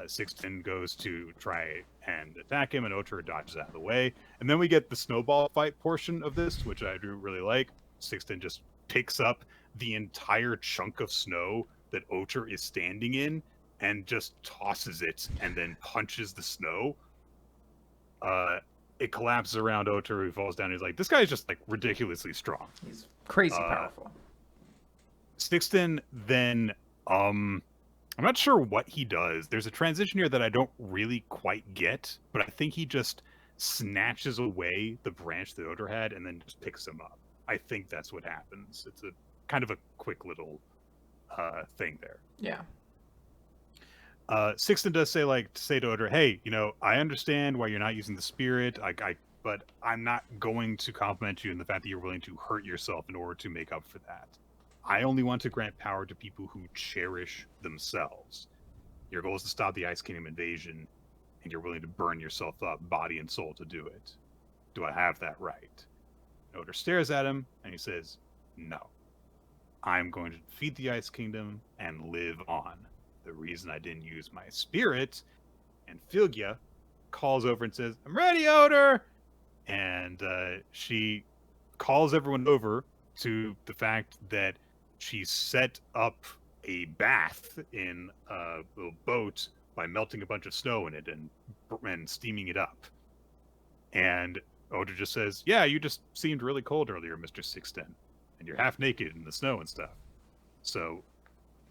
Sixten goes to try and attack him, and Oter dodges out of the way. And then we get the snowball fight portion of this, which I do really like. Sixten just picks up the entire chunk of snow that Oter is standing in and just tosses it and then punches the snow. It collapses around Oter, who falls down. He's like, this guy is just like ridiculously strong. He's crazy powerful. Sixten then I'm not sure what he does. There's a transition here that I don't really quite get, but I think he just snatches away the branch that Oter had and then just picks him up. I think that's what happens. It's a kind of a quick little thing there. Yeah. Sixten does say to Oter, hey, I understand why you're not using the spirit, but I'm not going to compliment you in the fact that you're willing to hurt yourself in order to make up for that. I only want to grant power to people who cherish themselves. Your goal is to stop the Ice Kingdom invasion, and you're willing to burn yourself up, body and soul, to do it. Do I have that right? Oter stares at him, and he says, no. I'm going to defeat the Ice Kingdom and live on. The reason I didn't use my spirit, and Philgia calls over and says, I'm ready, Oter! And she calls everyone over to the fact that she set up a bath in a little boat by melting a bunch of snow in it and steaming it up. And Oter just says, yeah, you just seemed really cold earlier, Mr. Sixten, and you're half naked in the snow and stuff. So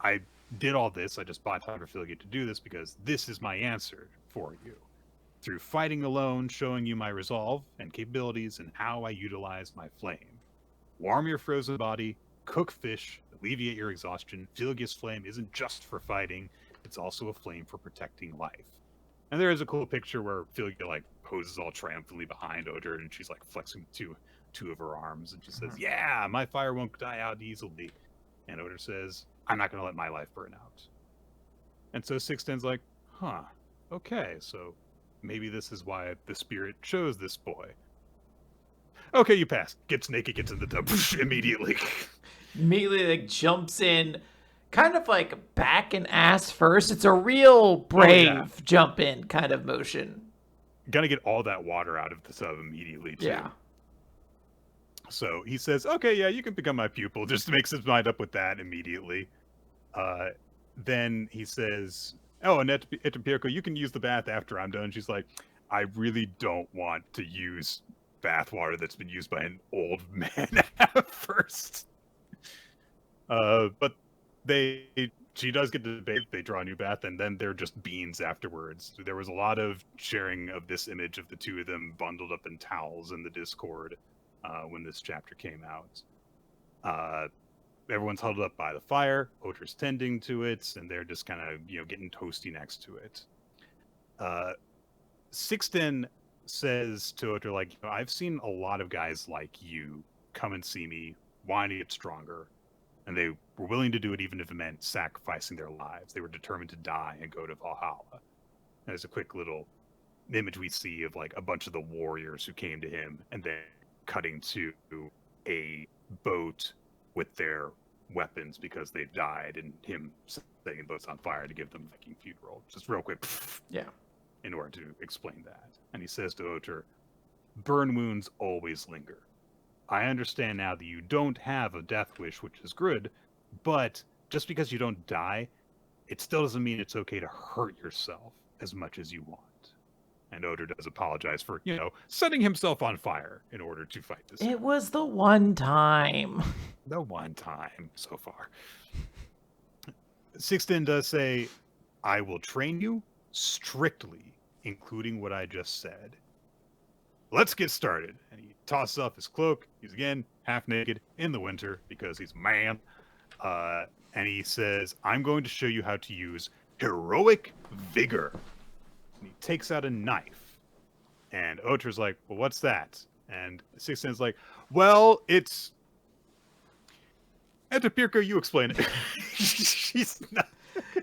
I did all this. I just bought Hydrophiliate to do this because this is my answer for you. Through fighting alone, showing you my resolve and capabilities and how I utilize my flame. Warm your frozen body, cook fish, alleviate your exhaustion. Philgia's flame isn't just for fighting, it's also a flame for protecting life. And there is a cool picture where Philgia poses all triumphantly behind Oter, and she's flexing two of her arms, and she says, yeah, my fire won't die out easily. And Oter says, I'm not going to let my life burn out. And so Sixten's like, huh, okay, so maybe this is why the spirit chose this boy. Okay, you pass. Gets naked, gets in the tub immediately. Immediately jumps in, kind of back and ass first. It's a real brave jump in kind of motion. Gonna get all that water out of the tub immediately, too. Yeah. So he says, okay, yeah, you can become my pupil. Just makes his mind up with that immediately. Then he says, oh, and Etapirko, you can use the bath after I'm done. She's like, I really don't want to use bath water that's been used by an old man at first. But she does get to bathe, they draw a new bath, and then they're just beans afterwards. There was a lot of sharing of this image of the two of them bundled up in towels in the Discord when this chapter came out. Everyone's huddled up by the fire. Oter's tending to it, and they're just kind of, getting toasty next to it. Sixten says to Oter, I've seen a lot of guys like you come and see me, wanting to get stronger, and they were willing to do it even if it meant sacrificing their lives. They were determined to die and go to Valhalla. And there's a quick little image we see of a bunch of the warriors who came to him, and then cutting to a boat with their weapons because they've died, and him setting the boats on fire to give them Viking funeral. Just real quick, yeah, in order to explain that. And he says to Oter, burn wounds always linger. I understand now that you don't have a death wish, which is good, but just because you don't die, it still doesn't mean it's okay to hurt yourself as much as you want. And Oda does apologize for, setting himself on fire in order to fight this. It was the one time. The one time so far. Sixten does say, I will train you strictly, including what I just said. Let's get started. And he tosses off his cloak. He's again half naked in the winter because he's a man. And he says, I'm going to show you how to use heroic vigor. And he takes out a knife. And Otra's like, well, what's that? And Sixten's like, well, it's... Etapirka, you explain it. She's not...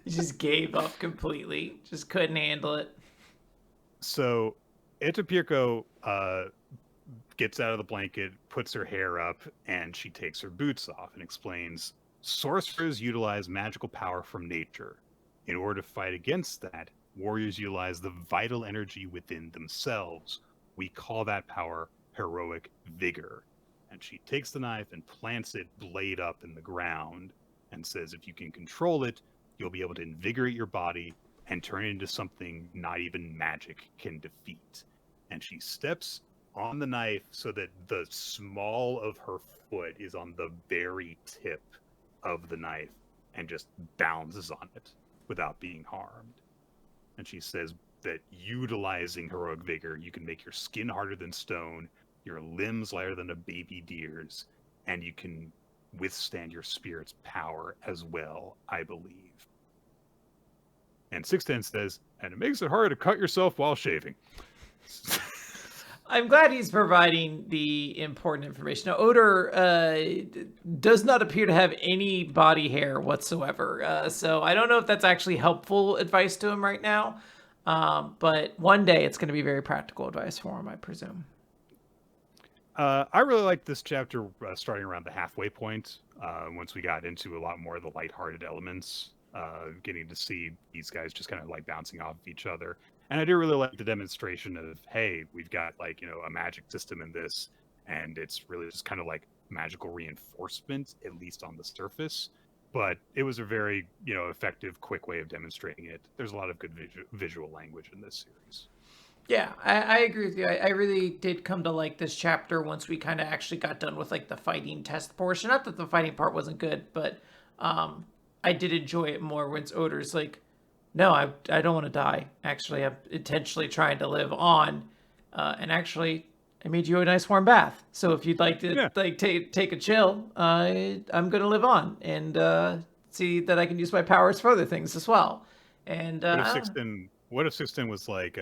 He just gave up completely. Just couldn't handle it. So Etapirko gets out of the blanket, puts her hair up, and she takes her boots off and explains, sorcerers utilize magical power from nature. In order to fight against that, warriors utilize the vital energy within themselves. We call that power heroic vigor. And she takes the knife and plants it blade up in the ground and says, if you can control it, you'll be able to invigorate your body and turn it into something not even magic can defeat. And she steps on the knife so that the small of her foot is on the very tip of the knife and just bounces on it without being harmed. And she says that utilizing heroic vigor, you can make your skin harder than stone, your limbs lighter than a baby deer's, and you can withstand your spirit's power as well, I believe. And Sixten says, and it makes it harder to cut yourself while shaving. I'm glad he's providing the important information. Now, Oder does not appear to have any body hair whatsoever. So I don't know if that's actually helpful advice to him right now. But one day it's going to be very practical advice for him, I presume. I really liked this chapter starting around the halfway point, once we got into a lot more of the lighthearted elements, getting to see these guys just kind of like bouncing off of each other. And I do really like the demonstration of, hey, we've got like, a magic system in this, and it's really just kind of like magical reinforcement, at least on the surface. But it was a very, effective, quick way of demonstrating it. There's a lot of good visual language in this series. Yeah, I agree with you. I really did come to like this chapter once we kind of actually got done with like the fighting test portion. Not that the fighting part wasn't good, but I did enjoy it more when Oder's like, no, I don't want to die. Actually, I'm intentionally trying to live on. And actually, I made you a nice warm bath. So if you'd like to take a chill, I'm going to live on and see that I can use my powers for other things as well. And what if Sixten was like,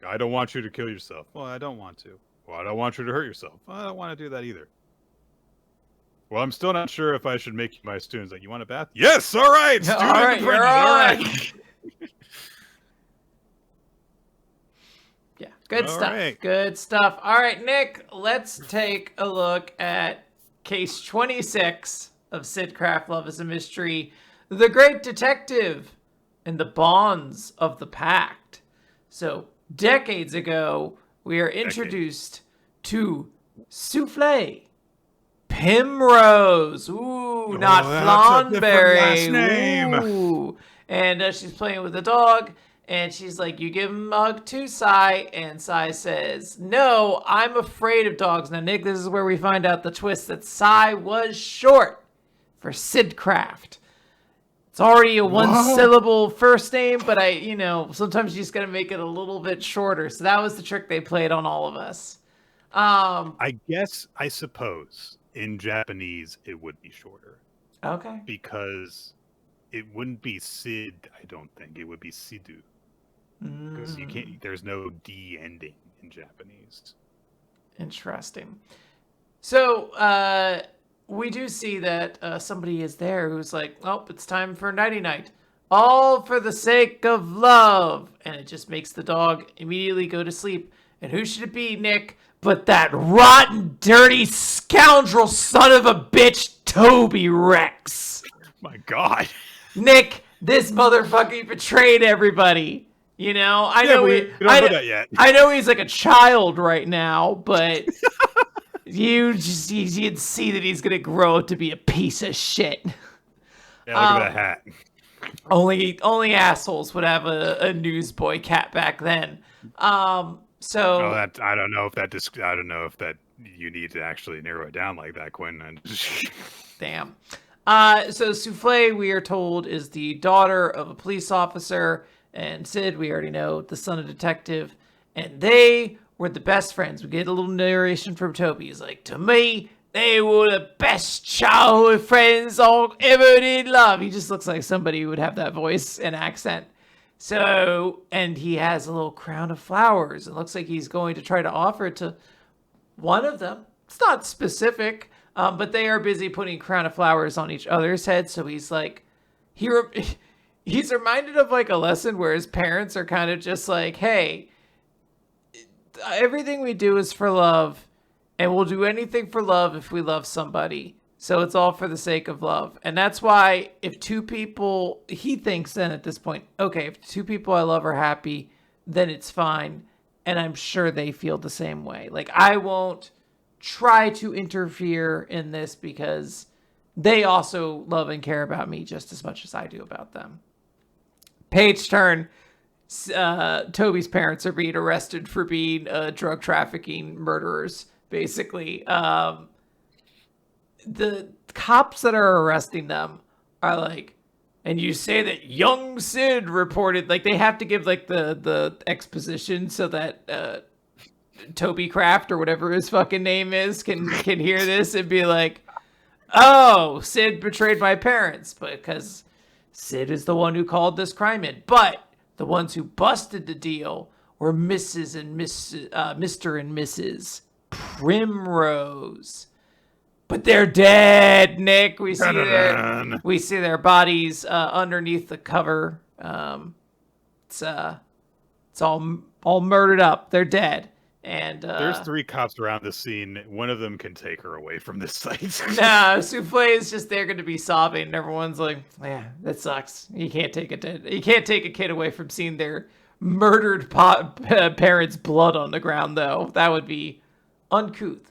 I don't want you to kill yourself. Well, I don't want to. Well, I don't want you to hurt yourself. Well, I don't want to do that either. Well, I'm still not sure if I should make you my students. Like, you want a bath? Yes, all right. All right, you're all right. Yeah, good stuff. Right. Good stuff. All right, Nick, let's take a look at case 26 of Sid Craft Love is a Mystery, The Great Detective and the Bonds of the Pact. So, decades ago, we are introduced to Souffle Primrose. Ooh, not Flanberry. Ooh. And she's playing with the dog. And she's like, you give him a hug too, Sai. And Sai says, no, I'm afraid of dogs. Now, Nick, this is where we find out the twist that Sai was short for Sidcraft. It's already a one-syllable first name, but sometimes you just got to make it a little bit shorter. So that was the trick they played on all of us. I suppose in Japanese it would be shorter. Okay. Because it wouldn't be Sid, I don't think. It would be Sidu. Because there's no D ending in Japanese. Interesting. So, we do see that somebody is there who's like, oh, it's time for nighty-night. All for the sake of love. And it just makes the dog immediately go to sleep. And who should it be, Nick, but that rotten, dirty, scoundrel son of a bitch, Toby Rex. My God. Nick, this motherfucker betrayed everybody. I know we don't know that yet. I know he's like a child right now, but you'd see that he's gonna grow up to be a piece of shit. Yeah, look at that hat. Only assholes would have a newsboy cat back then. So Oh, that I don't know if that you need to actually narrow it down like that, Quinn. damn. So Souffle, we are told, is the daughter of a police officer, and Sid, we already know, the son of a detective, and they were the best friends. We get a little narration from Toby. He's like, to me, they were the best childhood friends I ever did love. He just looks like somebody who would have that voice and accent. So, and he has a little crown of flowers. It looks like he's going to try to offer it to one of them. It's not specific, but they are busy putting crown of flowers on each other's heads. So he's like, he's reminded of like a lesson where his parents are kind of just like, hey, everything we do is for love, and we'll do anything for love if we love somebody. So it's all for the sake of love. And that's why if two people, he thinks then at this point, okay, if two people I love are happy, then it's fine. And I'm sure they feel the same way. Like, I won't try to interfere in this because they also love and care about me just as much as I do about them. Page turn. Toby's parents are being arrested for being drug trafficking murderers, basically. The cops that are arresting them are like, and you say that young Sid reported, like, they have to give like the exposition so that Toby Kraft or whatever his fucking name is can hear this and be like, oh, Sid betrayed my parents because Sid is the one who called this crime in. But the ones who busted the deal were Mrs. and Mr. and Mrs. Primrose. But they're dead, Nick. We see their bodies underneath the cover. It's all murdered up. They're dead. And there's 3 cops around the scene. One of them can take her away from this site. No, Souffle is just there going to be sobbing, and everyone's like, "Yeah, that sucks. You can't take a kid away from seeing their murdered parents' blood on the ground, though. That would be uncouth."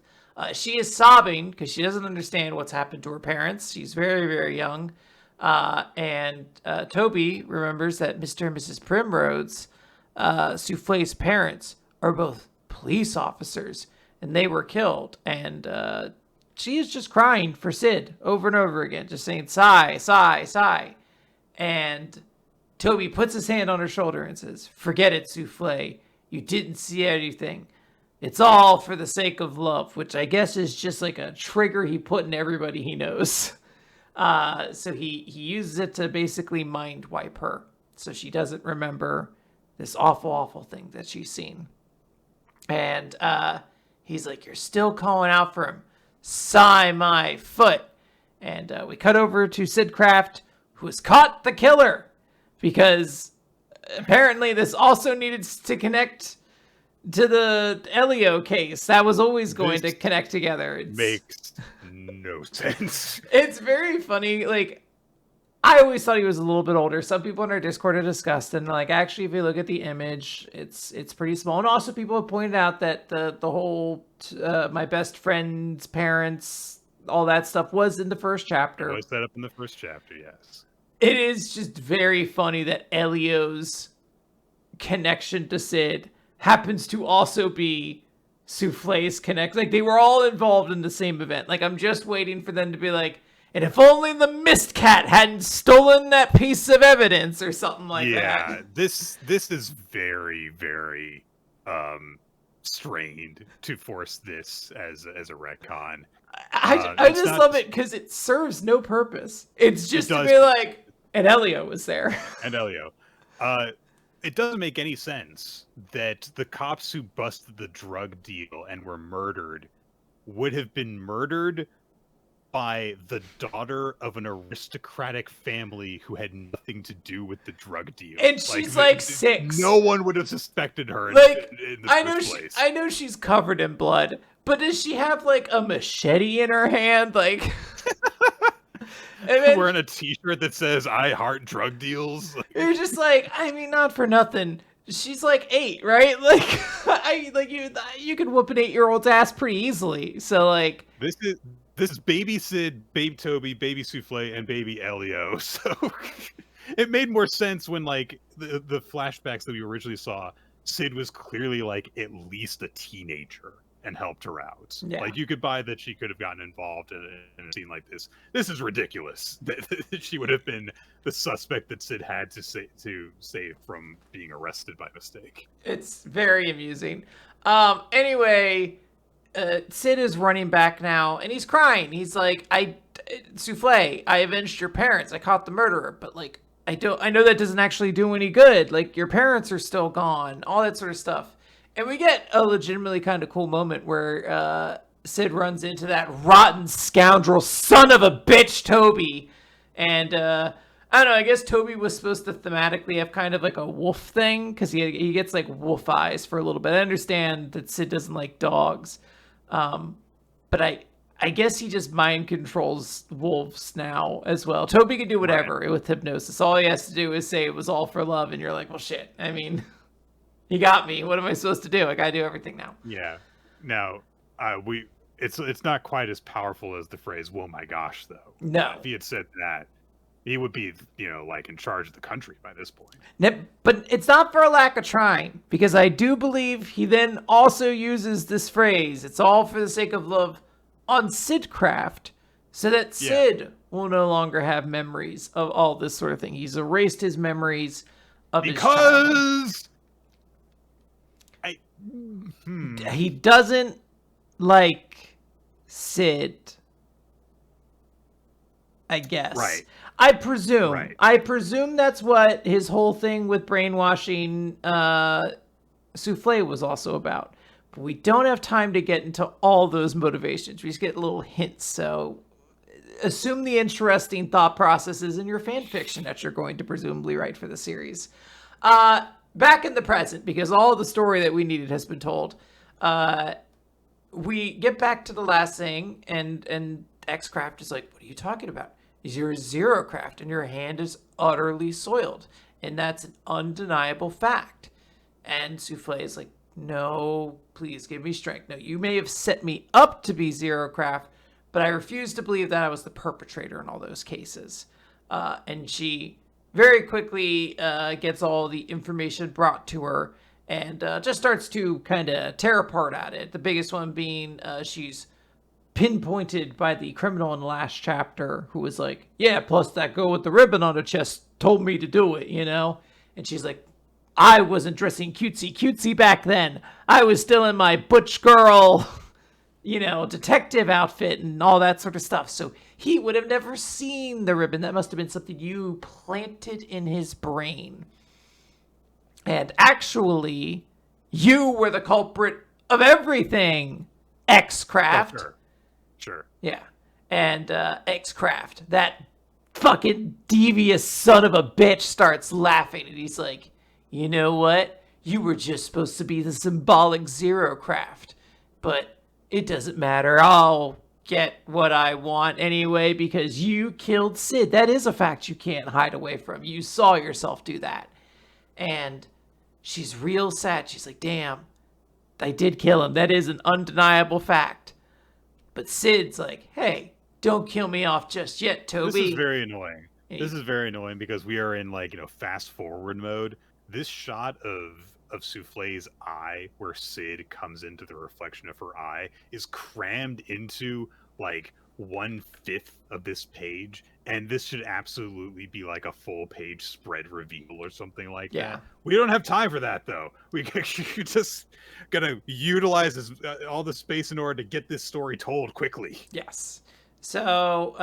She is sobbing because she doesn't understand what's happened to her parents. She's very, very young. And Toby remembers that Mr. and Mrs. Primrose, Souffle's parents, are both police officers, and they were killed. And she is just crying for Sid over and over again, just saying, sigh, sigh, sigh. And Toby puts his hand on her shoulder and says, forget it, Souffle. You didn't see anything. It's all for the sake of love, which I guess is just like a trigger he put in everybody he knows. So he uses it to basically mind wipe her, so she doesn't remember this awful, awful thing that she's seen. And he's like, you're still calling out for him. Sigh my foot. And we cut over to Sid Kraft, who has caught the killer, because apparently this also needed to connect to the Elio case. That was always going to connect together. Makes no sense. It's very funny. Like, I always thought he was a little bit older. Some people in our Discord are discussed, and like, actually, if you look at the image, it's pretty small. And also, people have pointed out that the whole my best friend's parents, all that stuff was in the first chapter. It was set up in the first chapter, yes. It is just very funny that Elio's connection to Sid happens to also be Souffle's connect. Like, they were all involved in the same event. Like, I'm just waiting for them to be like, and if only the Mist Cat hadn't stolen that piece of evidence or something like that. Yeah, this is very, very strained to force this as a retcon. I just love it because it serves no purpose. It's just to be like, and Elio was there. And Elio. It doesn't make any sense that the cops who busted the drug deal and were murdered would have been murdered by the daughter of an aristocratic family who had nothing to do with the drug deal. And she's like 6. No one would have suspected her like, in the first place. I know she's covered in blood, but does she have like a machete in her hand? Like... wearing a t-shirt that says I heart drug deals. You're just like, I mean, not for nothing. She's like 8, right? Like, you can whoop an 8-year-old's ass pretty easily. So like, this is baby Sid, baby Toby, baby Souffle, and baby Elio. So it made more sense when like the flashbacks that we originally saw, Sid was clearly like at least a teenager and helped her out. Yeah. Like you could buy that she could have gotten involved in a scene like this. This is ridiculous that she would have been the suspect that Sid had to save from being arrested by mistake. It's very amusing. Anyway, Sid is running back now, and he's crying. He's like, Souffle, I avenged your parents. I caught the murderer, but like, I know that doesn't actually do any good. Like, your parents are still gone, all that sort of stuff. And we get a legitimately kind of cool moment where Sid runs into that rotten scoundrel son of a bitch, Toby. And I don't know, I guess Toby was supposed to thematically have kind of like a wolf thing, because he gets like wolf eyes for a little bit. I understand that Sid doesn't like dogs. But I guess he just mind controls wolves now as well. Toby can do whatever with hypnosis. All he has to do is say it was all for love, and you're like, well, shit. I mean, you got me. What am I supposed to do? I gotta do everything now. Yeah. Now, it's not quite as powerful as the phrase "whoa my gosh," though. No. If he had said that, he would be, like in charge of the country by this point. But it's not for a lack of trying, because I do believe he then also uses this phrase, "it's all for the sake of love," on Sidcraft, so that Sid will no longer have memories of all this sort of thing. He's erased his memories of his childhood. He doesn't like Sid, I guess. Right. I presume that's what his whole thing with brainwashing Souffle was also about. But we don't have time to get into all those motivations. We just get little hints. So assume the interesting thought processes in your fan fiction that you're going to presumably write for the series. Back in the present, because all the story that we needed has been told. We get back to the last thing, and X-Craft is like, what are you talking about? You're Zero Craft, and your hand is utterly soiled. And that's an undeniable fact. And Souffle is like, no, please give me strength. No, you may have set me up to be Zero Craft, but I refuse to believe that I was the perpetrator in all those cases. And she very quickly gets all the information brought to her, and just starts to kind of tear apart at it. The biggest one being she's pinpointed by the criminal in the last chapter, who was like, yeah, plus that girl with the ribbon on her chest told me to do it, And she's like, I wasn't dressing cutesy back then. I was still in my butch girl, detective outfit and all that sort of stuff. So he would have never seen the ribbon. That must have been something you planted in his brain. And actually, you were the culprit of everything, X-Craft. Oh, sure. Yeah. And X-Craft, that fucking devious son of a bitch, starts laughing. And he's like, you know what? You were just supposed to be the symbolic Zero Craft. But it doesn't matter. I'll get what I want anyway, because you killed Sid. That is a fact you can't hide away from. You saw yourself do that. And she's real sad. She's like, damn, I did kill him. That is an undeniable fact. But Sid's like, hey, don't kill me off just yet, Toby. This is very annoying. This is very annoying because we are in fast forward mode. This shot of Souffle's eye, where Sid comes into the reflection of her eye, is crammed into 1/5 of this page, and this should absolutely be like a full page spread reveal or something like that. We don't have time for that, though. We just gotta utilize all the space in order to get this story told quickly. Yes. So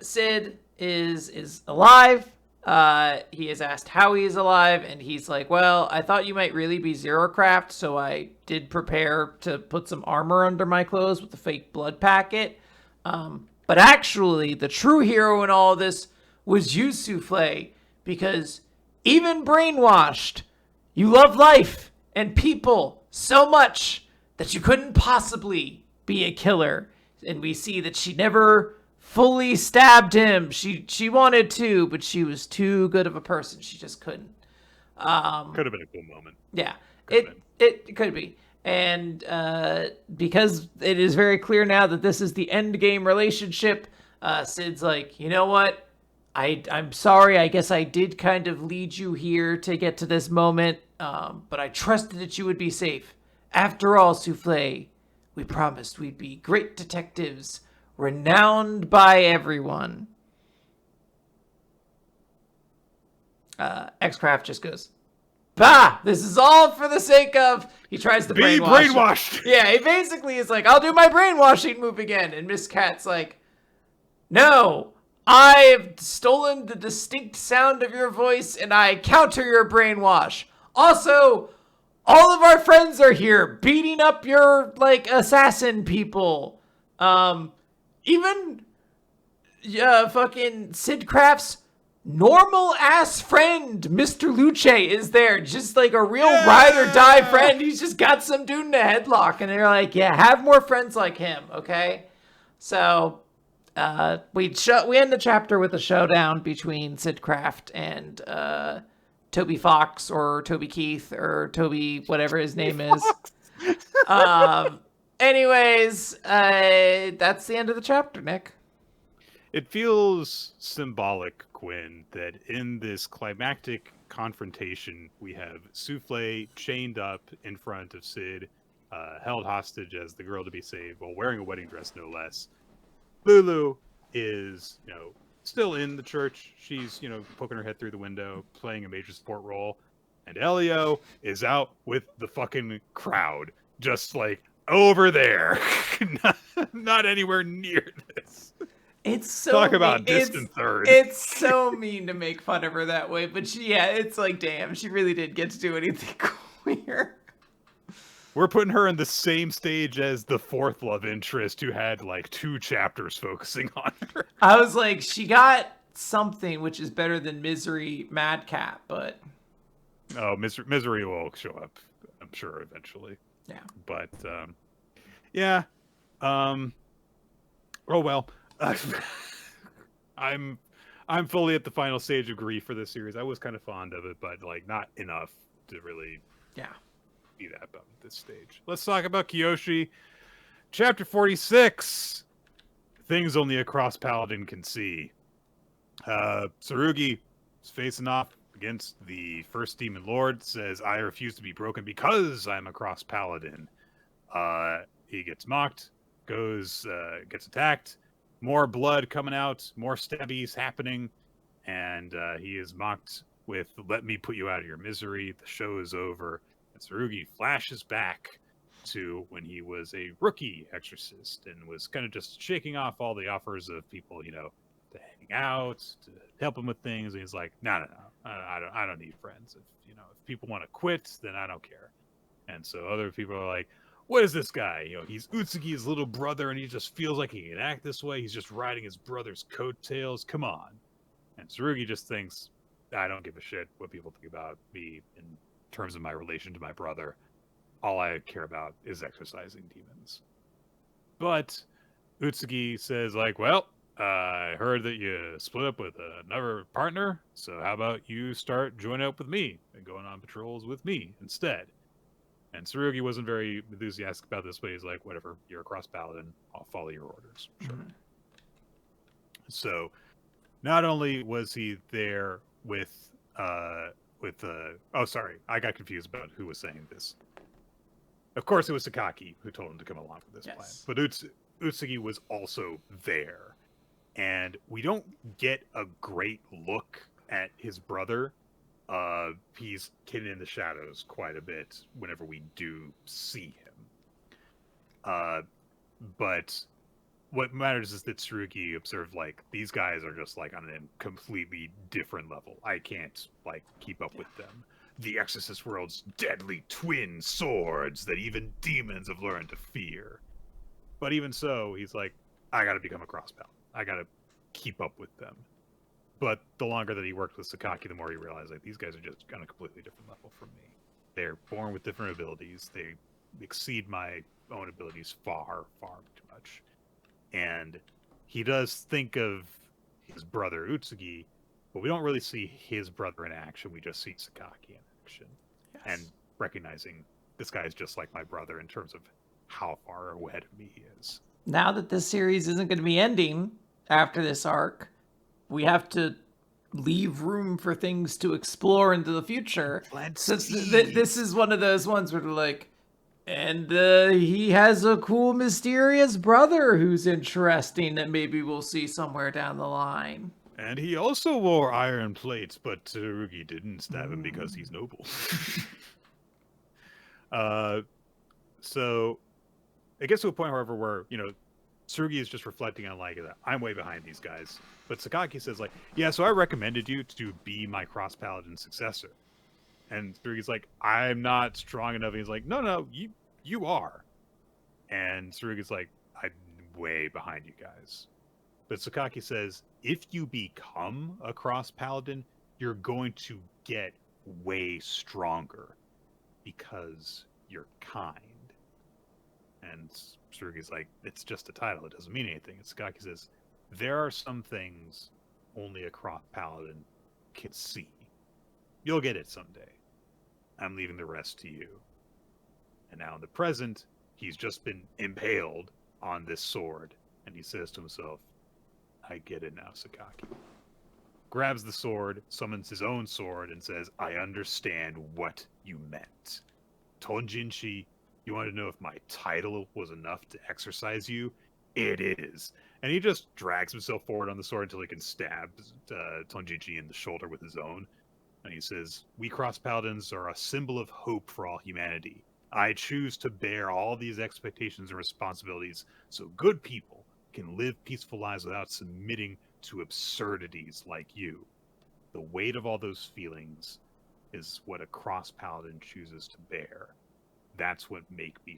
Sid is alive. He is asked how he is alive, and he's like, well, I thought you might really be Zero Craft, so I did prepare to put some armor under my clothes with the fake blood packet. But actually, the true hero in all of this was you, Souffle, because even brainwashed, you love life and people so much that you couldn't possibly be a killer. And we see that she never fully stabbed him. She wanted to, but she was too good of a person. She just couldn't. Could have been a cool moment. Yeah, it could be. And because it is very clear now that this is the end game relationship, Sid's like, you know what? I'm sorry. I guess I did kind of lead you here to get to this moment, but I trusted that you would be safe. After all, Souffle, we promised we'd be great detectives, renowned by everyone. X-Craft just goes, bah! This is all for the sake of... He tries to be brainwashed. Yeah, he basically is like, I'll do my brainwashing move again. And Miss Cat's like, no, I've stolen the distinct sound of your voice and I counter your brainwash. Also, all of our friends are here beating up your, like, assassin people. Even fucking Sid Craft's normal ass friend, Mr. Luce, is there. Just like a real ride or die friend. He's just got some dude in a headlock. And they're like, yeah, have more friends like him, okay? So we end the chapter with a showdown between Sid Craft and Toby Fox or Toby Keith or Toby whatever his name is. Anyways, that's the end of the chapter, Nick. It feels symbolic, Quinn, that in this climactic confrontation, we have Souffle chained up in front of Sid, held hostage as the girl to be saved while wearing a wedding dress, no less. Lulu is, still in the church. She's, poking her head through the window, playing a major support role. And Elio is out with the fucking crowd, just like over there, not anywhere near this. It's so talk about distant third. It's so mean to make fun of her that way, but it's like, damn, she really did get to do anything queer. We're putting her in the same stage as the fourth love interest who had like 2 chapters focusing on her. I was like, she got something which is better than Misery Madcap, but Misery will show up, I'm sure, eventually. Yeah. But yeah. Oh well. I'm fully at the final stage of grief for this series. I was kind of fond of it, but like not enough to really be that about this stage. Let's talk about Kiyoshi. Chapter 46. Things only a cross paladin can see. Tsurugi is facing off against the first demon lord, says, I refuse to be broken because I'm a cross paladin. He gets mocked, gets attacked. More blood coming out, more stabbies happening, and he is mocked with, let me put you out of your misery, the show is over. And Tsurugi flashes back to when he was a rookie exorcist and was kind of just shaking off all the offers of people, to hang out, to help him with things. And he's like, no, I don't need friends. If people want to quit, then I don't care. And so other people are like, what is this guy? He's Utsugi's little brother, and he just feels like he can act this way. He's just riding his brother's coattails. Come on. And Tsurugi just thinks, I don't give a shit what people think about me in terms of my relation to my brother. All I care about is exorcising demons. But Utsugi says, well, I heard that you split up with another partner, so how about you start joining up with me and going on patrols with me instead? And Tsurugi wasn't very enthusiastic about this, but he's like, whatever, you're a cross paladin, I'll follow your orders. Sure. Mm-hmm. So, not only was he there with oh, sorry, I got confused about who was saying this. Of course, it was Sakaki who told him to come along with this plan. But Utsugi was also there. And we don't get a great look at his brother. He's hidden in the shadows quite a bit whenever we do see him. But what matters is that Tsurugi observed, these guys are just, on a completely different level. I can't, keep up with them. The Exorcist world's deadly twin swords that even demons have learned to fear. But even so, he's like, I gotta become a cross paladin. I gotta keep up with them. But the longer that he worked with Sakaki, the more he realized, these guys are just on a completely different level from me. They're born with different abilities. They exceed my own abilities far, far too much. And he does think of his brother, Utsugi, but we don't really see his brother in action. We just see Sakaki in action. Yes. And recognizing this guy is just like my brother in terms of how far ahead of me he is. Now that this series isn't going to be ending after this arc, we have to leave room for things to explore into the future. Since this is one of those ones where they're like, and he has a cool, mysterious brother who's interesting that maybe we'll see somewhere down the line. And he also wore iron plates, but Tsurugi didn't stab him because he's noble. So it gets to a point, however, where, Tsurugi is just reflecting on, like, I'm way behind these guys. But Sakaki says, like, yeah, so I recommended you to be my cross-paladin successor. And Tsurugi's like, I'm not strong enough. And he's like, no, you are. And Tsurugi's like, I'm way behind you guys. But Sakaki says, if you become a cross-paladin, you're going to get way stronger because you're kind. And Tsurugi's like, it's just a title. It doesn't mean anything. And Sakaki says, there are some things only a cross-paladin can see. You'll get it someday. I'm leaving the rest to you. And now in the present, he's just been impaled on this sword. And he says to himself, I get it now, Sakaki. Grabs the sword, summons his own sword, and says, I understand what you meant. Tonjinshi, you want to know if my title was enough to exorcise you? It is. And he just drags himself forward on the sword until he can stab Tonjinshi in the shoulder with his own. And he says, we cross-paladins are a symbol of hope for all humanity. I choose to bear all these expectations and responsibilities so good people can live peaceful lives without submitting to absurdities like you. The weight of all those feelings is what a cross-paladin chooses to bear. That's what makes me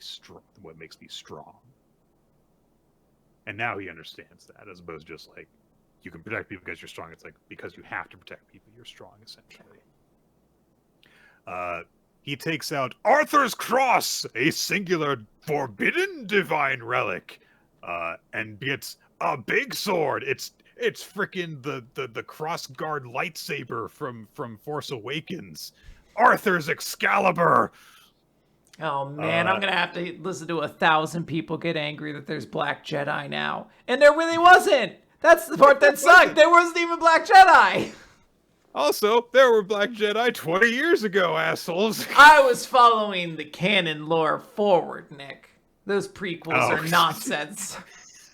strong. And now he understands that, as opposed to just like, you can protect people because you're strong. It's like, because you have to protect people, you're strong, essentially. He takes out Arthur's Cross, a singular forbidden divine relic, and gets a big sword. It's freaking the cross guard lightsaber from Force Awakens. Arthur's Excalibur. Oh man, I'm gonna have to listen to 1,000 people get angry that there's Black Jedi now, and there really wasn't. That's the part that sucked. There wasn't even Black Jedi. Also, there were Black Jedi 20 years ago, assholes. I was following the canon lore forward, Nick. Those prequels are nonsense.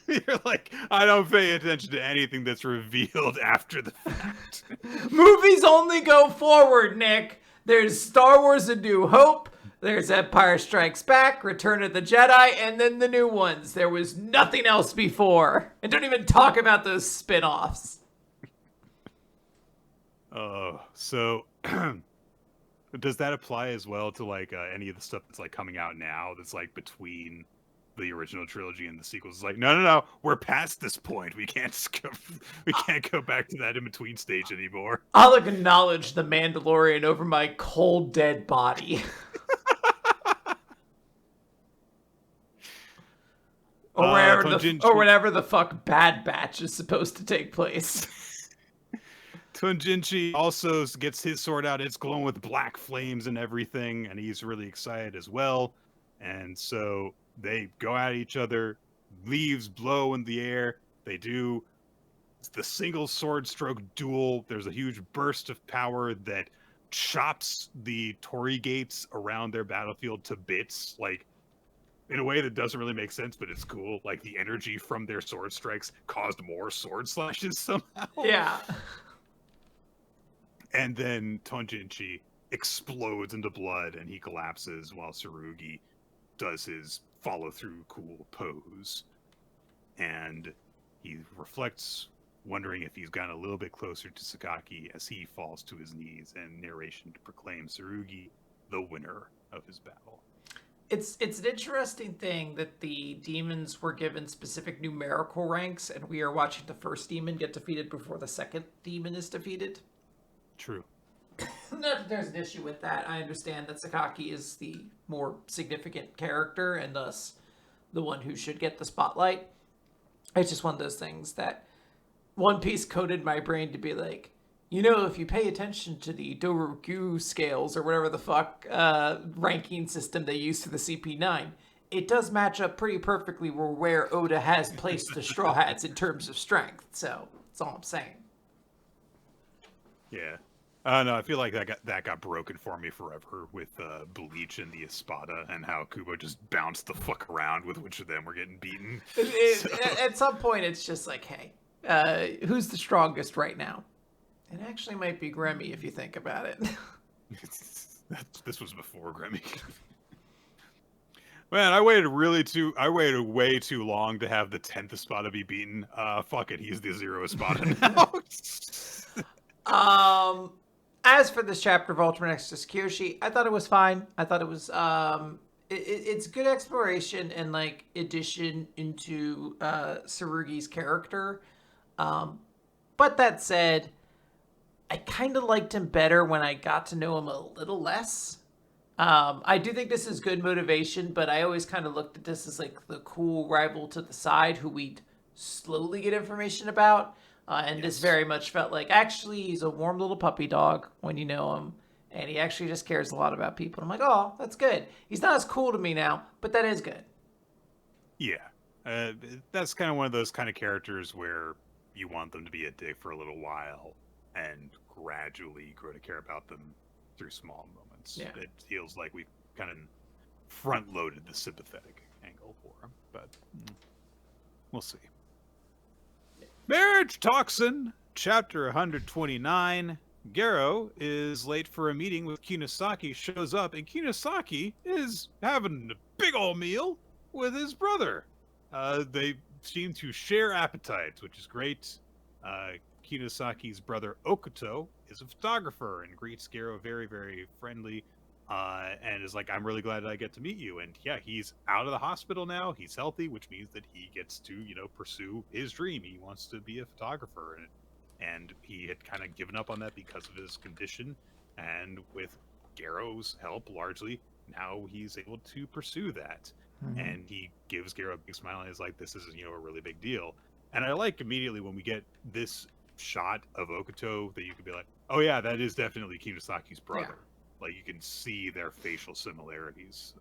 You're like, I don't pay attention to anything that's revealed after the fact. Movies only go forward, Nick. There's Star Wars A New Hope, there's Empire Strikes Back, Return of the Jedi, and then the new ones. There was nothing else before. And don't even talk about those spin-offs. So does that apply as well to like any of the stuff that's like coming out now that's like between the original trilogy and the sequels? It's like, no, we're past this point. We can't go back to that in between stage anymore. I'll acknowledge the Mandalorian over my cold dead body. Or wherever the fuck Bad Batch is supposed to take place. Tonjinshi also gets his sword out. It's glowing with black flames and everything, and he's really excited as well. And so they go at each other. Leaves blow in the air. They do the single sword stroke duel. There's a huge burst of power that chops the Torii gates around their battlefield to bits, like in a way that doesn't really make sense, but it's cool. Like the energy from their sword strikes caused more sword slashes somehow. Yeah. And then Tonjinshi explodes into blood and he collapses while Tsurugi does his follow-through cool pose. And he reflects, wondering if he's gotten a little bit closer to Sakaki as he falls to his knees, and narration proclaims Tsurugi the winner of his battle. It's an interesting thing that the demons were given specific numerical ranks, and we are watching the first demon get defeated before the second demon is defeated. True. Not that there's an issue with that. I understand that Sakaki is the more significant character and thus the one who should get the spotlight. It's just one of those things that One Piece coded my brain to be like, You know, if you pay attention to the Dorogyu scales or whatever the fuck ranking system they use for the CP9, it does match up pretty perfectly where Oda has placed the Straw Hats in terms of strength. So that's all I'm saying. Yeah. No, I feel like that got broken for me forever with Bleach and the Espada and how Kubo just bounced the fuck around with which of them were getting beaten. So... At some point, it's just like, hey, who's the strongest right now? It actually might be Grammy if you think about it. This was before Grammy. Man, I waited way too long to have the 10th Espada be beaten. Fuck it, he's the 0 Espada now. As for this chapter of Ultimate Exorcist Kiyoshi, I thought it was fine. I thought it was it's good exploration and like addition into Tsurugi's character. But that said, I kind of liked him better when I got to know him a little less. I do think this is good motivation, but I always kind of looked at this as like the cool rival to the side who we'd slowly get information about. And this very much felt like actually he's a warm little puppy dog when you know him. And he actually just cares a lot about people. I'm like, oh, that's good. He's not as cool to me now, but that is good. Yeah. That's kind of one of those kind of characters where you want them to be a dick for a little while and gradually grow to care about them through small moments. Yeah. It feels like we've kind of front-loaded the sympathetic angle for him, but we'll see. Marriagetoxin, chapter 129. Gero is late for a meeting with Kinosaki, shows up, and Kinosaki is having a big old meal with his brother. They seem to share appetites, which is great. Kinosaki's brother Okuto is a photographer and greets Gero very, very friendly, and is like, I'm really glad I get to meet you. And yeah, he's out of the hospital now. He's healthy, which means that he gets to, pursue his dream. He wants to be a photographer, and he had kind of given up on that because of his condition. And with Gero's help, largely, now he's able to pursue that. Mm-hmm. And he gives Gero a big smile and is like, this is, a really big deal. And I like immediately when we get this shot of Okuto that you could be like, oh yeah, that is definitely Kinosaki's brother. Yeah. Like you can see their facial similarities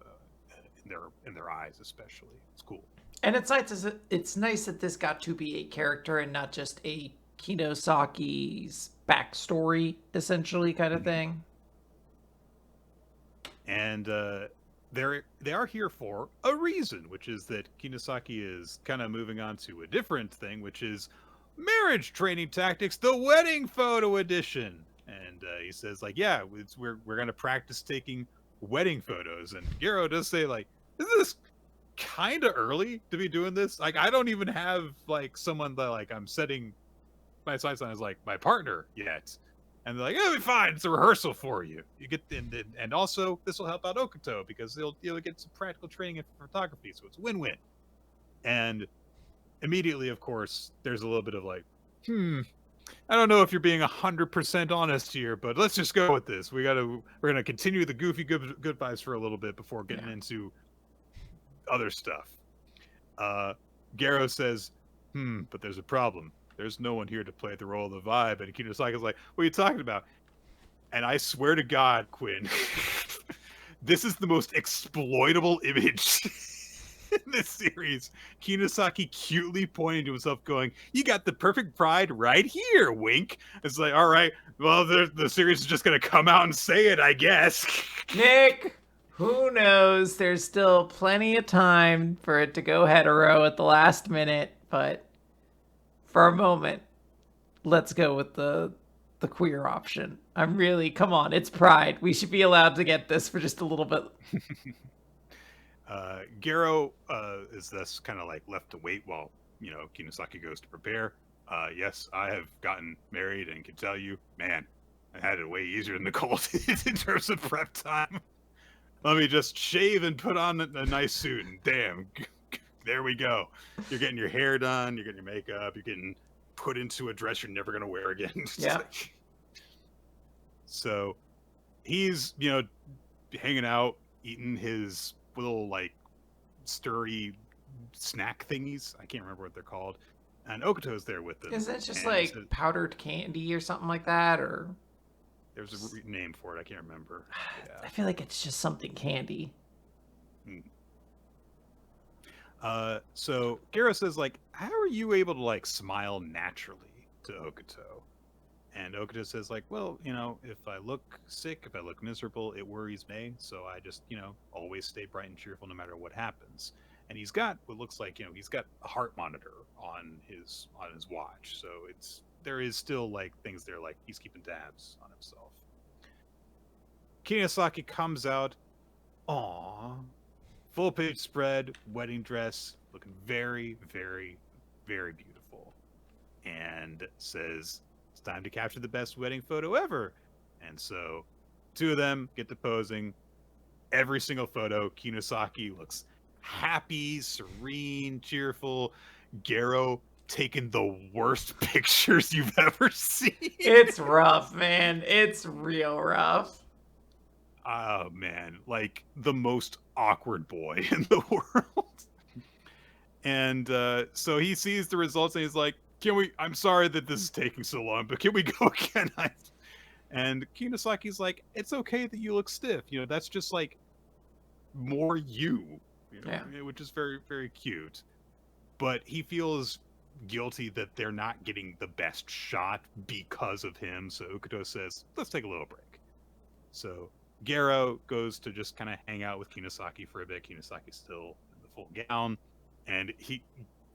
in their eyes, especially. It's cool. And it's nice that this got to be a character and not just a Kinosaki's backstory, essentially, kind of thing. And they are here for a reason, which is that Kinosaki is kind of moving on to a different thing, which is marriage training tactics, the wedding photo edition. And he says, like, yeah, we're going to practice taking wedding photos. And Gero does say, like, isn't this kind of early to be doing this? Like, I don't even have, like, someone that, like, I'm setting my sights on as, like, my partner yet. And they're like, it'll be fine. It's a rehearsal for you. You get and also this will help out Okuto because he'll get some practical training in photography, so it's a win-win. And immediately, of course, there's a little bit of like, I don't know if you're being 100% honest here, but let's just go with this. We're gonna continue the goofy good vibes for a little bit before getting into other stuff. Gero says, but there's a problem. There's no one here to play the role of the vibe. And Kinosaki's like, what are you talking about? And I swear to God, Quinn, this is the most exploitable image in this series. Kinosaki cutely pointing to himself going, you got the perfect bride right here, wink. It's like, all right, well, the series is just going to come out and say it, I guess. Nick, who knows? There's still plenty of time for it to go hetero at the last minute, but... for a moment, let's go with the queer option. I'm really, come on, it's Pride. We should be allowed to get this for just a little bit. Gero is thus kind of like left to wait while, Kinosaki goes to prepare. Yes, I have gotten married and can tell you, man, I had it way easier than Nicole did in terms of prep time. Let me just shave and put on a nice suit and damn, there we go. You're getting your hair done. You're getting your makeup. You're getting put into a dress you're never going to wear again. Yeah. So he's, hanging out, eating his little, like, stirry snack thingies. I can't remember what they're called. and Okuto's there with them. Is it just And he like says, powdered candy or something like that, or? there's a name for it. I can't remember. I feel like it's just something candy. Yeah. So Gero says, like, how are you able to like smile naturally to Okuto? And Okuto says, like, well, if I look sick, if I look miserable, it worries me. So I just, always stay bright and cheerful no matter what happens. And he's got what looks like, he's got a heart monitor on his watch. So there is still like things there, like he's keeping tabs on himself. Kinosaki comes out, aw, full page spread, wedding dress, looking very, very, very beautiful. And says, it's time to capture the best wedding photo ever. And so, two of them get to posing. Every single photo, Kinosaki looks happy, serene, cheerful. Gero taking the worst pictures you've ever seen. It's rough, man. It's real rough. Oh, man. Like, the most awkward boy in the world. And so he sees the results and he's like, I'm sorry that this is taking so long, but can we go again? And Kinosaki's like, it's okay that you look stiff. That's just like more you, Yeah. which is very, very cute. But he feels guilty that they're not getting the best shot because of him. So Okuto says, let's take a little break. So Gero goes to just kind of hang out with Kinosaki for a bit. Kinosaki's still in the full gown. And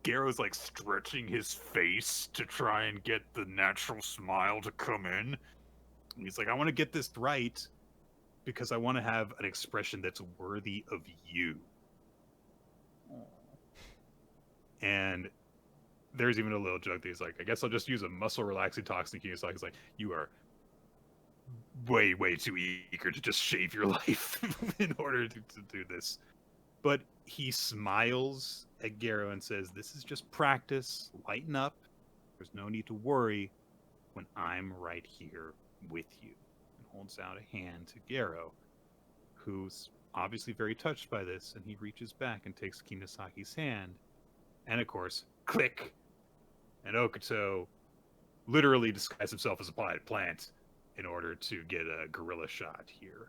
Gero's like stretching his face to try and get the natural smile to come in. And he's like, I want to get this right because I want to have an expression that's worthy of you. And there's even a little joke that he's like, I guess I'll just use a muscle relaxing toxin. Kinosaki's like, you are way, way too eager to just shave your life in order to do this. But he smiles at Gero and says, this is just practice. Lighten up. There's no need to worry when I'm right here with you. And holds out a hand to Gero, who's obviously very touched by this, and he reaches back and takes Kinosaki's hand. And of course, click! And Okuto literally disguised himself as a potted plant in order to get a gorilla shot here.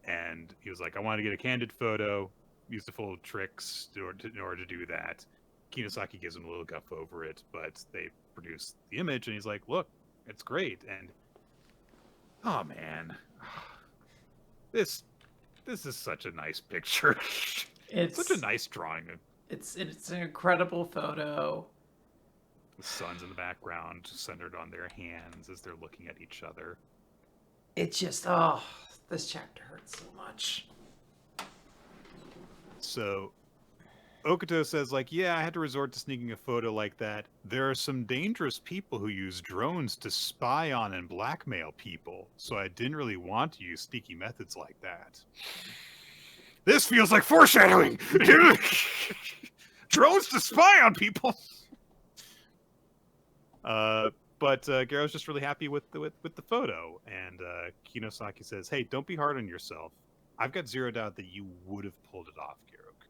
And he was like, I want to get a candid photo. Use the full tricks in order to do that. Kinosaki gives him a little guff over it, but they produce the image, and he's like, look, it's great. And oh man, this is such a nice picture. It's such a nice drawing. It's an incredible photo. The sun's in the background, centered on their hands as they're looking at each other. It's just, this chapter hurts so much. So Okuto says, like, yeah, I had to resort to sneaking a photo like that. There are some dangerous people who use drones to spy on and blackmail people, so I didn't really want to use sneaky methods like that. This feels like foreshadowing! Drones to spy on people! But Gero's just really happy with the photo, and Kinosaki says, hey, don't be hard on yourself. I've got zero doubt that you would have pulled it off, Gerok.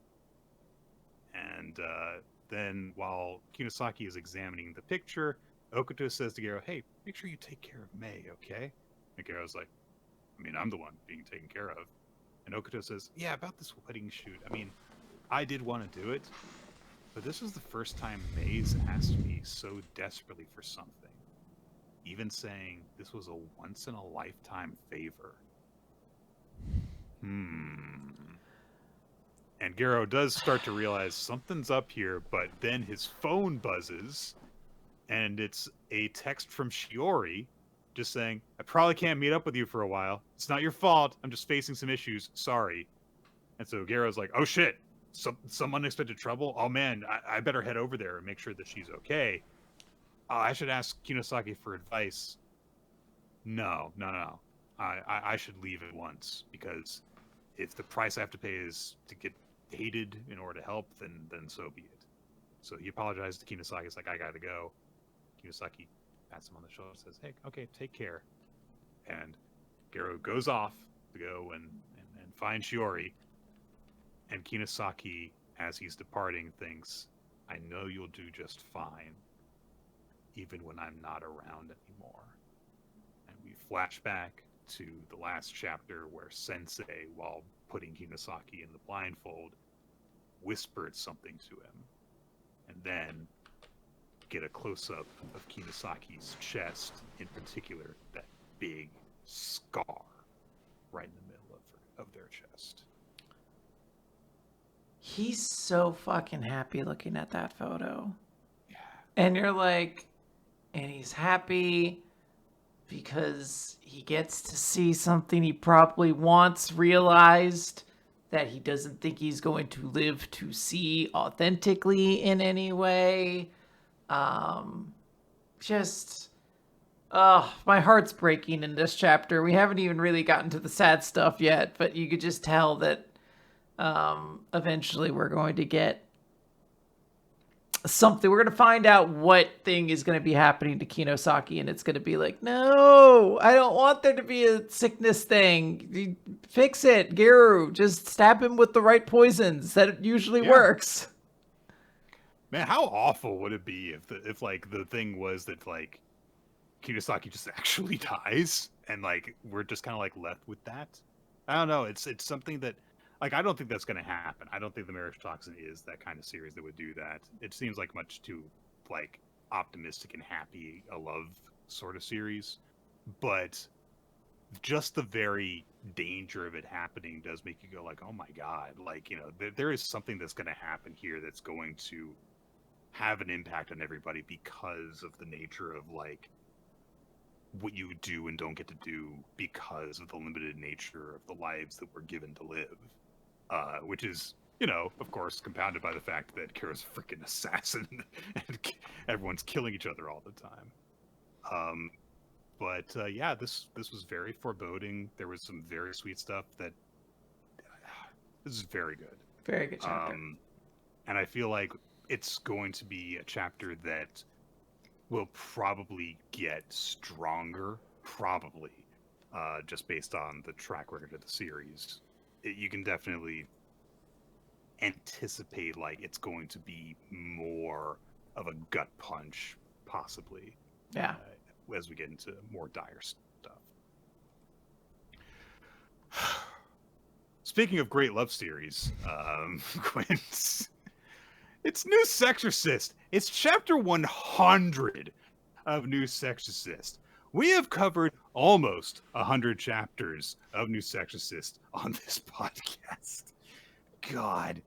And then while Kinosaki is examining the picture, Okuto says to Gero, hey, make sure you take care of May, okay? And Gero's like, I mean, I'm the one being taken care of. And Okuto says, yeah, about this wedding shoot. I mean, I did want to do it, but this was the first time May's asked me so desperately for something. Even saying this was a once-in-a-lifetime favor. And Gero does start to realize something's up here, but then his phone buzzes, and it's a text from Shiori just saying, I probably can't meet up with you for a while. It's not your fault. I'm just facing some issues. Sorry. And so Gero's like, oh shit, some unexpected trouble? Oh man, I better head over there and make sure that she's okay. I should ask Kinosaki for advice. No. I should leave at once, because if the price I have to pay is to get hated in order to help, then so be it. So he apologized to Kinosaki. He's like, I gotta go. Kinosaki pats him on the shoulder and says, hey, okay, take care. And Gero goes off to go and find Shiori. And Kinosaki, as he's departing, thinks, I know you'll do just fine, even when I'm not around anymore. And we flash back to the last chapter where Sensei, while putting Hinasaki in the blindfold, whispered something to him. And then get a close-up of Kinasaki's chest, in particular, that big scar right in the middle of their chest. He's so fucking happy looking at that photo. Yeah. And you're like, and he's happy because he gets to see something he probably once realized that he doesn't think he's going to live to see authentically in any way. Just, my heart's breaking in this chapter. We haven't even really gotten to the sad stuff yet, but you could just tell that eventually we're going to get something. We're going to find out what thing is going to be happening to Kinosaki, and it's going to be like, no, I don't want there to be a sickness thing. Fix it, Giru. Just stab him with the right poisons. That usually works. Man, how awful would it be if the thing was that like Kinosaki just actually dies and like we're just kind of like left with that? I don't know. It's something that like I don't think that's going to happen. I don't think the Marriagetoxin is that kind of series that would do that. It seems like much too like optimistic and happy a love sort of series, but just the very danger of it happening does make you go like, oh my god, like, you know, there is something that's going to happen here that's going to have an impact on everybody because of the nature of like what you do and don't get to do because of the limited nature of the lives that we're given to live, which is, you know, of course, compounded by the fact that Kira's a freaking assassin and everyone's killing each other all the time. But yeah, this was very foreboding. There was some very sweet stuff that this is very good. Very good chapter. And I feel like it's going to be a chapter that will probably get stronger, probably, just based on the track record of the series. You can definitely anticipate like it's going to be more of a gut punch, possibly. Yeah. As we get into more dire stuff. Speaking of great love series, Quinn, it's New Exorcist. It's chapter 100 of New Exorcist. We have covered almost 100 chapters of New Exorcist on this podcast. God.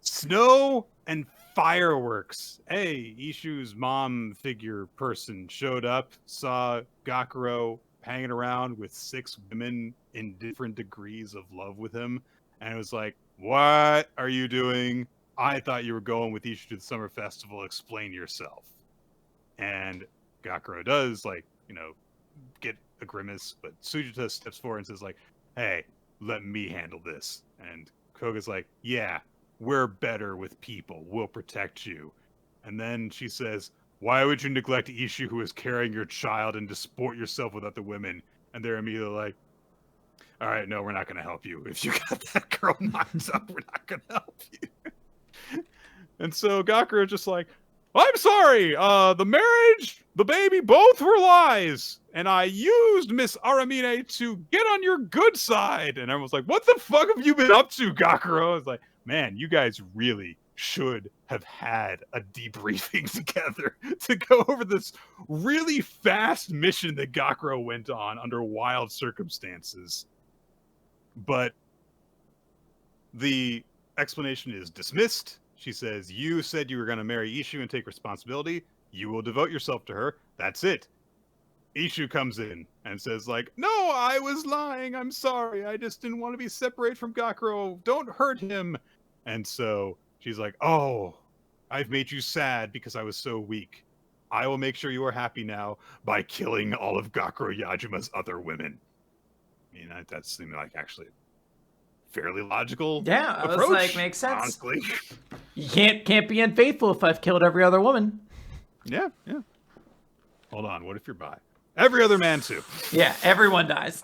Snow and fireworks. Hey, Ishu's mom figure person showed up, saw Gakuro hanging around with 6 women in different degrees of love with him, and it was like, what are you doing? I thought you were going with Ishu to the summer festival. Explain yourself. And Gakuro does, like, you know, get a grimace, but Sujita steps forward and says, like, hey, let me handle this. And Koga's like, yeah, we're better with people. We'll protect you. And then she says, why would you neglect Ishu who is carrying your child and disport yourself with other women? And they're immediately like, all right, no, we're not going to help you. If you got that girl knocked up, we're not going to help you. And so Gakuro is just like, I'm sorry, the marriage, the baby, both were lies. And I used Miss Aramine to get on your good side. And everyone's like, what the fuck have you been up to, Gakuro? It's like, man, you guys really should have had a debriefing together to go over this really fast mission that Gakuro went on under wild circumstances. But the explanation is dismissed. She says, you said you were going to marry Ishu and take responsibility. You will devote yourself to her. That's it. Ishu comes in and says, like, no, I was lying. I'm sorry. I just didn't want to be separated from Gakuro. Don't hurt him. And so she's like, oh, I've made you sad because I was so weak. I will make sure you are happy now by killing all of Gakuro Yajima's other women. I mean, that seemed like actually fairly logical approach. Yeah, I was like, makes sense. Honestly. You can't be unfaithful if I've killed every other woman. Yeah. Hold on, what if you're bi? Every other man too. Yeah, everyone dies.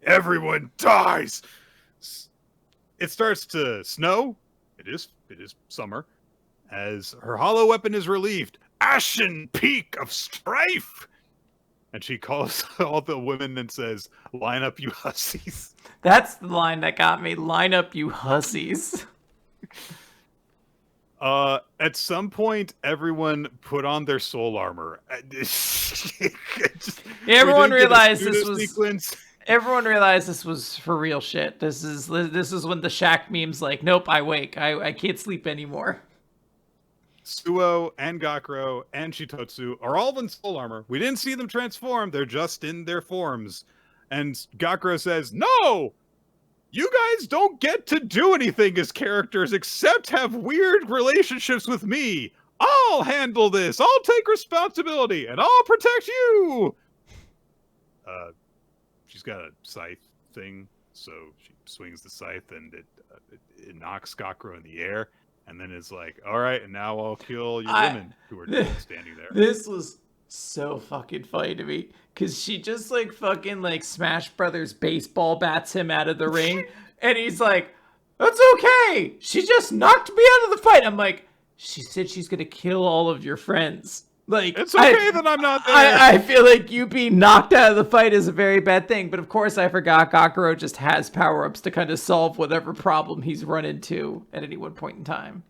Everyone dies. It starts to snow. It is summer. as her hollow weapon is relieved. Ashen peak of strife! And she calls all the women and says, line up, you hussies. That's the line that got me. Line up, you hussies. At some point, everyone put on their soul armor. Everyone realized this was. Everyone realized this was for real shit. This is when the Shaq meme's like, nope, I wake. I can't sleep anymore. Suo and Gakuro and Shitotsu are all in soul armor. We didn't see them transform. They're just in their forms. And Gakuro says, no! You guys don't get to do anything as characters except have weird relationships with me. I'll handle this. I'll take responsibility and I'll protect you. She's got a scythe thing, so she swings the scythe and it knocks Gakuro in the air, and then it's like, all right, and now I'll kill your women who are standing there. This was so fucking funny to me, because she just like fucking like Smash Brothers baseball bats him out of the ring, and he's like, that's okay. She just knocked me out of the fight. I'm like, she said she's gonna kill all of your friends. Like, it's okay that I'm not there. I feel like you being knocked out of the fight is a very bad thing. But of course, I forgot Gakuro just has power-ups to kind of solve whatever problem he's run into at any one point in time.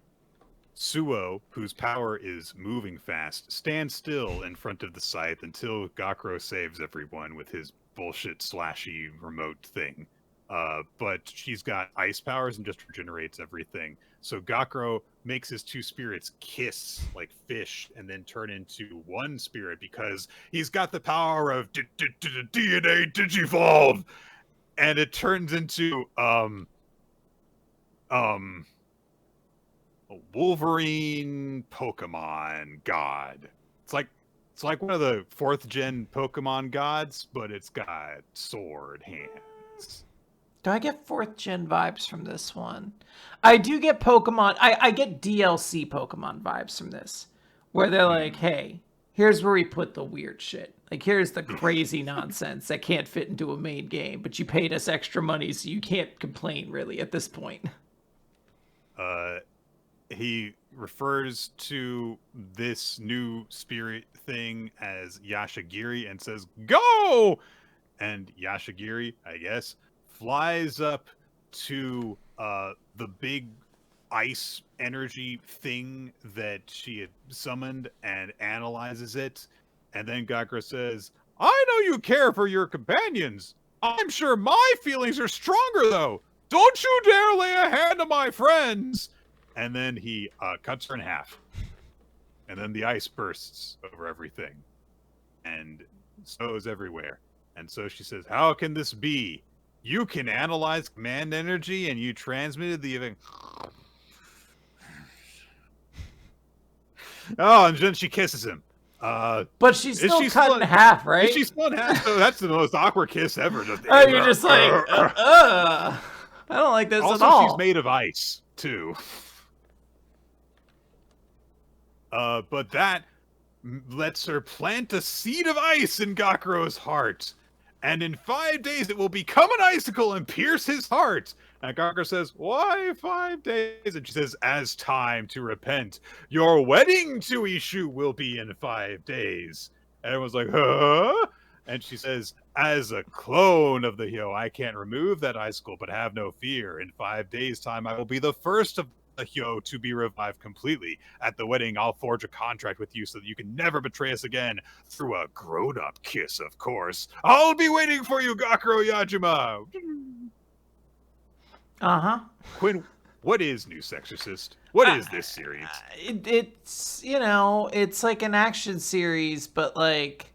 Suo, whose power is moving fast, stands still in front of the scythe until Gakuro saves everyone with his bullshit slashy remote thing. But she's got ice powers and just regenerates everything. So Gakuro makes his two spirits kiss like fish and then turn into one spirit because he's got the power of DNA Digivolve, and it turns into a Wolverine Pokemon god. It's like one of the 4th gen Pokemon gods, but it's got sword hands. Do I get 4th gen vibes from this one? I do get Pokemon. I get DLC Pokemon vibes from this, where they're like, hey, here's where we put the weird shit. Like, here's the crazy nonsense that can't fit into a main game, but you paid us extra money, so you can't complain, really, at this point. He refers to this new spirit thing as Yashagiri and says, go! And Yashagiri, I guess, flies up to the big ice energy thing that she had summoned and analyzes it. And then Gakuro says, I know you care for your companions. I'm sure my feelings are stronger, though. Don't you dare lay a hand on my friends. And then he cuts her in half. And then the ice bursts over everything. And snows everywhere. And so she says, how can this be? You can analyze command energy and you transmitted the event. Oh, and then she kisses him. But she's still cut in half, right? She's still in half, so that's the most awkward kiss ever. Oh, you're just like, I don't like this also, at all. She's made of ice, too. But that lets her plant a seed of ice in Gakuro's heart. And in 5 days, it will become an icicle and pierce his heart. And Gakuro says, why 5 days? And she says, as time to repent. Your wedding to Ishu will be in 5 days. And everyone's like, huh? And she says, as a clone of the Hyo, I can't remove that icicle, but have no fear. In 5 days' time, I will be the first of the Hyo to be revived completely. At the wedding, I'll forge a contract with you so that you can never betray us again. Through a grown-up kiss, of course. I'll be waiting for you, Gakuro Yajima! Uh-huh. Quinn, what is New Exorcist? What is this series? It's, you know, it's like an action series, but like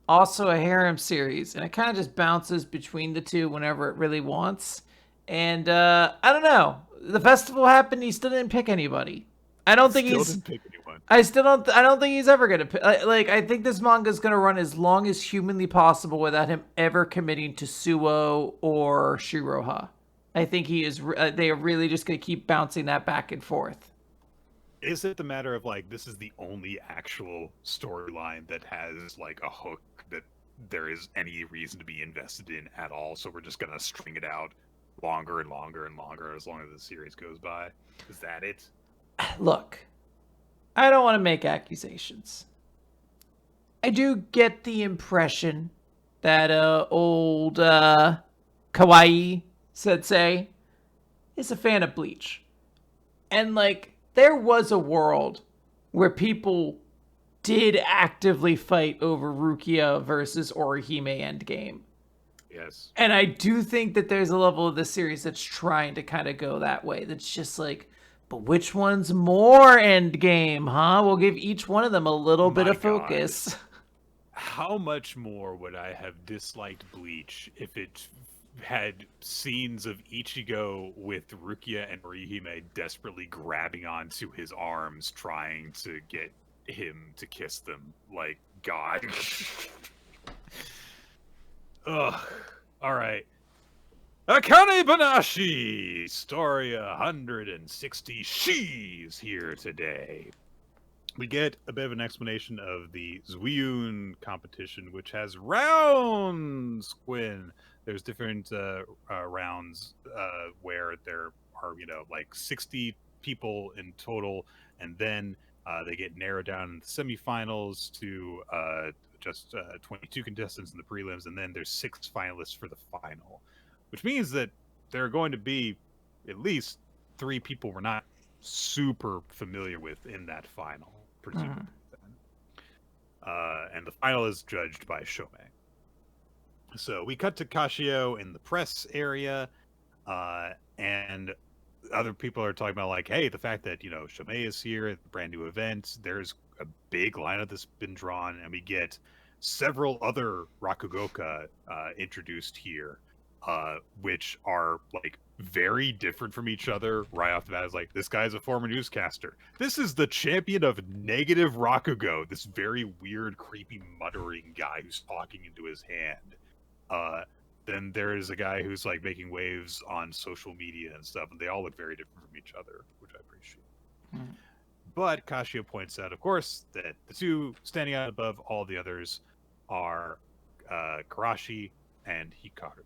also a harem series. And it kind of just bounces between the two whenever it really wants. And I don't know. The festival happened. He still didn't pick anybody. I don't think he's. Didn't pick anyone. I don't think he's ever gonna pick. Like, I think this manga is gonna run as long as humanly possible without him ever committing to Suo or Shiroha. I think he is. They are really just gonna keep bouncing that back and forth. Is it the matter of like this is the only actual storyline that has like a hook that there is any reason to be invested in at all? So we're just gonna string it out longer and longer and longer as long as the series goes by. Is that it? Look, I don't want to make accusations. I do get the impression that old Kawaii Sensei is a fan of Bleach. And like there was a world where people did actively fight over Rukia versus Orihime Endgame. Yes. And I do think that there's a level of the series that's trying to kind of go that way. That's just like, but which one's more Endgame, huh? We'll give each one of them a little bit My of God. focus. How much more would I have disliked Bleach if it had scenes of Ichigo with Rukia and Orihime desperately grabbing onto his arms, trying to get him to kiss them? Like, God. Ugh. All right. Akane-banashi! Story 160. She's here today. We get a bit of an explanation of the Zwiyun competition, which has rounds, Quinn. There's different rounds where there are, like 60 people in total, and then they get narrowed down in the semifinals to just 22 contestants in the prelims, and then there's 6 finalists for the final, which means that there are going to be at least 3 people we're not super familiar with in that final, presumably. And the final is judged by Shomei. So we cut to Kashio in the press area, and other people are talking about like, hey, the fact that Shomei is here at the brand new event. There's a big lineup that's been drawn, and we get several other Rakugoka introduced here, which are like very different from each other right off the bat. Is like, this guy's a former newscaster. This is the champion of negative Rakugo, this very weird, creepy, muttering guy who's talking into his hand. Then there is a guy who's like making waves on social media and stuff, and they all look very different from each other, which I appreciate. But Kashio points out, of course, that the 2 standing out above all the others are Karashi and Hikaru.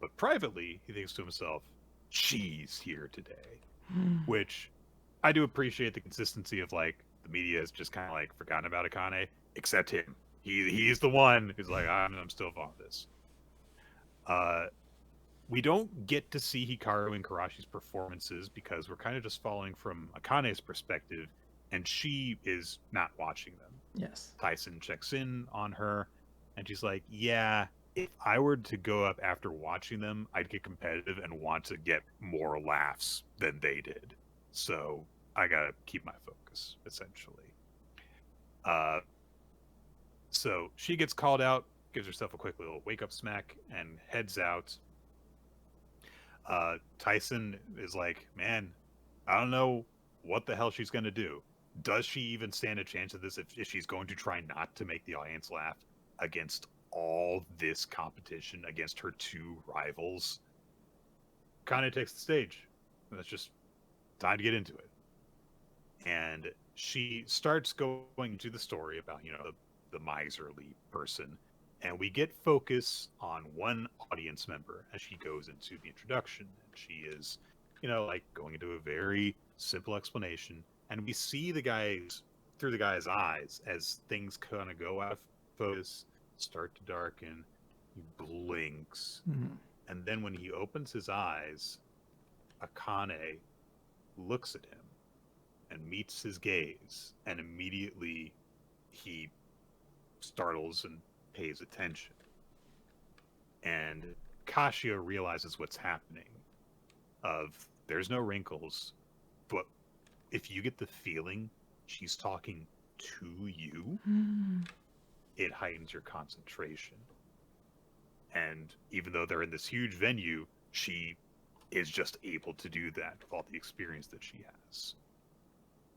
But privately, he thinks to himself, she's here today. Which I do appreciate the consistency of, like, the media has just kind of like forgotten about Akane, except him. He's the one who's like, I'm still on this. We don't get to see Hikaru and Karashi's performances because we're kind of just following from Akane's perspective, and she is not watching them. Yes. Tyson checks in on her, and she's like, yeah, if I were to go up after watching them, I'd get competitive and want to get more laughs than they did. So I gotta keep my focus, essentially. So she gets called out, gives herself a quick little wake-up smack, and heads out. Tyson is like, man, I don't know what the hell she's going to do. Does she even stand a chance of this if she's going to try not to make the audience laugh against all this competition, against her 2 rivals? Kind of takes the stage. And that's just time to get into it. And she starts going into the story about, the miserly person. And we get focus on one audience member as she goes into the introduction. And she is, like going into a very simple explanation. And we see the guys through the guy's eyes as things kind of go out of focus, start to darken. He blinks. And then when he opens his eyes, Akane looks at him and meets his gaze. And immediately he startles and pays attention. And Kashio realizes what's happening. There's no wrinkles, but if you get the feeling she's talking to you, it heightens your concentration. And even though they're in this huge venue, she is just able to do that with all the experience that she has.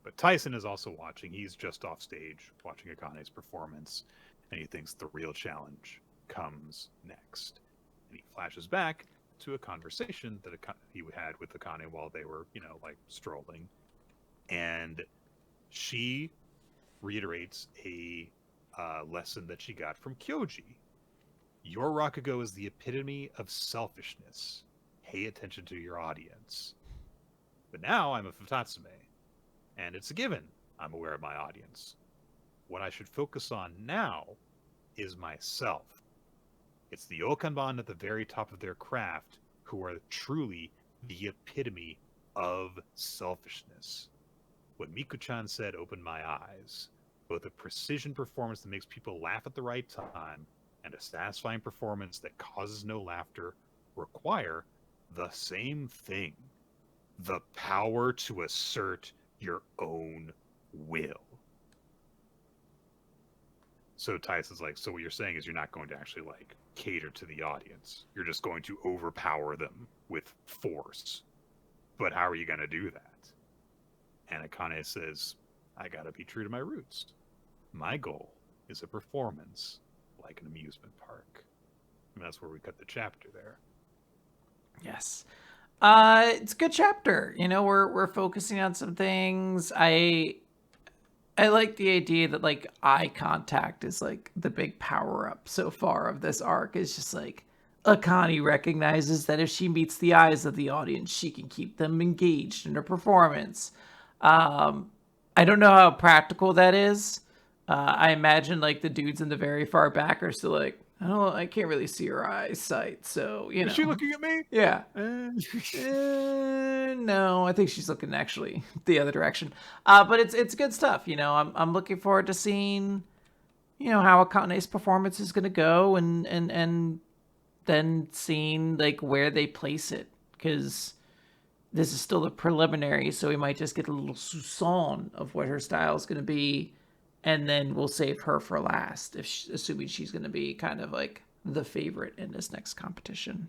But Tyson is also watching. He's just off stage watching Akane's performance, and he thinks the real challenge comes next. And he flashes back to a conversation that he had with Akane while they were, like strolling. And she reiterates a lesson that she got from Kyoji. Your Rakugo is the epitome of selfishness. Pay attention to your audience. But now I'm a Futatsume, and it's a given I'm aware of my audience. What I should focus on now is myself. It's the Okanban at the very top of their craft who are truly the epitome of selfishness. What Miku-chan said opened my eyes. Both a precision performance that makes people laugh at the right time and a satisfying performance that causes no laughter require the same thing. The power to assert your own will. So Tyson's like, so what you're saying is you're not going to actually like cater to the audience. You're just going to overpower them with force. But how are you going to do that? And Akane says, I gotta be true to my roots. My goal is a performance like an amusement park. And that's where we cut the chapter there. Yes. It's a good chapter. You know, we're focusing on some things. I like the idea that like eye contact is like the big power up so far of this arc. It's just like Akane recognizes that if she meets the eyes of the audience, she can keep them engaged in her performance. I don't know how practical that is. I imagine like the dudes in the very far back are still like, I can't really see her eyesight, so you know. Is she looking at me? Yeah. No, I think she's looking actually the other direction. But it's good stuff. You know, I'm looking forward to seeing, you know, how Akane's performance is gonna go, and then seeing like where they place it, because this is still the preliminary, so we might just get a little soupçon of what her style is going to be, and then we'll save her for last, assuming she's going to be kind of like the favorite in this next competition.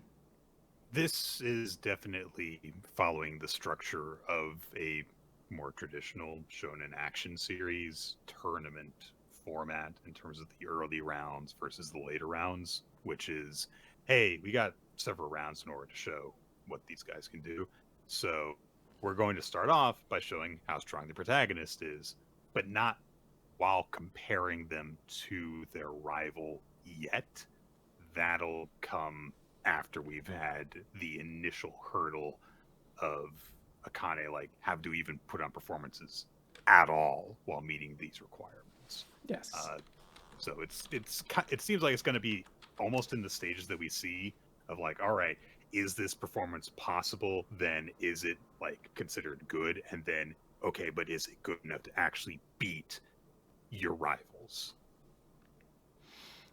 This is definitely following the structure of a more traditional shonen action series tournament format in terms of the early rounds versus the later rounds, which is, hey, we got several rounds in order to show what these guys can do. So we're going to start off by showing how strong the protagonist is, but not while comparing them to their rival yet. That'll come after we've had the initial hurdle of Akane, like, have to even put on performances at all while meeting these requirements. Yes. So it seems like it's going to be almost in the stages that we see of like, all right, is this performance possible? Then is it like considered good? And then, okay, but is it good enough to actually beat your rivals?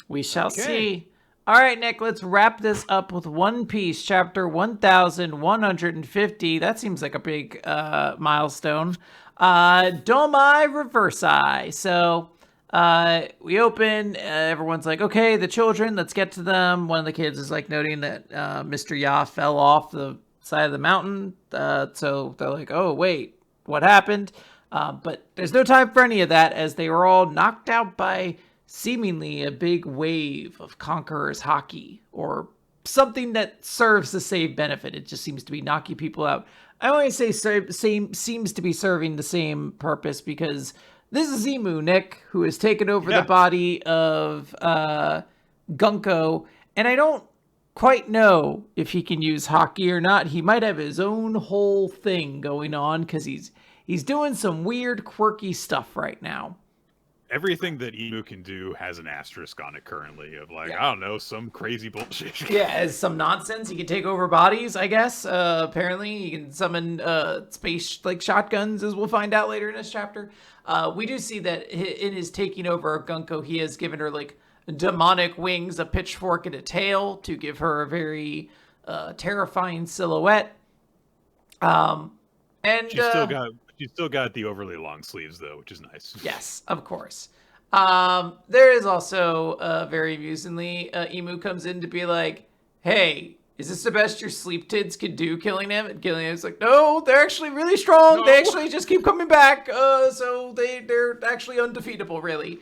We shall see. All right, Nick, let's wrap this up with One Piece chapter 1150. That seems like a big milestone. Domai Reversai. So we open, everyone's like, okay, the children, let's get to them. One of the kids is like noting that Mr. Ya fell off the side of the mountain. So they're like, oh, wait, what happened? But there's no time for any of that, as they were all knocked out by seemingly a big wave of Conqueror's hockey, or something that serves the same benefit. It just seems to be knocking people out. I only say seems to be serving the same purpose because this is Imu, Nick, who has taken over the body of Gunko, and I don't quite know if he can use hockey or not. He might have his own whole thing going on because he's doing some weird, quirky stuff right now. Everything that Imu can do has an asterisk on it currently of like, I don't know, some crazy bullshit. Yeah, as some nonsense. He can take over bodies, I guess. Apparently, he can summon space like shotguns, as we'll find out later in this chapter. We do see that in his taking over of Gunko, he has given her like demonic wings, a pitchfork, and a tail to give her a very terrifying silhouette. And She's still got the overly long sleeves, though, which is nice. Yes, of course. There is also, very amusingly, Imu comes in to be like, hey, is this the best your sleep tids can do killing him? And killing him is like, no, they're actually really strong. No. They actually just keep coming back. So they're actually undefeatable, really.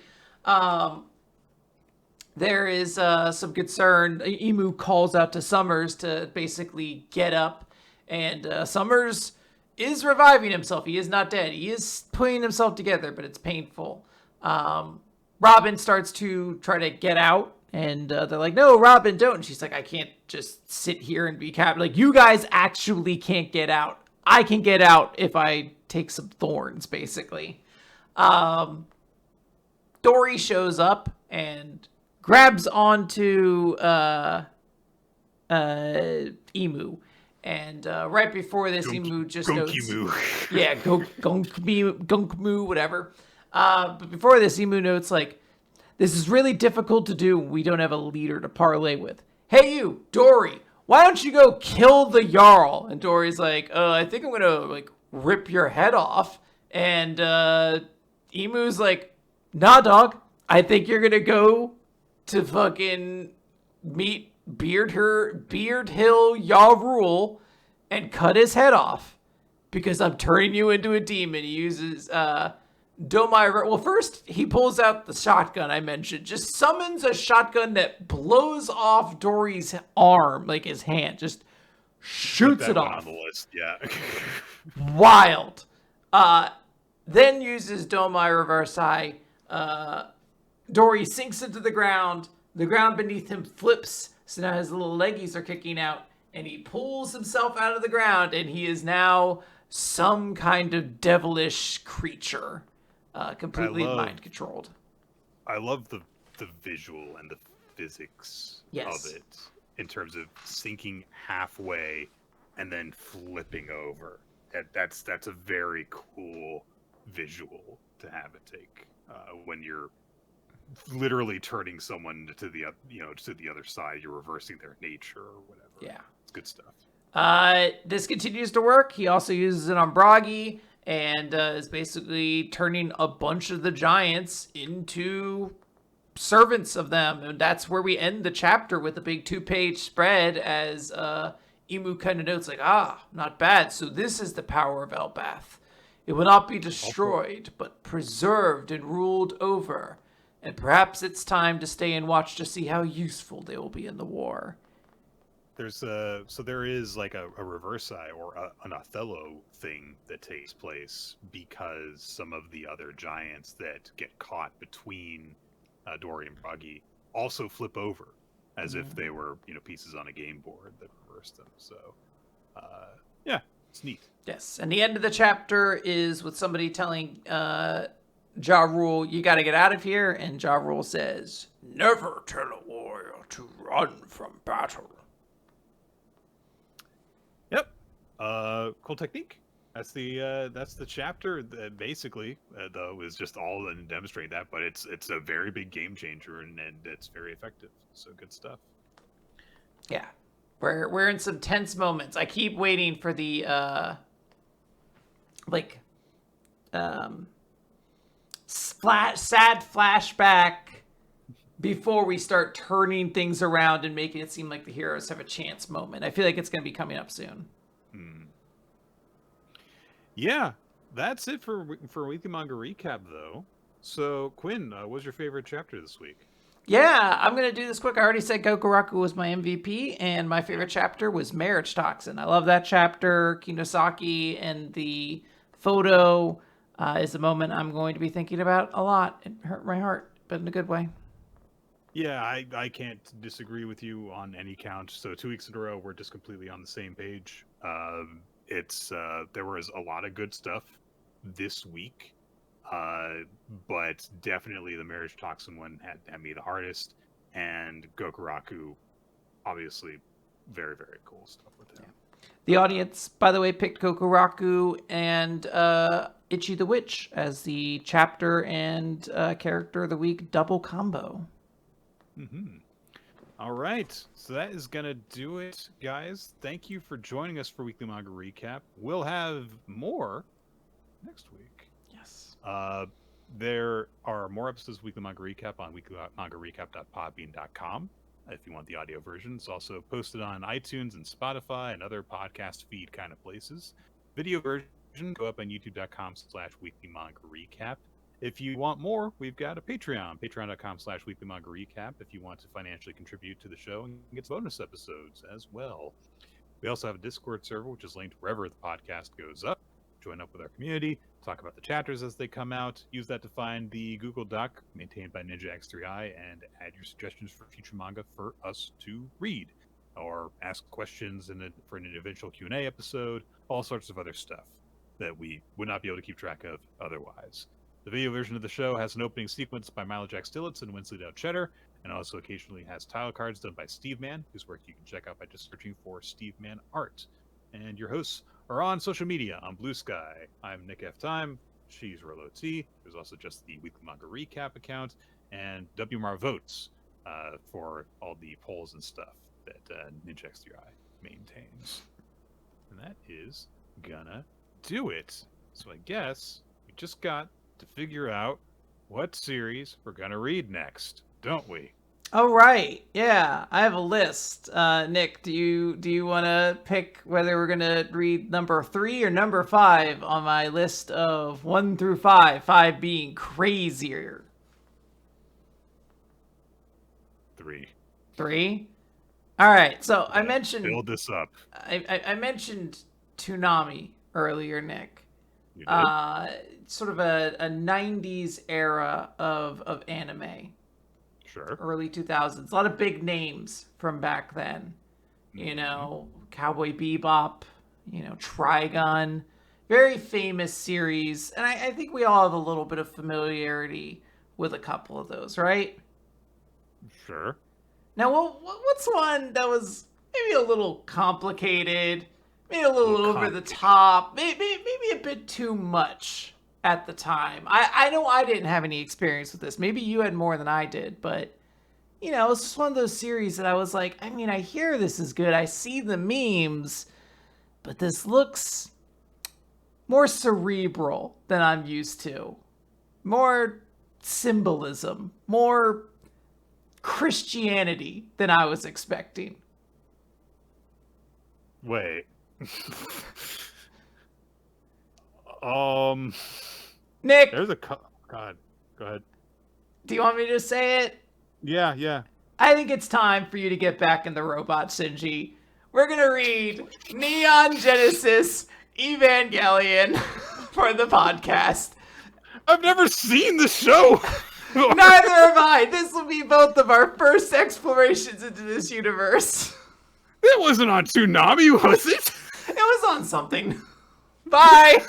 There is some concern. Imu calls out to Summers to basically get up. And Summers is reviving himself. He is not dead. He is putting himself together, but it's painful. Robin starts to try to get out, and they're like, no, Robin, don't. And she's like, I can't just sit here and be captured. Like, you guys actually can't get out. I can get out if I take some thorns, basically. Um, Dory shows up and grabs onto Emu. And right before this, Emu just notes, Moo. yeah, gunk moo, whatever. But before this, Emu notes like, this is really difficult to do when we don't have a leader to parlay with. Hey, you, Dory, why don't you go kill the Jarl? And Dory's like, I think I'm gonna like rip your head off. And Emu's like, nah, dog. I think you're gonna go to fucking meet Beard Hill Yarul and cut his head off because I'm turning you into a demon. He uses Domai. Well, first he pulls out the shotgun I mentioned, just summons a shotgun that blows off Dory's arm, like his hand, just shoots it off. On the list, yeah. Wild. Then uses Domai Reversi. Dory sinks into the ground. The ground beneath him flips, so now his little leggies are kicking out, and he pulls himself out of the ground, and he is now some kind of devilish creature, completely mind controlled. I love the visual and the physics of it in terms of sinking halfway and then flipping over. That's a very cool visual to have it take when you're literally turning someone to the other side. You're reversing their nature or whatever. Yeah, it's good stuff. This continues to work. He also uses it on Bragi and is basically turning a bunch of the giants into servants of them, and that's where we end the chapter with a big 2-page spread as Emu kind of notes like, not bad. So this is the power of Elbath. It will not be destroyed, but preserved and ruled over. And perhaps it's time to stay and watch to see how useful they will be in the war. There is like a reverse eye or an Othello thing that takes place because some of the other giants that get caught between Dory and Bragi also flip over as if they were pieces on a game board that reverse them. So yeah, it's neat. Yes, and the end of the chapter is with somebody telling Ja Rule, you got to get out of here, and Ja Rule says, never tell a warrior to run from battle. Yep. Cool technique. That's the chapter that basically though is just all in demonstrating that, but it's a very big game changer and it's very effective. So good stuff. Yeah. We're in some tense moments. I keep waiting for the sad flashback before we start turning things around and making it seem like the heroes have a chance moment. I feel like it's going to be coming up soon. Yeah, that's it for Weekly Manga Recap, though. So, Quinn, what was your favorite chapter this week? Yeah, I'm going to do this quick. I already said Gokuraku was my MVP, and my favorite chapter was Marriagetoxin. I love that chapter. Kinosaki and the photo is a moment I'm going to be thinking about a lot. It hurt my heart, but in a good way. Yeah, I can't disagree with you on any count. So 2 weeks in a row, we're just completely on the same page. There was a lot of good stuff this week. But definitely the Marriagetoxin one had me the hardest, and Gokuraku, obviously, very, very cool stuff with him. Yeah. The audience, by the way, picked Gokuraku and Ichi the Witch as the chapter and character of the week double combo. All right, so that is gonna do it, guys. Thank you for joining us for Weekly Manga Recap. We'll have more next week. Yes. There are more episodes of Weekly Manga Recap on weeklymangarecap.podbean.com if you want the audio version. It's also posted on iTunes and Spotify and other podcast feed kind of places. Video version, go up on youtube.com/weeklymangarecap. If you want more, we've got a Patreon, patreon.com/weeklymangarecap if you want to financially contribute to the show and get bonus episodes as well. We also have a Discord server, which is linked wherever the podcast goes up. Join up with our community, talk about the chapters as they come out, use that to find the Google Doc maintained by Ninja X3i, and add your suggestions for future manga for us to read, or ask questions for an eventual Q&A episode, all sorts of other stuff that we would not be able to keep track of otherwise. The video version of the show has an opening sequence by Milo Jack Stillitz and Wensleydale Cheddar, and also occasionally has title cards done by Steve Mann, whose work you can check out by just searching for Steve Mann Art. And your hosts are on social media on BlueSky. I'm Nick F. Time. She's Rolo T. There's also just the weekly manga recap account, and WMR Votes for all the polls and stuff that Ninja X3I maintains. And that is gonna do it. So I guess we just got to figure out what series we're gonna read next, don't we? Oh, right. Yeah, I have a list. Nick, do you want to pick whether we're gonna read number 3 or number 5 on my list of 1 through 5? 5 being crazier. 3. 3. All right. So I mentioned build this up. I mentioned Toonami earlier, Nick. You did? Sort of a 90s era of anime. Sure. Early 2000s. A lot of big names from back then. You know, Cowboy Bebop, you know, Trigun. Very famous series. And I think we all have a little bit of familiarity with a couple of those, right? Sure. Now, what's one that was maybe a little complicated, maybe a little over the top, maybe a bit too much at the time? I know I didn't have any experience with this. Maybe you had more than I did, but, you know, it's just one of those series that I was like, I mean, I hear this is good. I see the memes, but this looks more cerebral than I'm used to. More symbolism, more Christianity than I was expecting. Wait. Nick, there's a God. Go ahead. do you want me to say it? Yeah. I think it's time for you to get back in the robot, Shinji. We're gonna read Neon Genesis Evangelion for the podcast. I've never seen the show. Neither have I. This will be both of our first explorations into this universe. It wasn't on Toonami, was it? It was on something. Bye.